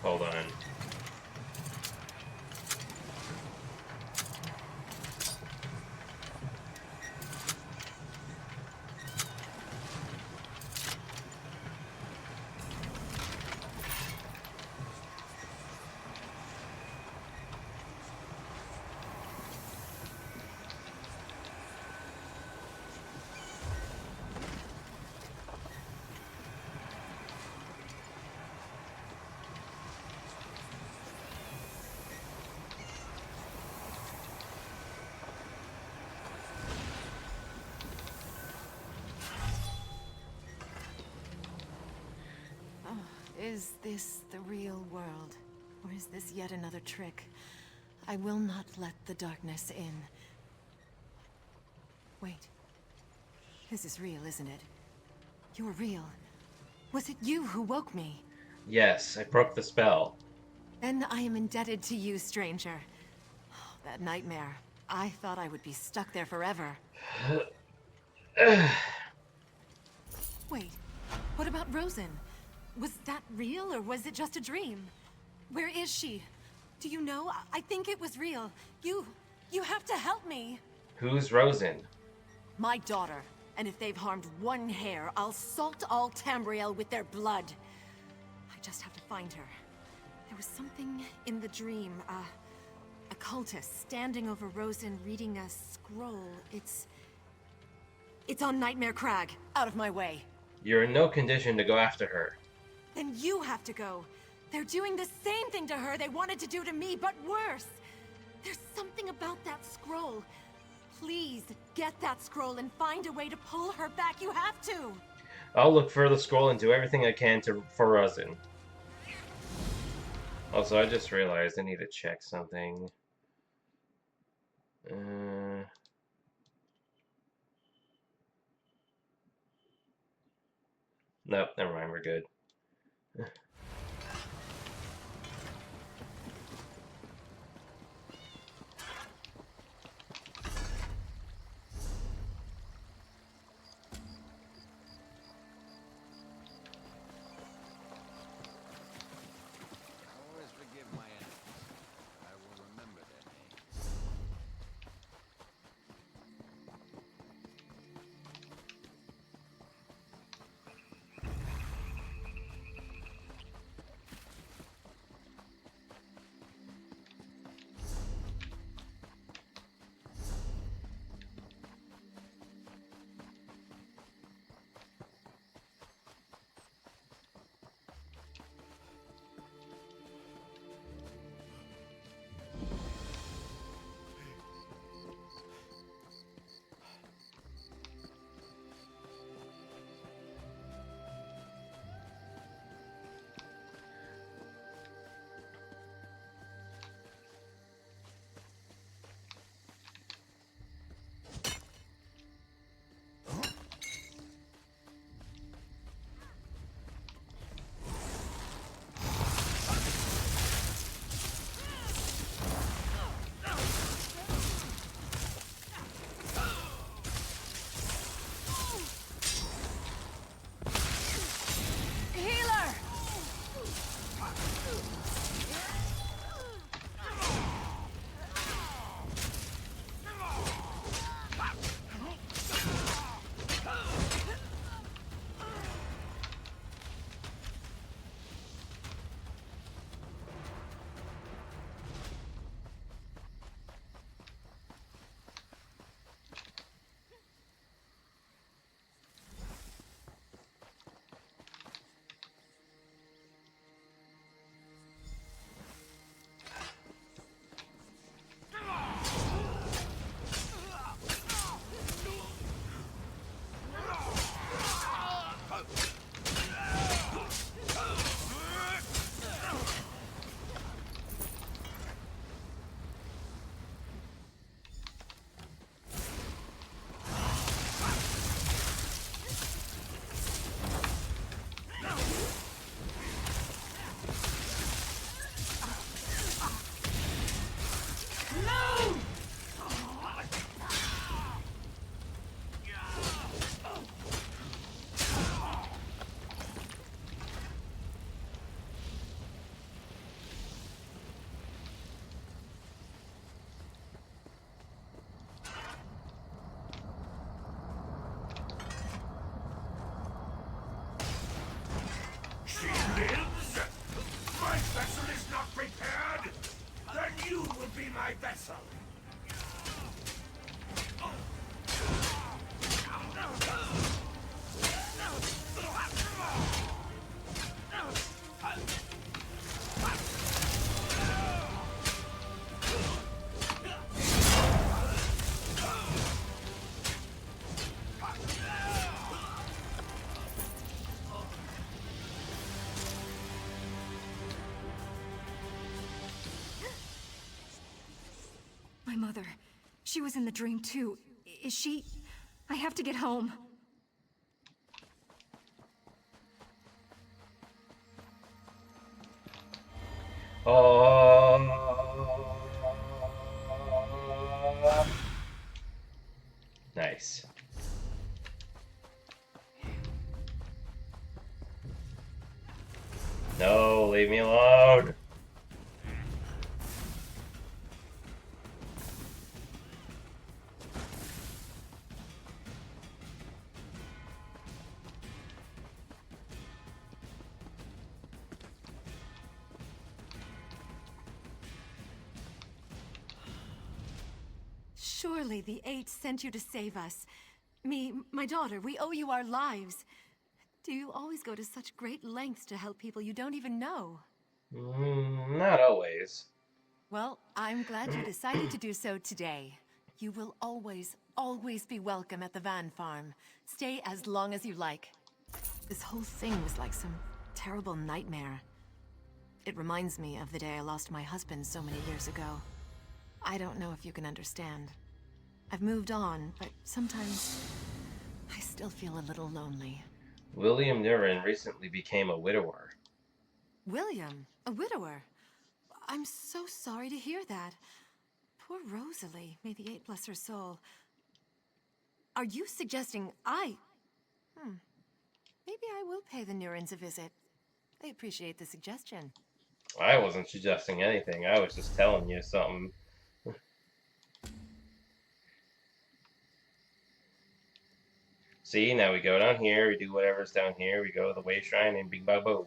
Hold on.
Is this the real world? Or is this yet another trick? I will not let the darkness in. Wait. This is real, isn't it? You're real. Was it you who woke me?
Yes, I broke the spell.
Then I am indebted to you, stranger. That nightmare. I thought I would be stuck there forever. Wait, what about Rosen? Was that real, or was it just a dream? Where is she? Do you know? I think it was real. You have to help me.
Who's Rosen?
My daughter. And if they've harmed one hair, I'll salt all Tamriel with their blood. I just have to find her. There was something in the dream. A cultist standing over Rosen reading a scroll. It's on Nightmare Crag. Out of my way.
You're in no condition to go after her.
Then you have to go. They're doing the same thing to her they wanted to do to me, but worse. There's something about that scroll. Please, get that scroll and find a way to pull her back. You have to!
I'll look for the scroll and do everything I can for Rosen. Also, I just realized I need to check something. Nope, never mind, we're good.
Always forgive my enemies. I will remember their names.
my mother. She was in the dream too. Is she... I have to get home.
Nice. No, leave me alone.
Surely the Eight sent you to save us. Me, my daughter, we owe you our lives. Do you always go to such great lengths to help people you don't even know?
Not always.
Well, I'm glad you decided to do so today. You will always, always be welcome at the Van Farm. Stay as long as you like. This whole thing was like some terrible nightmare. It reminds me of the day I lost my husband so many years ago. I don't know if you can understand. I've moved on, but sometimes I still feel a little lonely.
William Nurin recently became a widower.
William, a widower? I'm so sorry to hear that. Poor Rosalie, may the Eight bless her soul. Are you suggesting Maybe I will pay the Nurins a visit. I appreciate the suggestion.
I wasn't suggesting anything. I was just telling you something. See, now we go down here, we do whatever's down here, we go to the Way Shrine, and bing bang boom.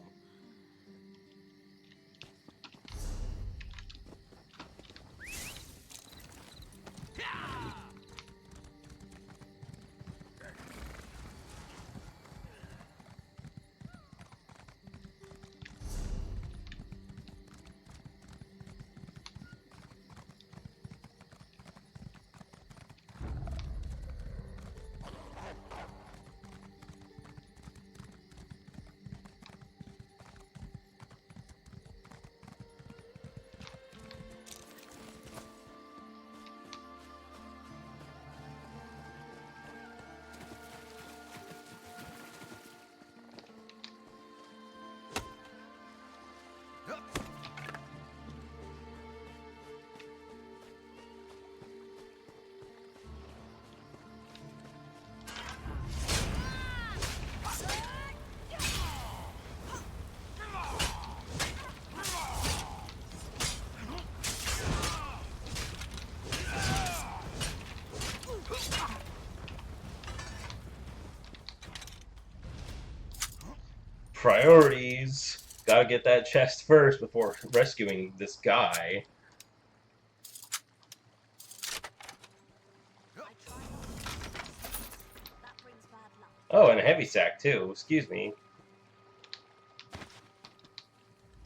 Priorities. Gotta get that chest first before rescuing this guy. Oh, and a heavy sack too. Excuse me.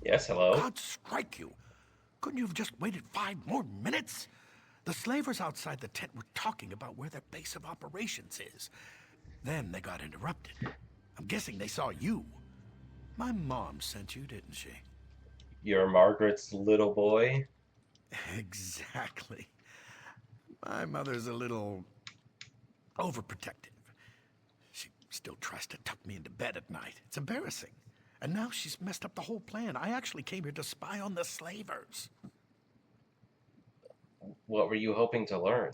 Yes, hello.
God strike you! Couldn't you have just waited 5 more minutes? The slavers outside the tent were talking about where their base of operations is. Then they got interrupted. I'm guessing they saw you. My mom sent you, didn't she?
You're Margaret's little boy?
Exactly. My mother's a little overprotective. She still tries to tuck me into bed at night. It's embarrassing. And now she's messed up the whole plan. I actually came here to spy on the slavers.
What were you hoping to learn?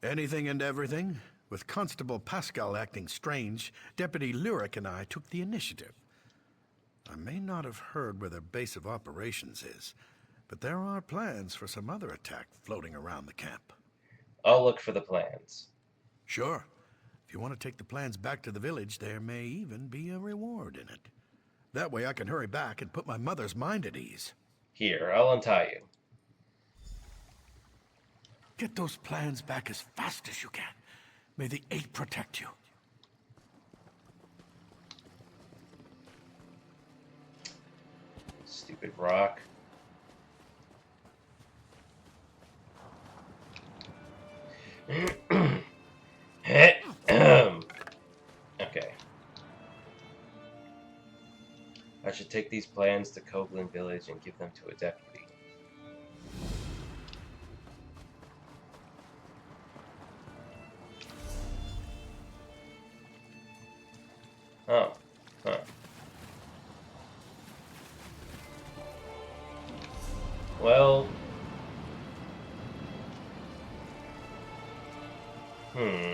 Anything and everything. With Constable Pascal acting strange, Deputy Lyric and I took the initiative. I may not have heard where their base of operations is, but there are plans for some other attack floating around the camp.
I'll look for the plans.
Sure. If you want to take the plans back to the village, there may even be a reward in it. That way I can hurry back and put my mother's mind at ease.
Here, I'll untie you.
Get those plans back as fast as you can. May the Eight protect you.
Stupid rock. Okay. I should take these plans to Coblin village and give them to a deputy. Well... Hmm.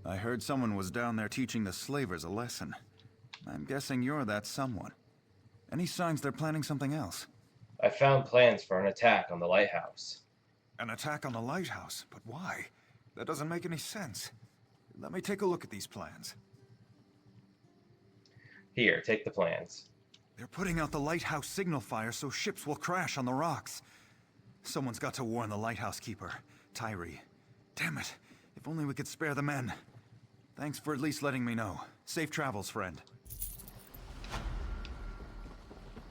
I heard someone was down there teaching the slavers a lesson. I'm guessing you're that someone. Any signs they're planning something else?
I found plans for an attack on the lighthouse.
An attack on the lighthouse? But why? That doesn't make any sense. Let me take a look at these plans.
Here, take the plans.
They're putting out the lighthouse signal fire so ships will crash on the rocks. Someone's got to warn the lighthouse keeper, Tyree. Damn it. If only we could spare the men. Thanks for at least letting me know. Safe travels, friend.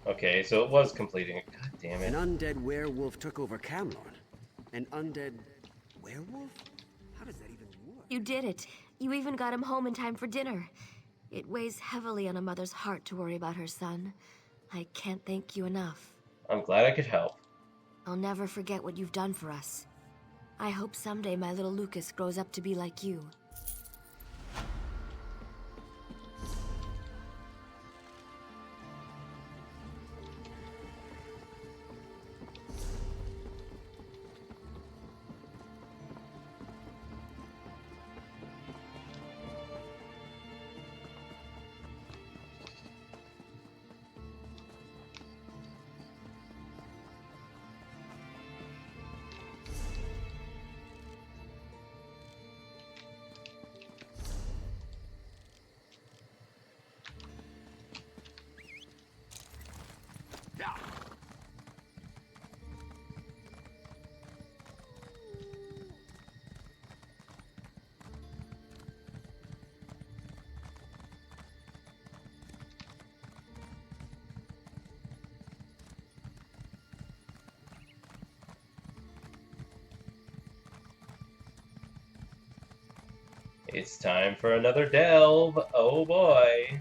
Okay, so it was completing it. God damn it.
An undead werewolf took over Camlorn. An undead werewolf? How does that even work?
You did it. You even got him home in time for dinner. It weighs heavily on a mother's heart to worry about her son. I can't thank you enough.
I'm glad I could help.
I'll never forget what you've done for us. I hope someday my little Lucas grows up to be like you.
It's time for another delve. Oh boy.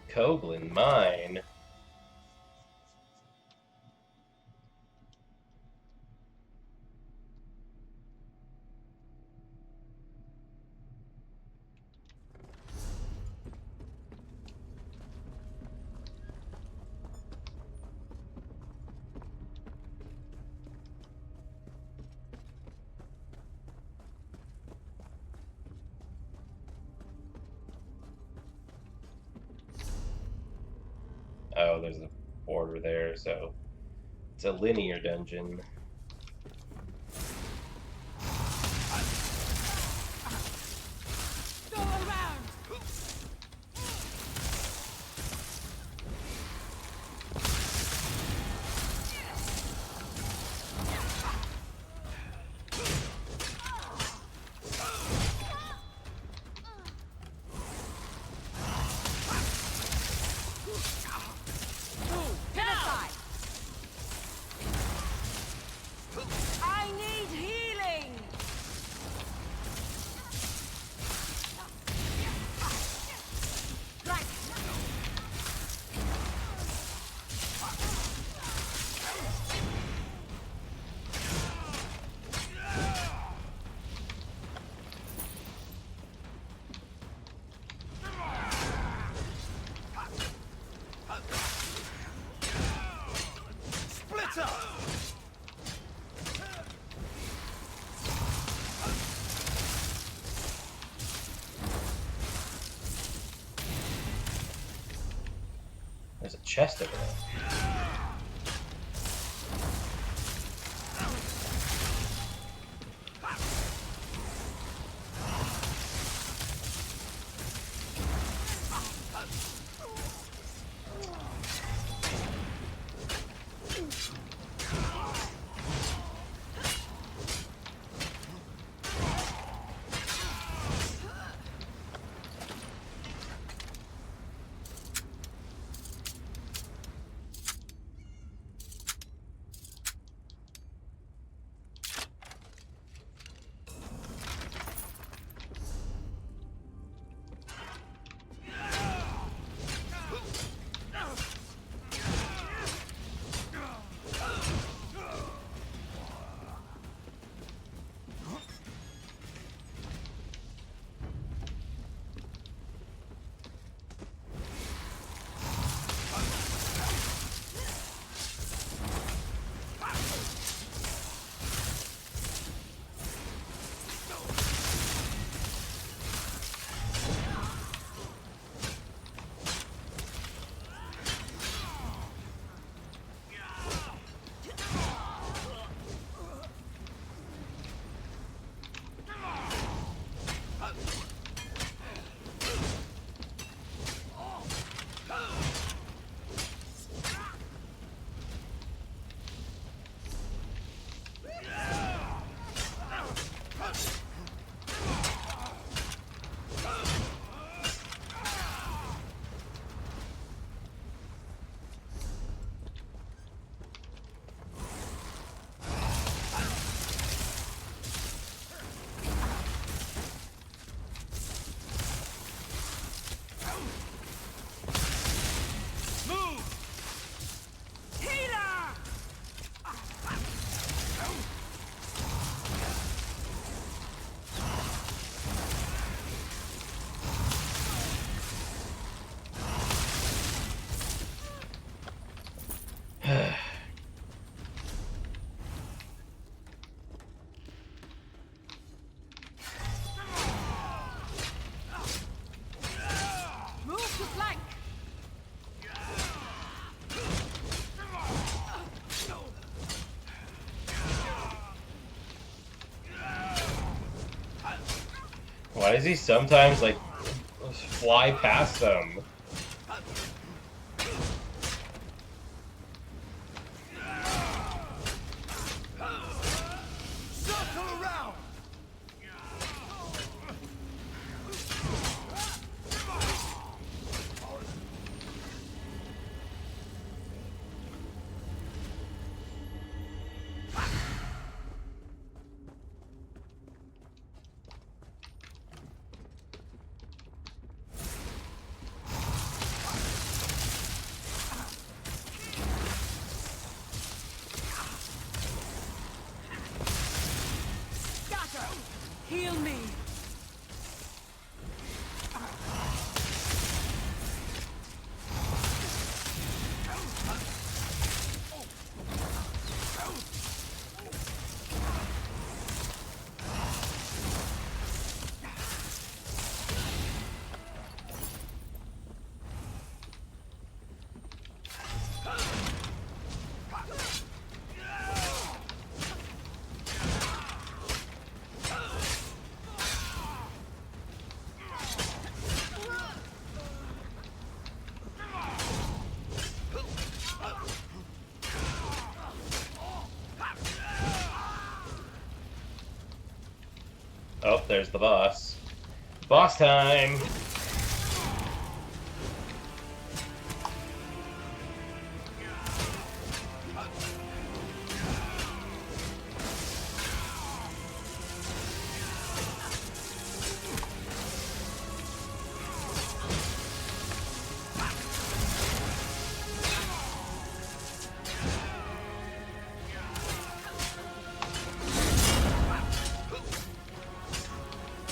Koglin Mine. Oh, there's a border there, so it's a linear dungeon. There's a chest over there. Why does he sometimes, like, fly past them?
Circle around!
Heal me!
Oh, there's the boss. Boss time!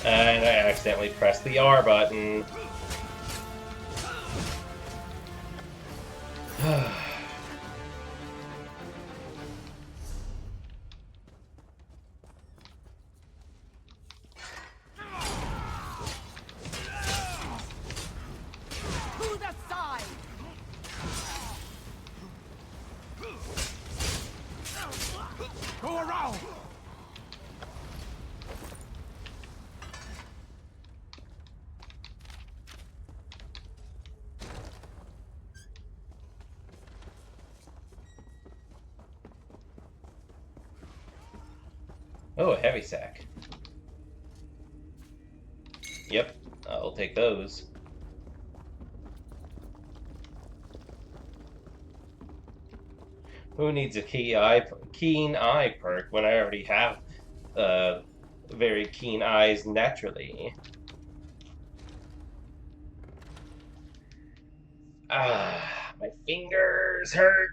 And I accidentally pressed the R button.
To the side! Go around!
Oh, a heavy sack. Yep, I'll take those. Who needs a keen eye perk when I already have very keen eyes naturally? Ah, my fingers hurt.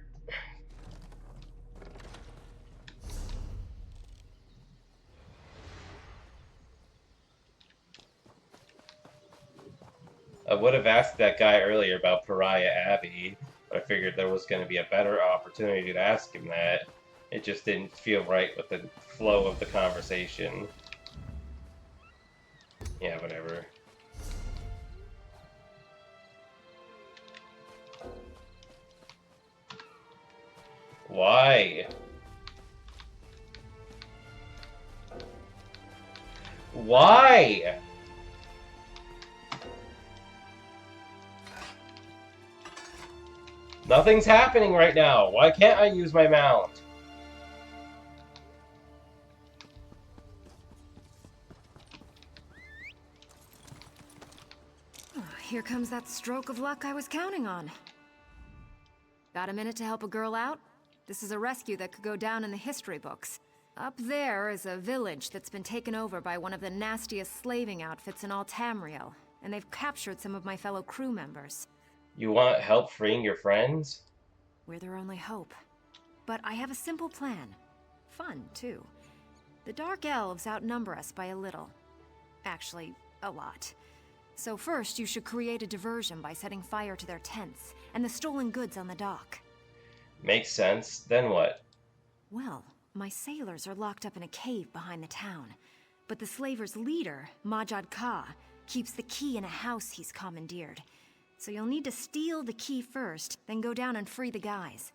I would have asked that guy earlier about Pariah Abbey, but I figured there was going to be a better opportunity to ask him that. It just didn't feel right with the flow of the conversation. Yeah, whatever. Why? Why? Nothing's happening right now. Why can't I use my mount?
Here comes that stroke of luck I was counting on. Got a minute to help a girl out? This is a rescue that could go down in the history books. Up there is a village that's been taken over by one of the nastiest slaving outfits in all Tamriel, and they've captured some of my fellow crew members.
You want help freeing your friends?
We're their only hope. But I have a simple plan. Fun, too. The Dark Elves outnumber us by a little. Actually, a lot. So first, you should create a diversion by setting fire to their tents and the stolen goods on the dock.
Makes sense. Then what?
Well, my sailors are locked up in a cave behind the town. But the slavers' leader, Majad Ka, keeps the key in a house he's commandeered. So you'll need to steal the key first, then go down and free the guys.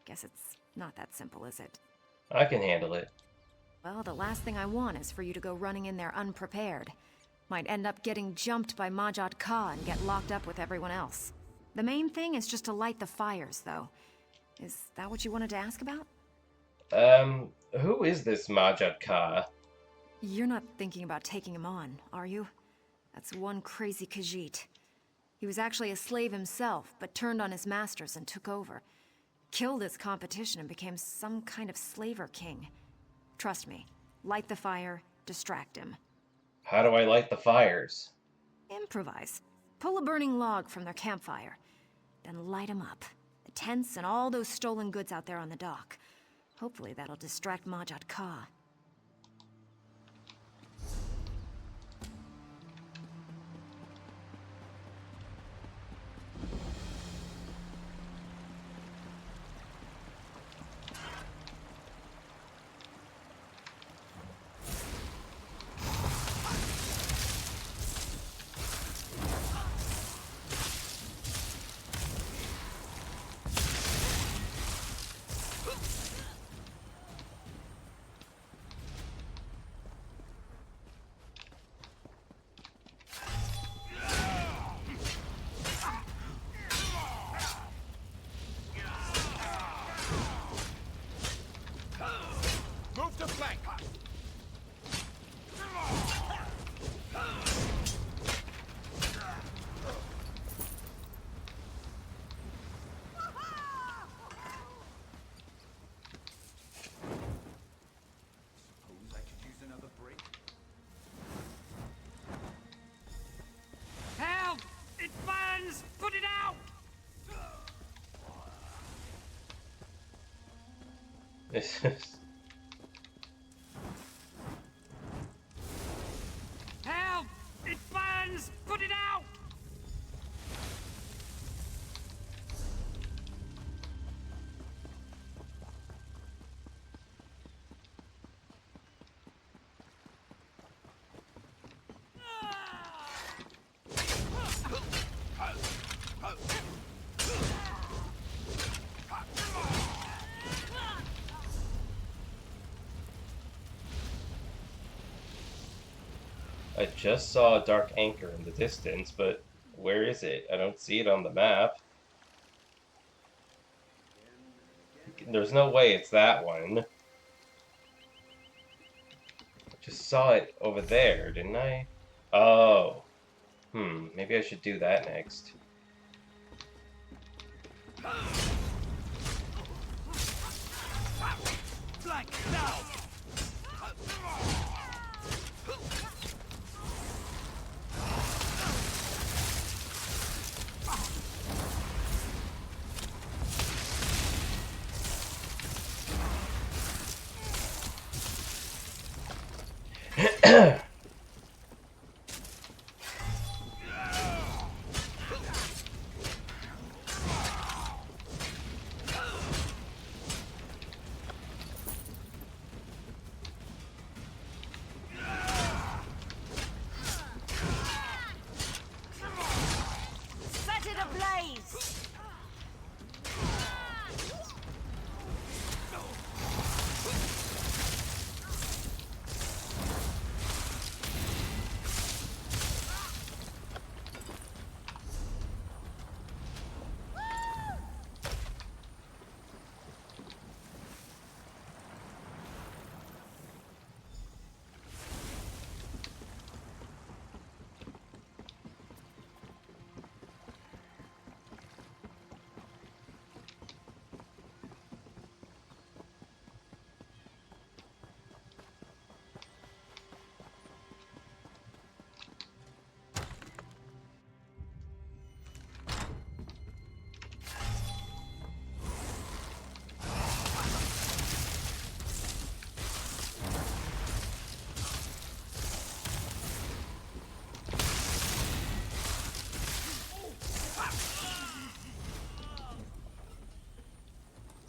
Guess it's not that simple, is it?
I can handle it.
Well, the last thing I want is for you to go running in there unprepared. Might end up getting jumped by Majad Ka and get locked up with everyone else. The main thing is just to light the fires, though. Is that what you wanted to ask about?
Who is this Majad Ka?
You're not thinking about taking him on, are you? That's one crazy Khajiit. He was actually a slave himself, but turned on his masters and took over. Killed his competition and became some kind of slaver king. Trust me, light the fire, distract him.
How do I light the fires?
Improvise. Pull a burning log from their campfire. Then light them up. The tents and all those stolen goods out there on the dock. Hopefully that'll distract Majad Ka.
Move to flank!
Suppose I could use another break.
Help! It burns! Put it out!
This is...
Help! It burns! Put it out!
I just saw a dark anchor in the distance, but where is it? I don't see it on the map. There's no way it's that one. I just saw it over there, didn't I? Oh. Maybe I should do that next.
Flank now!
Set it ablaze!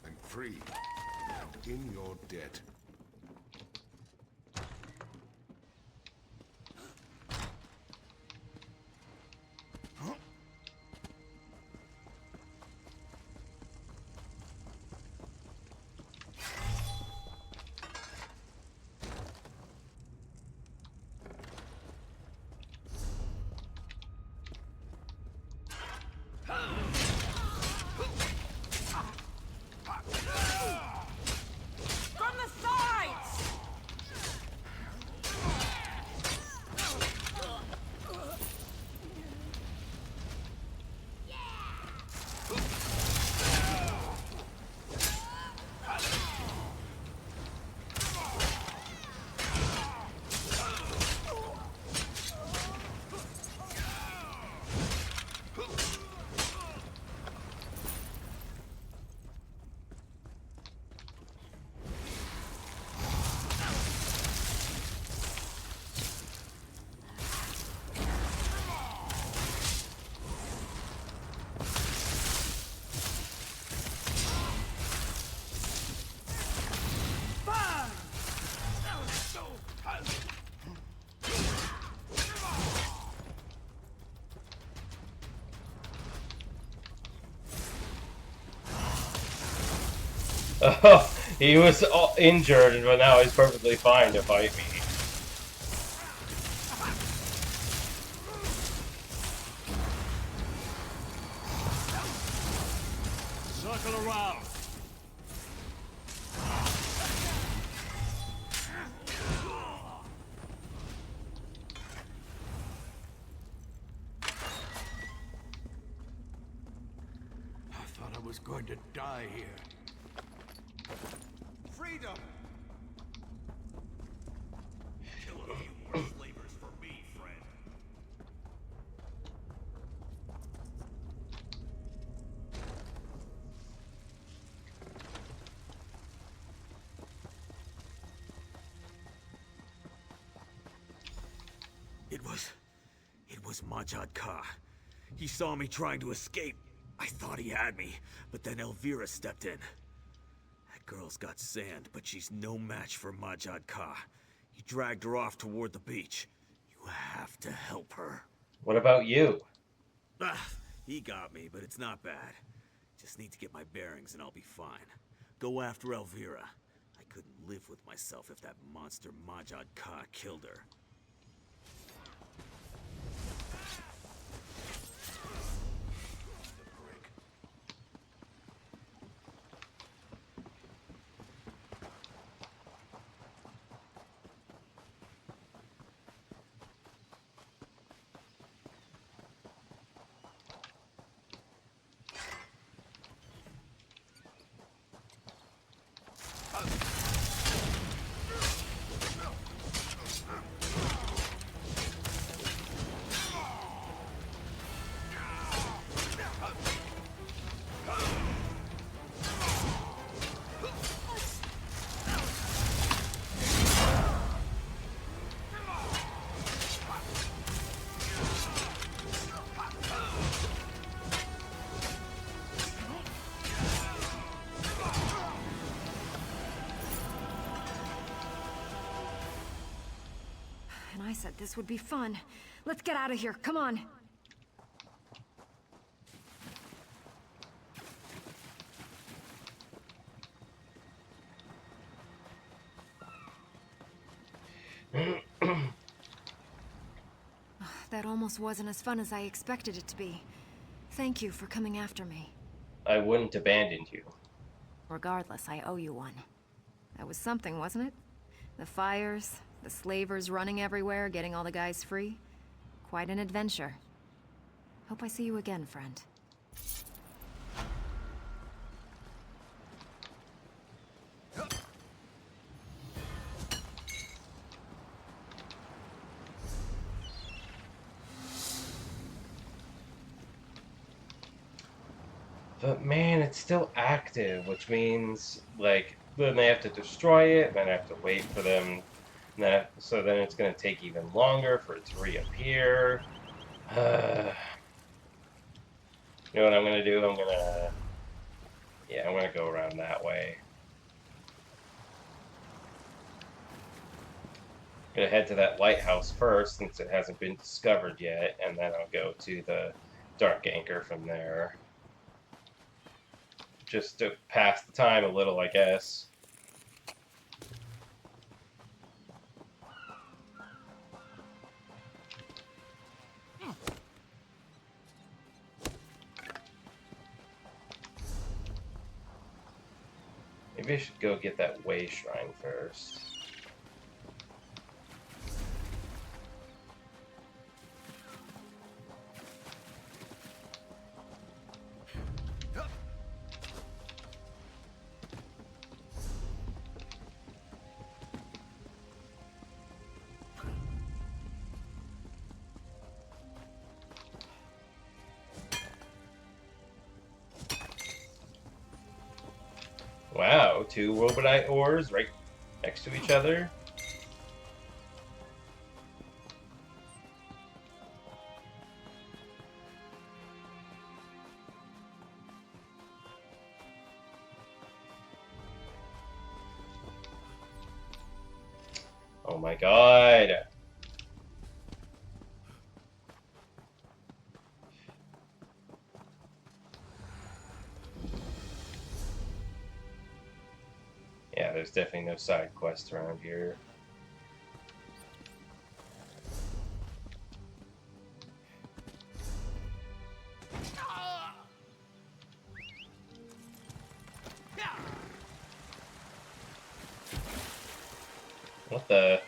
I'm free. And in your debt.
Oh, he was injured, but now he's perfectly fine to fight me.
Circle around.
I thought I was going to die here. Freedom! Kill a few more slavers for me, friend.
It was Majad Ka. He saw me trying to escape. I thought he had me, but then Elvira stepped in. That girl's got sand, but she's no match for Majad Ka. He dragged her off toward the beach. You have to help her.
What about you?
He got me, but it's not bad. Just need to get my bearings and I'll be fine. Go after Elvira. I couldn't live with myself if that monster Majad Ka killed her.
And I said this would be fun. Let's get out of here, come on. That almost wasn't as fun as I expected it to be. Thank you for coming after me.
I wouldn't abandon you.
Regardless, I owe you one. That was something, wasn't it? The fires, the slavers running everywhere, getting all the guys free. Quite an adventure. Hope I see you again, friend.
But man, it's still active, which means, like, then they have to destroy it, and then I have to wait for them. So then it's going to take even longer for it to reappear. You know what I'm going to do? I'm going to go around that way. I'm going to head to that lighthouse first, since it hasn't been discovered yet, and then I'll go to the Dark Anchor from there. Just to pass the time a little, I guess. Maybe I should go get that Way Shrine first. Wow, two Robodite ores right next to each other. Oh my god. definitely no side quests around here. What the?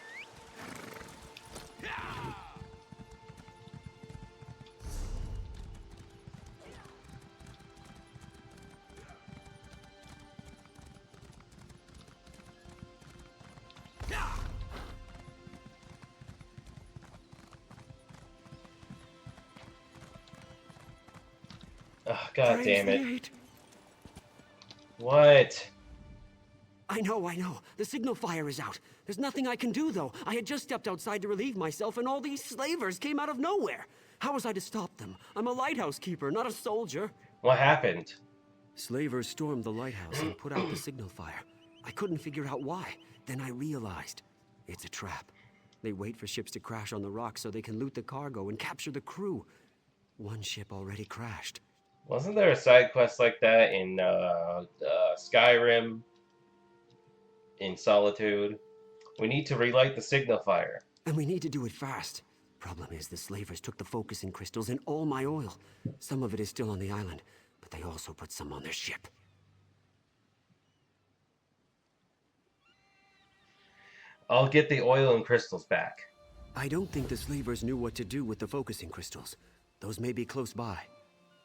Oh, God damn it. What?
I know. The signal fire is out. There's nothing I can do, though. I had just stepped outside to relieve myself, and all these slavers came out of nowhere. How was I to stop them? I'm a lighthouse keeper, not a soldier.
What happened?
Slavers stormed the lighthouse and put out the signal fire. I couldn't figure out why. Then I realized it's a trap. They wait for ships to crash on the rocks so they can loot the cargo and capture the crew. One ship already crashed.
Wasn't there a side quest like that in Skyrim? In Solitude? We need to relight the signal fire.
And we need to do it fast. Problem is, the slavers took the focusing crystals and all my oil. Some of it is still on the island, but they also put some on their ship.
I'll get the oil and crystals back.
I don't think the slavers knew what to do with the focusing crystals. Those may be close by.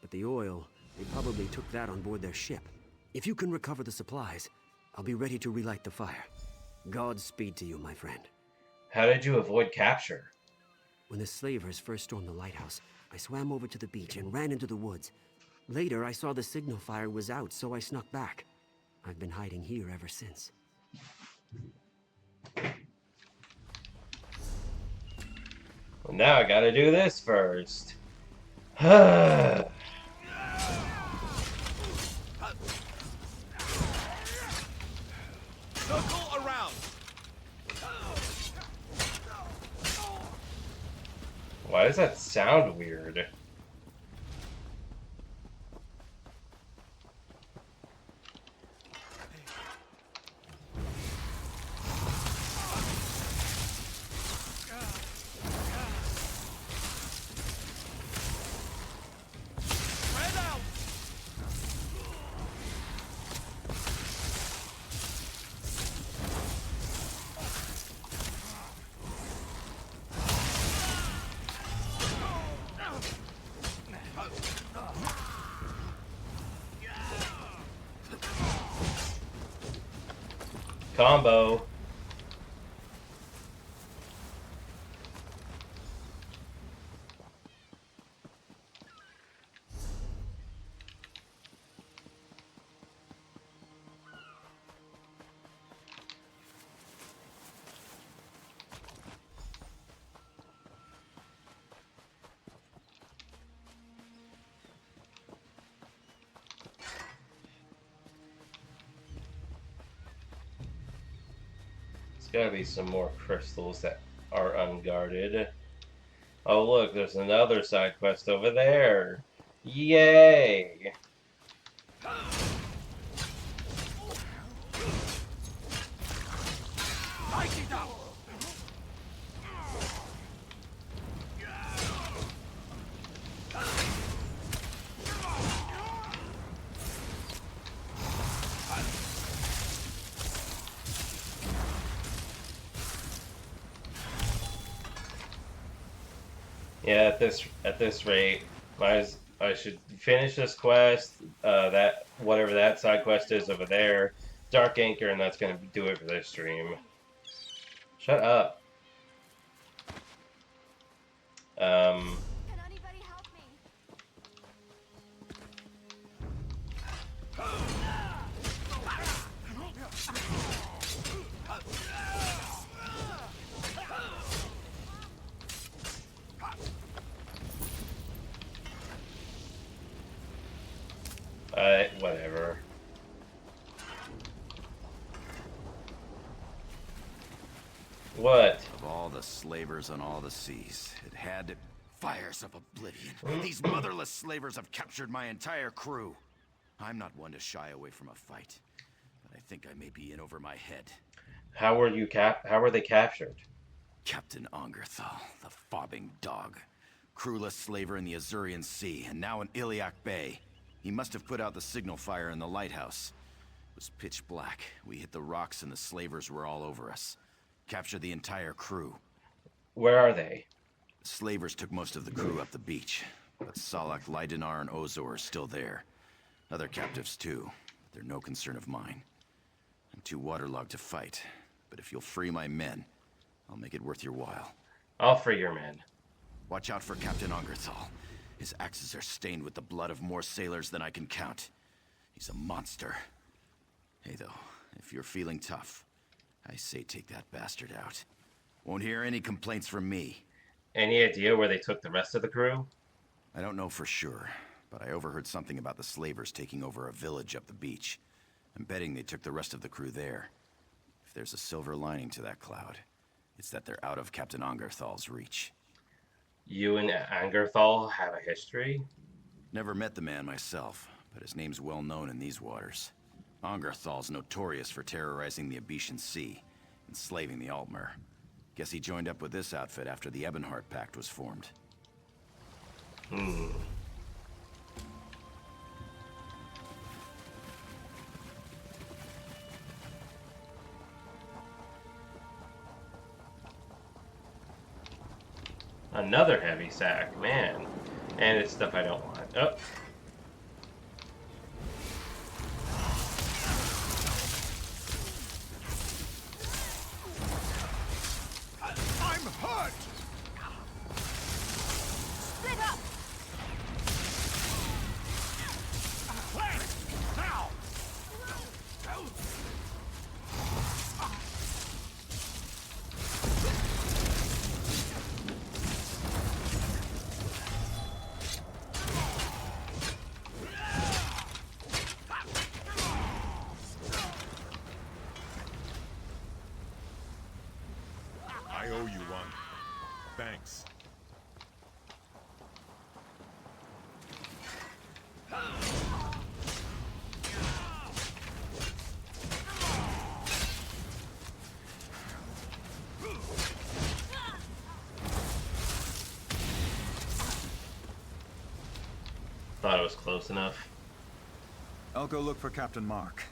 But the oil, they probably took that on board their ship. If you can recover the supplies, I'll be ready to relight the fire. Godspeed to you, my friend.
How did you avoid capture?
When the slavers first stormed the lighthouse, I swam over to the beach and ran into the woods. Later, I saw the signal fire was out, so I snuck back. I've been hiding here ever since.
Well, now I gotta do this first.
Circle around.
Why does that sound weird? Combo. Gotta be some more crystals that are unguarded. Oh look, there's another side quest over there. Yay! Yeah, at this rate, I should finish this quest. That whatever that side quest is over there, Dark Anchor, and that's gonna do it for this stream. Shut up. Whatever. What?
Of all the slavers on all the seas, it had to... Fires of oblivion. These motherless slavers have captured my entire crew. I'm not one to shy away from a fight, but I think I may be in over my head.
How were they captured?
Captain Ongerthal, the fobbing dog. Crewless slaver in the Azurian Sea, and now in Iliac Bay. He must have put out the signal fire in the lighthouse. It was pitch black. We hit the rocks and the slavers were all over us. Captured the entire crew.
Where are they?
The slavers took most of the crew up the beach, but Salak, Leidenar, and Ozor are still there. Other captives too, but they're no concern of mine. I'm too waterlogged to fight, but if you'll free my men, I'll make it worth your while.
I'll free your men.
Watch out for Captain Ongerthal. His axes are stained with the blood of more sailors than I can count. He's a monster. Hey though, if you're feeling tough, I say take that bastard out. Won't hear any complaints from me.
Any idea where they took the rest of the crew?
I don't know for sure, but I overheard something about the slavers taking over a village up the beach. I'm betting they took the rest of the crew there. If there's a silver lining to that cloud, it's that they're out of Captain Ongerthal's reach.
You and Angerthal have a history?
Never met the man myself, but his name's well known in these waters. Ongerthal's notorious for terrorizing the Abetian Sea, enslaving the Altmer. Guess he joined up with this outfit after the Ebonheart Pact was formed.
Another heavy sack, man. And it's stuff I don't want. Oh.
I'm hurt!
Split up!
Flank! Now!
I owe you one. Thanks.
Thought it was close enough.
I'll go look for Captain Mark.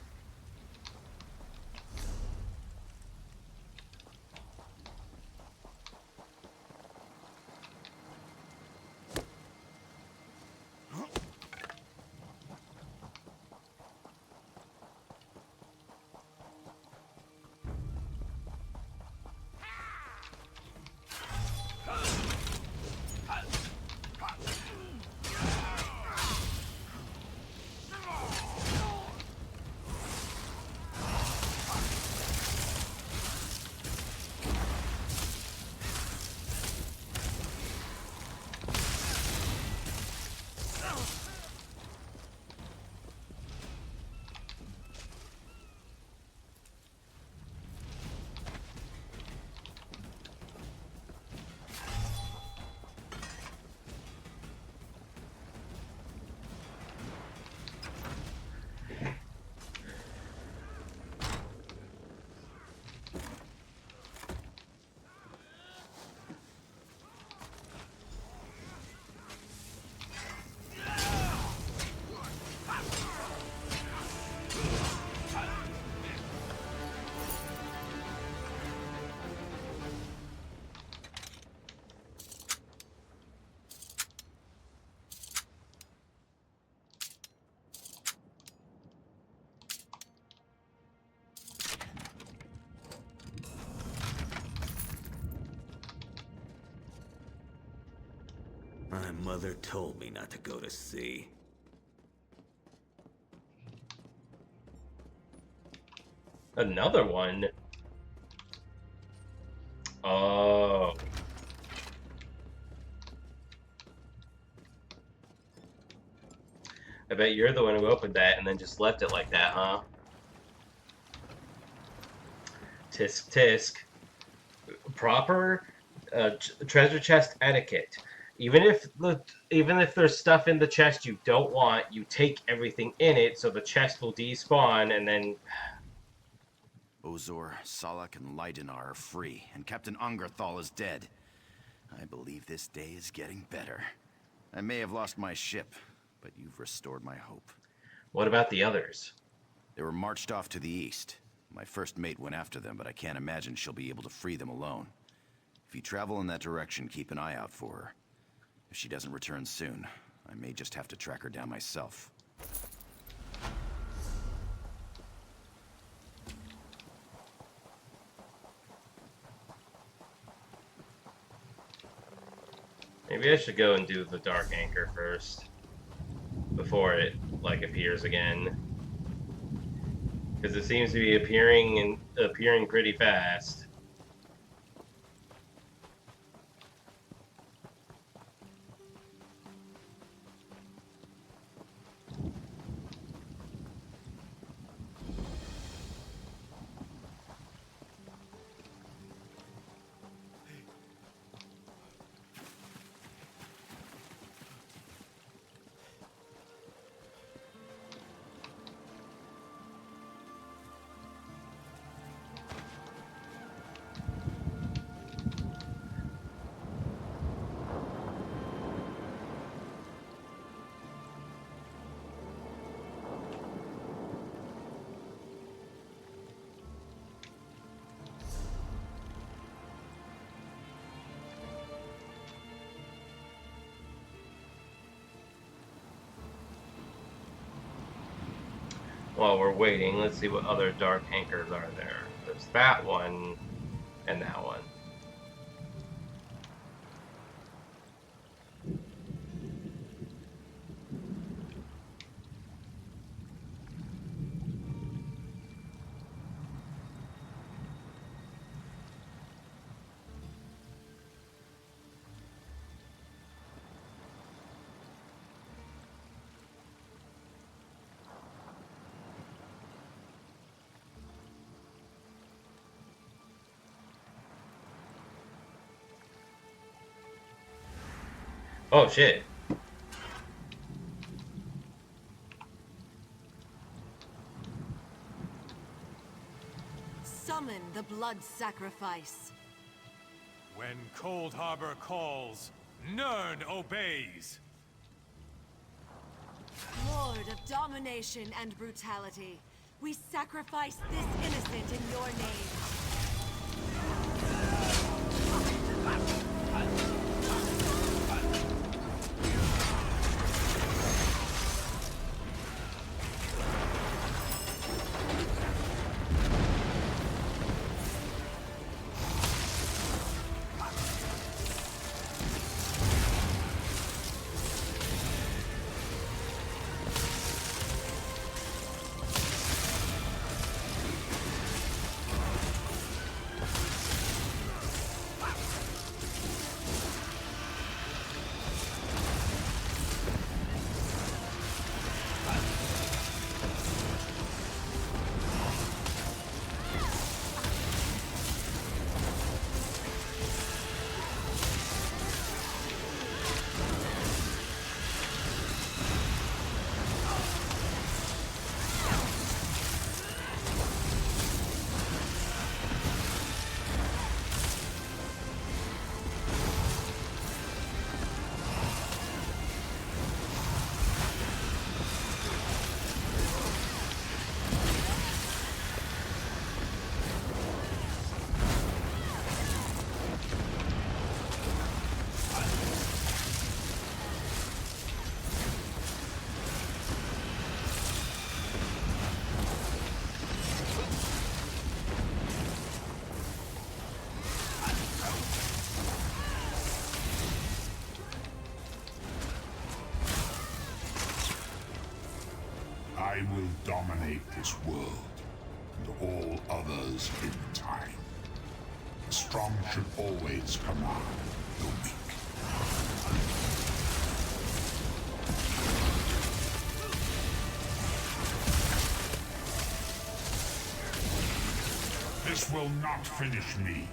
My mother told me not to go to sea.
Another one? Oh. I bet you're the one who opened that and then just left it like that, huh? Tisk tisk. Proper treasure chest etiquette. Even if there's stuff in the chest you don't want, you take everything in it so the chest will despawn, and then
Ozor, Salak, and Leidenar are free, and Captain Angerthal is dead. I believe this day is getting better. I may have lost my ship, but you've restored my hope.
What about the others?
They were marched off to the east. My first mate went after them, but I can't imagine she'll be able to free them alone. If you travel in that direction, keep an eye out for her. If she doesn't return soon, I may just have to track her down myself.
Maybe I should go and do the Dark Anchor first, before it, like, appears again. Because it seems to be appearing pretty fast. While we're waiting, let's see what other Dark Anchors are there. There's that one, and that one. Oh shit.
Summon the blood sacrifice.
When Cold Harbor calls, Nern obeys.
Lord of domination and brutality, we sacrifice this innocent in your name.
I will dominate this world, and all others in time. The strong should always command the weak. This will not finish me.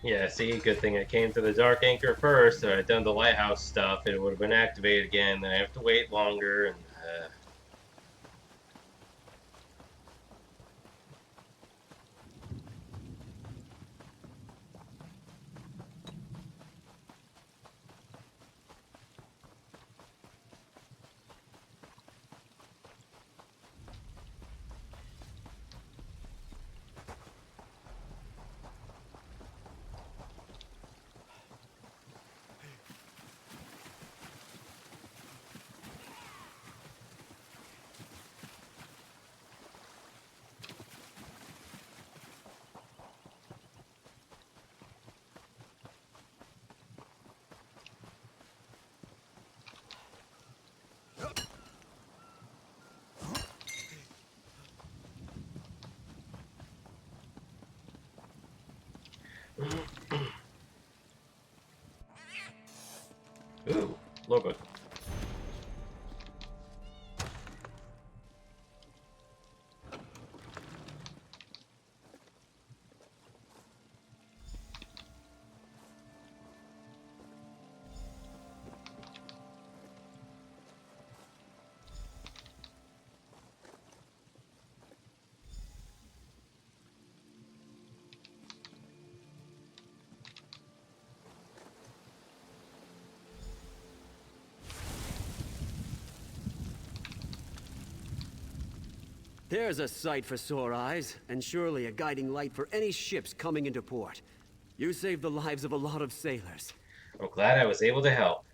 Yeah, see, good thing I came to the Dark Anchor first, and I'd done the lighthouse stuff, it would have been activated again, then I have to wait longer, and, ooh, logo.
There's a sight for sore eyes, and surely a guiding light for any ships coming into port. You saved the lives of a lot of sailors.
I'm glad I was able to help.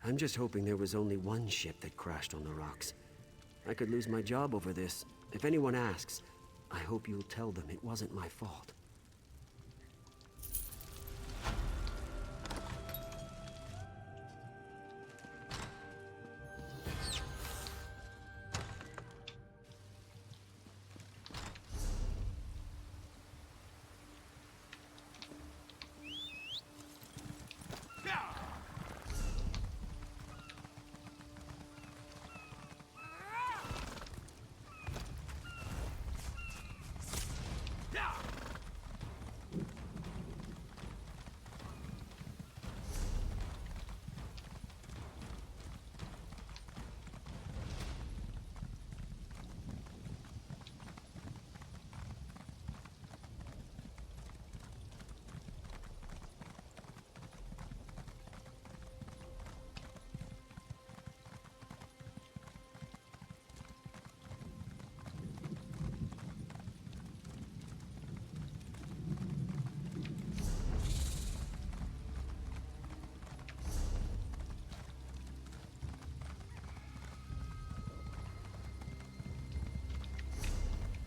I'm just hoping there was only one ship that crashed on the rocks. I could lose my job over this. If anyone asks, I hope you'll tell them it wasn't my fault.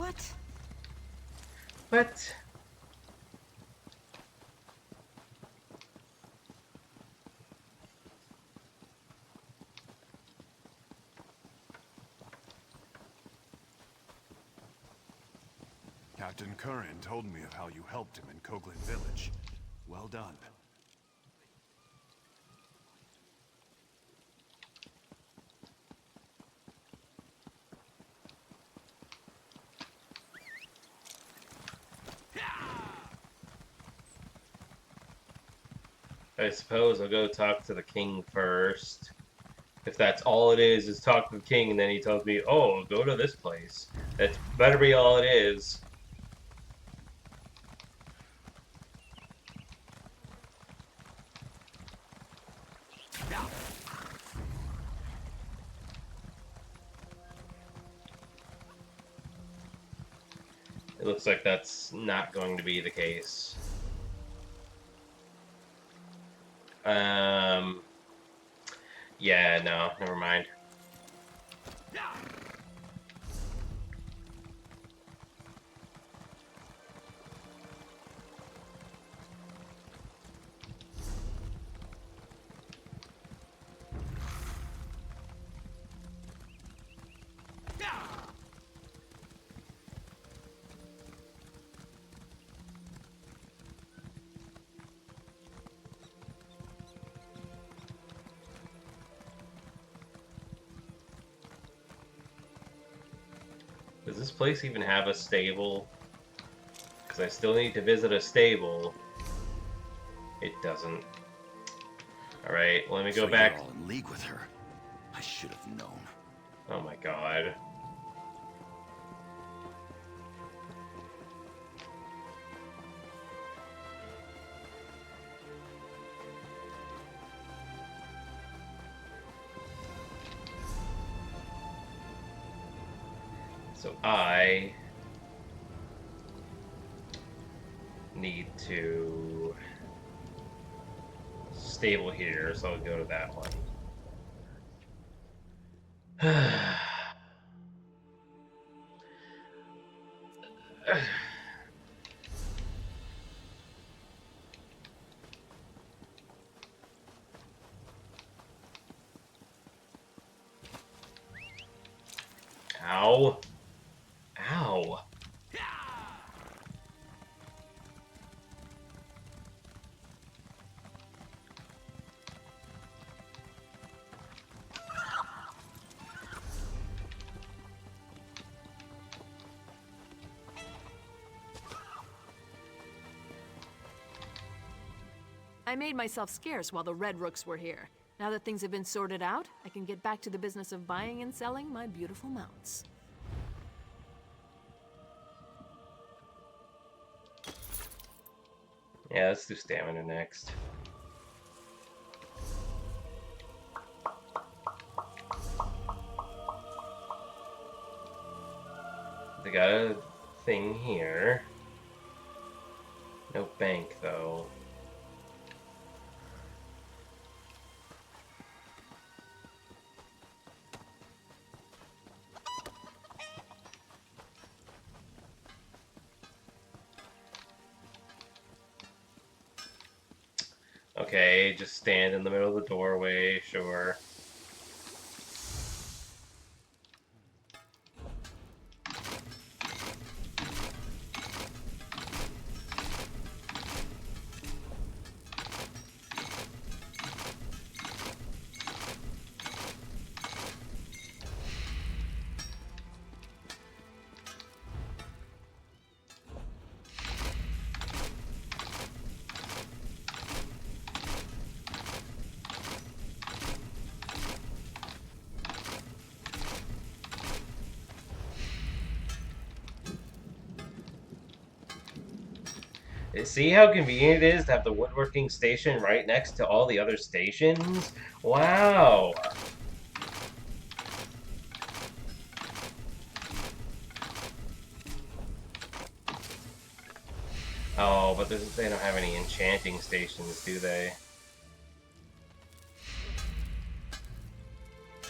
What?
What?
Captain Curran told me of how you helped him in Koglin Village. Well done.
I suppose I'll go talk to the king first. If that's all it is talk to the king, and then he tells me, oh, go to this place. That better be all it is. It looks like that's not going to be the case. Yeah, no, never mind. Does this place even have a stable? Because I still need to visit a stable. It doesn't. All right, let me go
So
back.
you're all in league with her. I should have known.
Oh my god. So I need to stable here, so I'll go to that one. Ow. Ow.
I made myself scarce while the Red Rooks were here. Now that things have been sorted out, I can get back to the business of buying and selling my beautiful mounts.
Yeah, let's do stamina next. They got a thing here. No bank, though. Okay, just stand in the middle of the doorway, sure. See how convenient it is to have the woodworking station right next to all the other stations? Wow! Oh, but they don't have any enchanting stations, do they?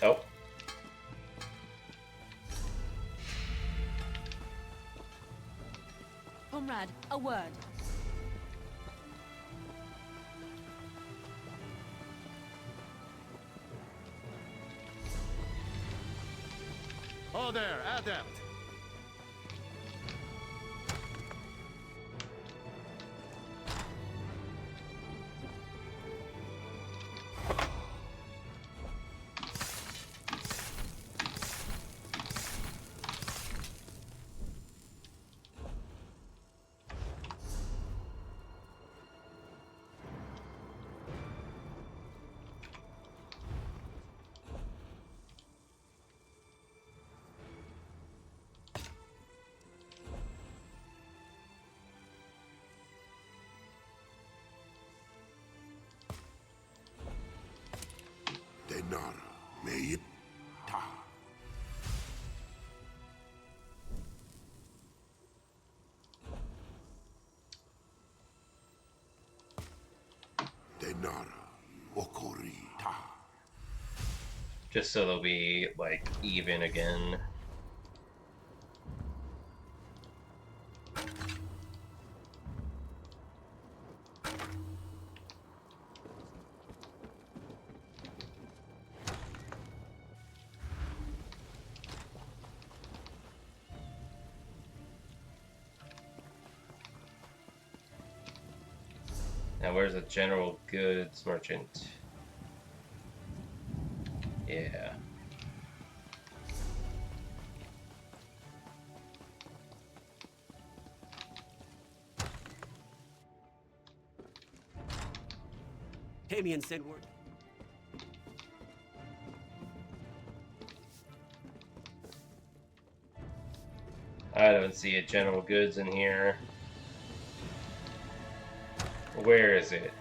Oh.
Comrade, a word.
Oh there, Adept!
Denara, may it ta. Denara, okori ta.
Just so they'll be, like, even again. Now, where's the general goods merchant? Yeah.
Damien sent word.
I don't see a general goods in here. Where is it?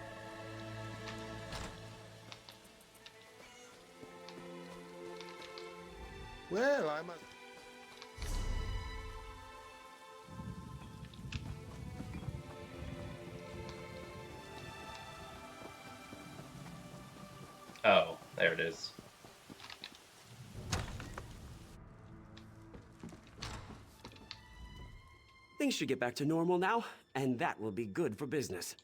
Well, I must...
Oh, there it is.
Things should get back to normal now, and that will be good for business.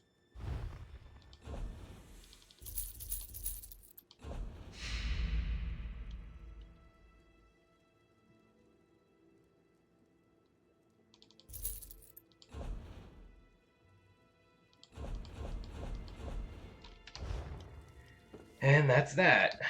And that's that.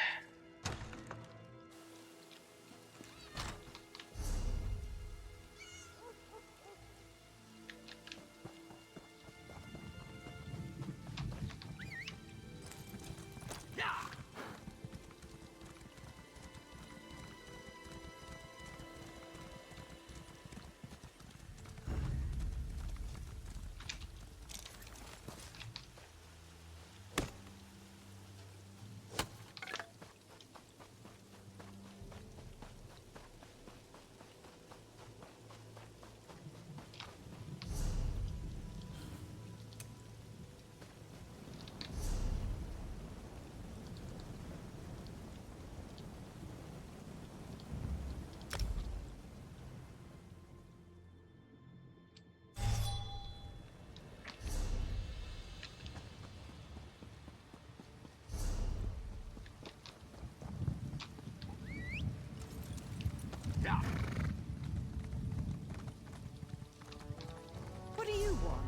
What do you want?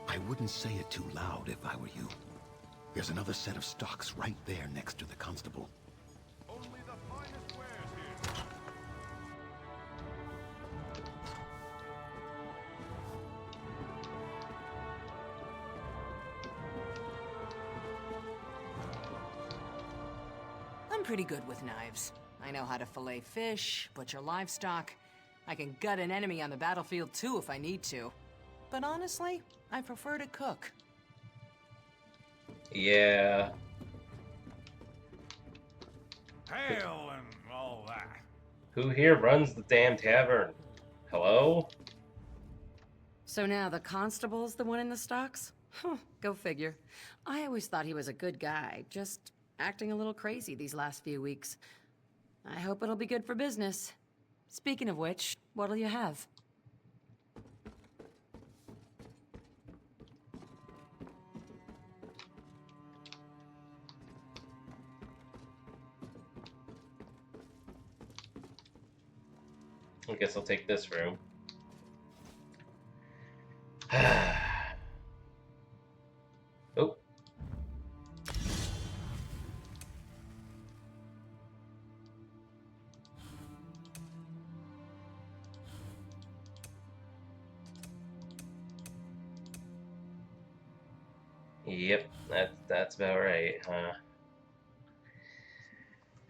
I wouldn't say it too loud if I were you. There's another set of stocks right there next to the constable.
Only the finest wares here.
I'm pretty good with knives. I know how to fillet fish, butcher livestock. I can gut an enemy on the battlefield too if I need to. But honestly, I prefer to cook.
Yeah.
Hail and all that.
Who here runs the damn tavern? Hello?
So now the constable's the one in the stocks? Huh, go figure. I always thought he was a good guy, just acting a little crazy these last few weeks. I hope it'll be good for business. Speaking of which, what'll you have?
I guess I'll take this room. Oh. Yep, that's about right, huh?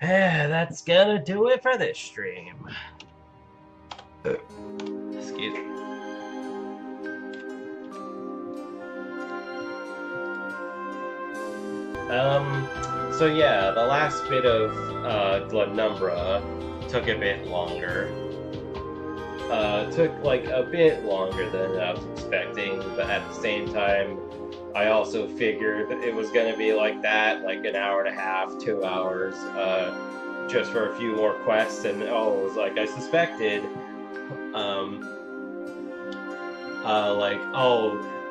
That's gonna do it for this stream. Excuse me. So yeah, the last bit of Glenumbra took a bit longer. Took like a bit longer than I was expecting, but at the same time, I also figured it was gonna be like that, like an hour and a half, 2 hours, just for a few more quests, and it was like I suspected.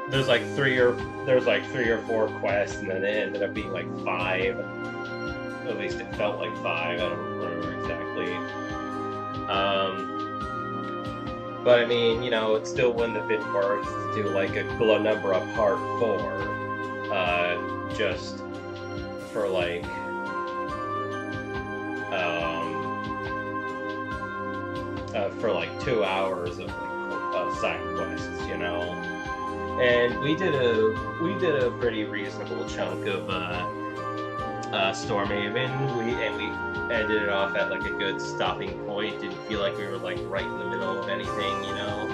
There's like three or four quests, and then it ended up being like 5. At least it felt like 5. I don't remember exactly. But I mean, you know, it still wouldn't have been worth to do like a Glenumbra Part 4, just for like, for like 2 hours of side quests, you know. And we did a pretty reasonable chunk of Stormhaven. We ended it off at like a good stopping point. Didn't feel like we were like right in the middle of anything, you know.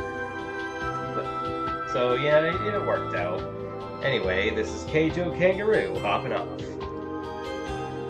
So yeah, it worked out. Anyway, this is Keijo Kangaroo hopping off.